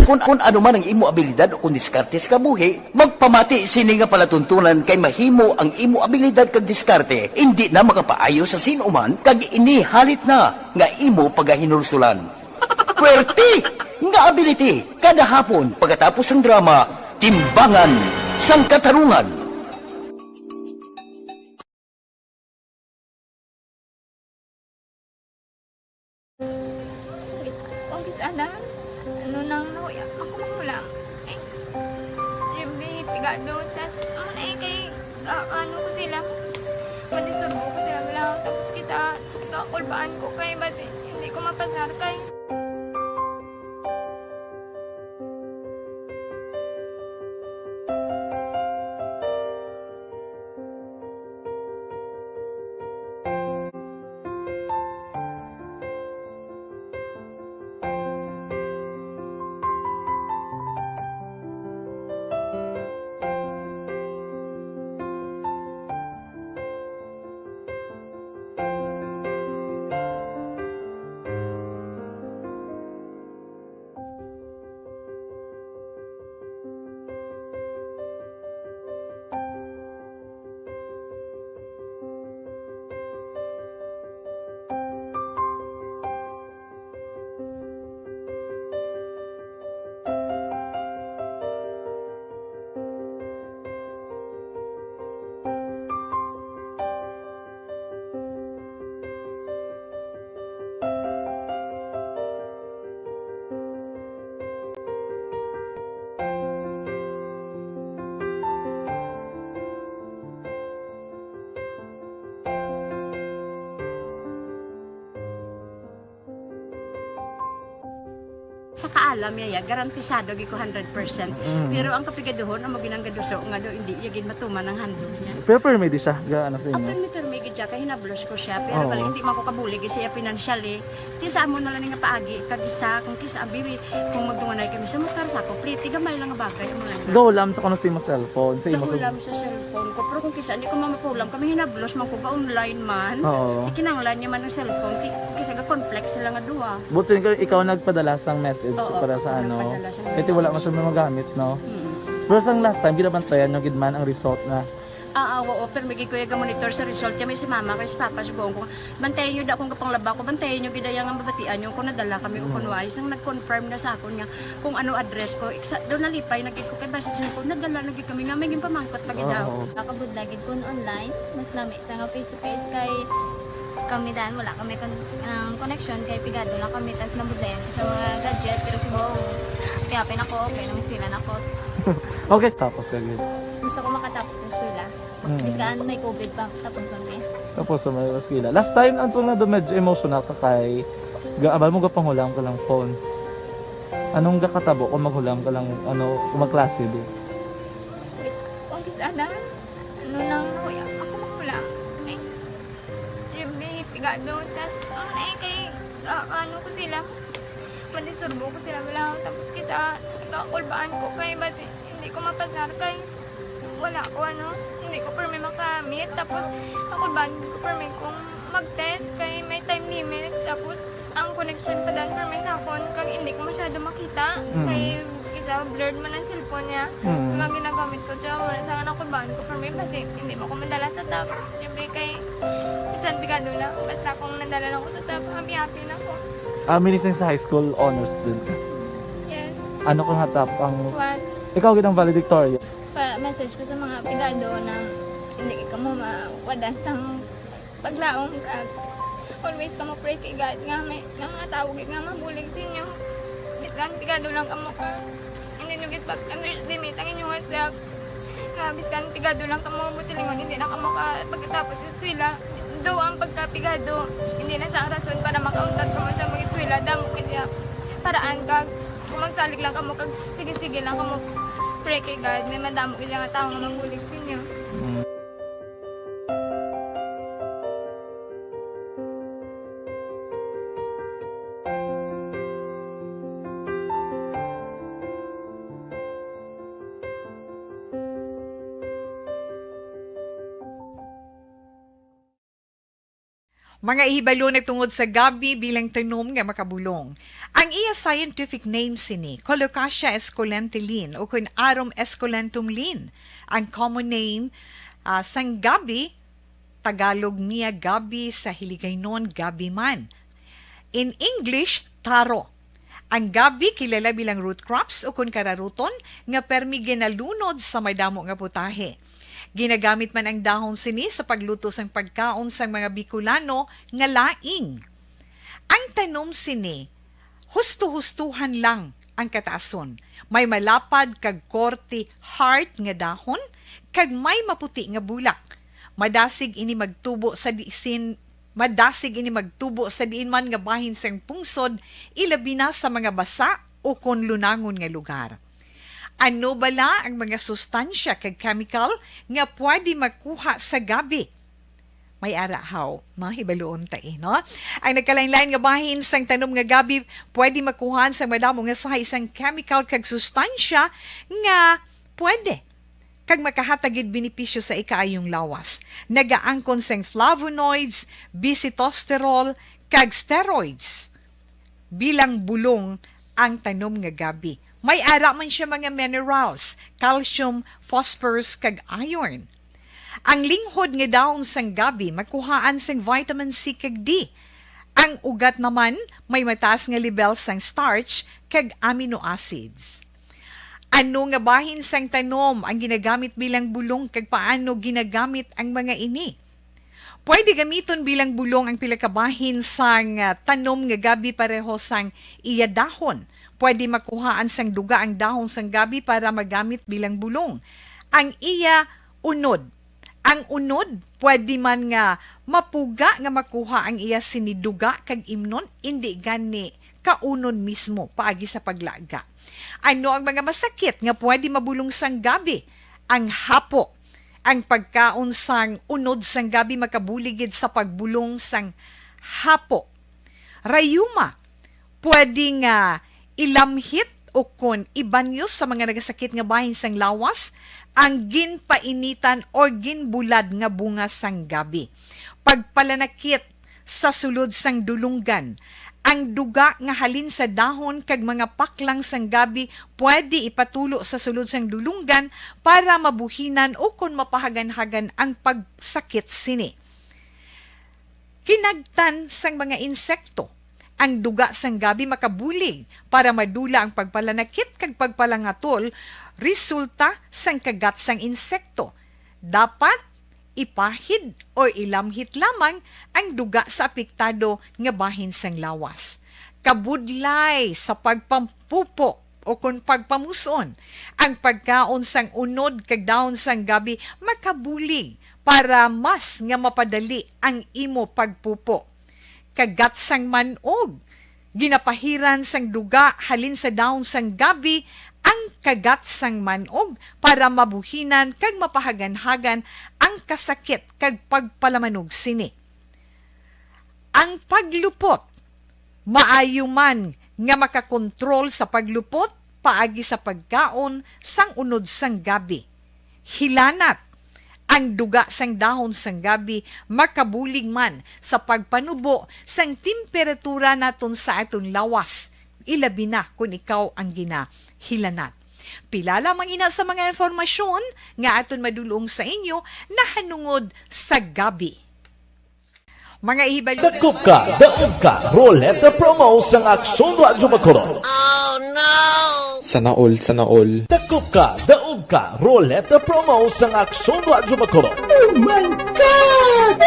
kung ano man ang imo abilidad o kung diskarte sa kabuhi, magpamati sini nga palatuntunan kay mahimo ang imo abilidad kag diskarte, hindi na makapaayo sa sinuman kag ini halit na nga imo pagahinulsulan. Pwerte nga ability kada hapon pagkatapos ng drama, Timbangan sang Katarungan. Kung sana, ano nang nahuya, ako mangulang. Eh, siyempre, pigado, tas, kay, ano ko sila, madisurbo ko sila lang, tapos kita, kakulbaan ko kay, basi, hindi ko mapasar kay. Sa kaalam yaya, garantisado gi ko 100%. Pero ang kapigaduhon, ang maginanggaduso, nga do, hindi yagin matuman ang handog niya. Pero permedi siya, gaano sa inyo? Ang permi siya, kaya hinablos ko siya. Pero pala hindi man ko kabulig siya financially. Ti sa amo na lang nga paagi, kagisa, kung kisa abiwi, kung magdunganay kami sa motor sa ako, pliti, gamay lang nga bagay. Gawlam sa kuno sa imo cellphone, sa imo Nakulam sa cellphone ko. Pero kung kisa, hindi ko mamapulam. Kami hinablos man ko ba online man. Ikinanglan niya man ng cellphone. Kisa ga complex sila nga duwa. But so, ikaw nagpadala sang message para sa ano. Kasi wala man siya magamit, no? Pero sang last time, ginabantayan nyo gidman ang result na. Oo, pero may kuya ga monitor sa result. Kami si mama, kay si papa, si buong ko. Bantayan nyo da akong kapanglaba ko. Bantayan nyo gidayang ang babatian nyo. Kung nadala kami o kunwais, ang nag-confirm na sa akin nga kung ano address ko. Doon nalipay, naging ko kay basis ko. Nadala, naging kami nga, may pamangkot pag daw. Nakabudlagid ko online, mas nami sa nga face-to-face kay kami dahil wala kami connection kay pigado lang kami tas nabudlayan sa mga gadget pero si buong piyapin ako okay na miskilan ako. Okay, tapos kagid. Gusto ko makatapos sa eskwela. Biskaan may COVID pa tapos ang Tapos sa mga skila. Last time anto na do medyo emotional ka kay gaabal mo gapanghulam ka lang phone. Anong gakatabo kung maghulam ka lang ano kung magklase di? Kung sana ano nang nahuya ako mangulang. Siyempre pigado tas kay ano ko sila madisurbo ko sila lang tapos kita kakulbaan ko kay basi hindi ko mapasar kay wala ko hindi ko permi makamit tapos kakulbaan ko permi kung mag-test kay may time limit tapos ang connection pa dan permi sa phone kag hindi ko masyado makita kay isa blurred man ang cellphone niya kung ang ginagamit ko siya wala sa kakulbaan ko permi kasi hindi mo ko madala sa tab siyempre kay isang bigado lang basta kung nadala lang ko sa tab happy na ko. Minising sa high school honors student ka? Yes. Ano kang hatap ang... What? Ikaw ginang valedictorian? Message ko sa mga pigado na hindi ka mo mawadan sang paglaong kag always ka mo pray kay God nga may nga tawag nga mabulig sa inyo. Biskan pigado lang ka mo ka. Hindi nyo git pag limit ang inyong WhatsApp. Nga biskan pigado lang ka mo silingon hindi na ka mo ka pagkatapos sa eskwela. Do ang pagkapigado hindi na sa rason para makauntat ka mo sa mga eskwela damo kaya paraan kag kung magsalig lang ka mo kag sige-sige lang ka mo pray kay God may madamo kaya nga tao nga mabulig sa inyo. Mga ihibalo na tungod sa gabi bilang tanom nga makabulong. Ang iya scientific name sini, Colocasia esculentilin o kun Arum esculentum lin. Ang common name sang gabi, Tagalog niya gabi, sa Hiligaynon gabi man. In English, taro. Ang gabi kilala bilang root crops o kun kararuton nga permi ginalunod sa may damo nga putahe. Ginagamit man ang dahon sini sa pagluto sang pagkaon sang mga Bicolano nga laing. Ang tanom sini, husto-hustuhan lang ang kataason. May malapad kag korte hard nga dahon kag may maputi nga bulak. Madasig ini magtubo sa diin man nga bahin sang pungsod, ilabi na sa mga basa o kon lunangon nga lugar. Ano bala ang mga sustansya kag chemical nga pwede makuha sa gabi? May arahaw, hibaluon no? Ang nagkalain-lain nga bahin sang tanom nga gabi pwede makuhaan sa madamo nga sa isang chemical kag sustansya nga pwede kag makahatagid benepisyo sa ikaayong lawas. Nagaangkon sang flavonoids, bisitosterol, kag steroids. Bilang bulong ang tanom nga gabi. May ara man siya mga minerals, calcium, phosphorus, kag iron. Ang linghod nga dahon sang gabi makuhaan sang vitamin C kag D. Ang ugat naman may mataas nga level sang starch kag amino acids. Ano nga bahin sang tanom ang ginagamit bilang bulong kag paano ginagamit ang mga ini? Pwede gamiton bilang bulong ang pila ka bahin sang tanom nga gabi pareho sang iya dahon. Pwede makuhaan sang duga ang dahon sang gabi para magamit bilang bulong. Ang iya unod. Ang unod, pwede man nga mapuga nga makuha ang iya siniduga kag imnon, hindi gani kaunon mismo paagi sa paglaga. Ano ang mga masakit nga pwede mabulong sang gabi? Ang hapo. Ang pagkaon sang unod sang gabi makabuligid sa pagbulong sang hapo. Rayuma. Pwede nga ilamhit o kon ibanyo sa mga nagasakit nga bahin sang lawas ang ginpainitan o ginbulad nga bunga sang gabi. Pagpalanakit sa sulod sang dulunggan, ang duga nga halin sa dahon kag mga paklang sang gabi pwede ipatulo sa sulod sang dulunggan para mabuhinan o kon mapahagan-hagan ang pagsakit sini. Kinagtan sang mga insekto. Ang duga sang gabi makabulig para madula ang pagpalanakit kag pagpalangatol resulta sang kagat sang insekto. Dapat ipahid o ilamhit lamang ang duga sa apektado nga bahin sang lawas. Kabudlay sa pagpampupo o kung pagpamuson, ang pagkaon sang unod kag dahon sang gabi makabulig para mas nga mapadali ang imo pagpupo. Kagat sang manog, ginapahiran sang duga halin sa dahon sang gabi ang kagat sang manog para mabuhinan kag mapahagan-hagan ang kasakit kag pagpalamanog sini. Ang paglupot, maayo man nga makakontrol sa paglupot paagi sa pagkaon sang unod sang gabi. Hilanat, ang duga sang dahon sang gabi makabulig man sa pagpanubo sang temperatura naton sa aton lawas. Ilabi na kung ikaw ang ginahilanat. Pila lamang ina sa mga informasyon nga aton madulong sa inyo na hanungod sa gabi. Mga ihibalo. Dakop ka, daog ka, Roleta Promo sang Aksyon Radyo Bacolod. Oh no! Sana all. Dakop ka, daog ka, Roleta Promo sang Aksyon Radyo Bacolod. Oh my God!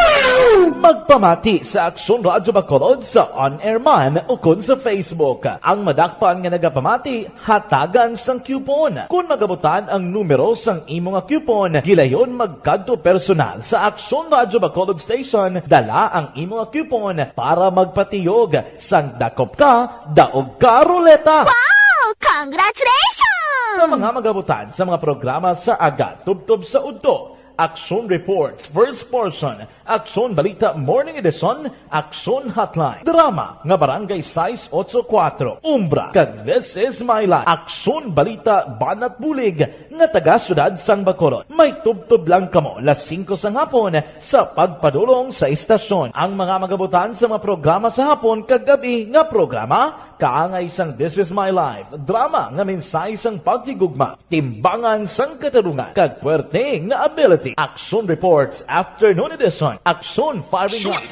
Magpamati sa Aksyon Radyo Bacolod sa on-air man o kun sa Facebook. Ang madakpan nga nagapamati, hatagan sang coupon. Kung magabutan ang numero sang imo nga coupon, gilayon magkadto personal sa Aksyon Radyo Bacolod Station, dala ang imo nga coupon para magpatiyog sang dakop ka, daog ka, Roleta. Wow! Congratulations! Sa mga magabutan sa mga programa sa Aga Tubtob sa Udto, Aksyon Reports, First Portion, Aksyon Balita Morning Edition, Aksyon Hotline, Drama nga Barangay 684, Umbra, kag This Is My Life, Aksyon Balita Banat Bulig, nga taga Syudad San Bacolod. May tubtub lang kamo las 5 sa hapon sa pagpadulong sa istasyon. Ang mga magabutan sa mga programa sa hapon kag gabi nga programa, kaangay sang This Is My Life, drama nga mensahe sang pagtigugma, timbangan sang katarungan, kag puwerte nga ability. Action Reports Afternoon Edition, Action Firing Line.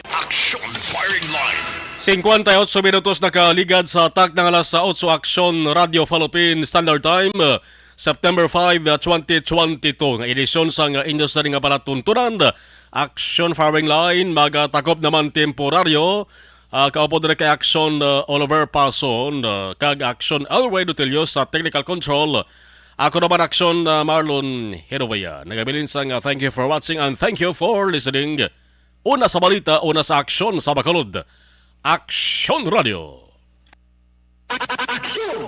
Action Firing Line. 58 minutos nakaligad sa tak ng alas 8 Action Radio Philippine Standard Time, September 5, 2022. Nga edisyon sa industry nga palatuntunan, Action Firing Line, magatakop naman temporaryo. Kaupo din kay Action Oliver Pason, kag Action Elway Dutilio sa technical control. Ako naman Action Marlon Hirovaya. Nagabilin sang thank you for watching and thank you for listening. Una sa balita, una sa Action sa Bacolod. Action Radio. Action!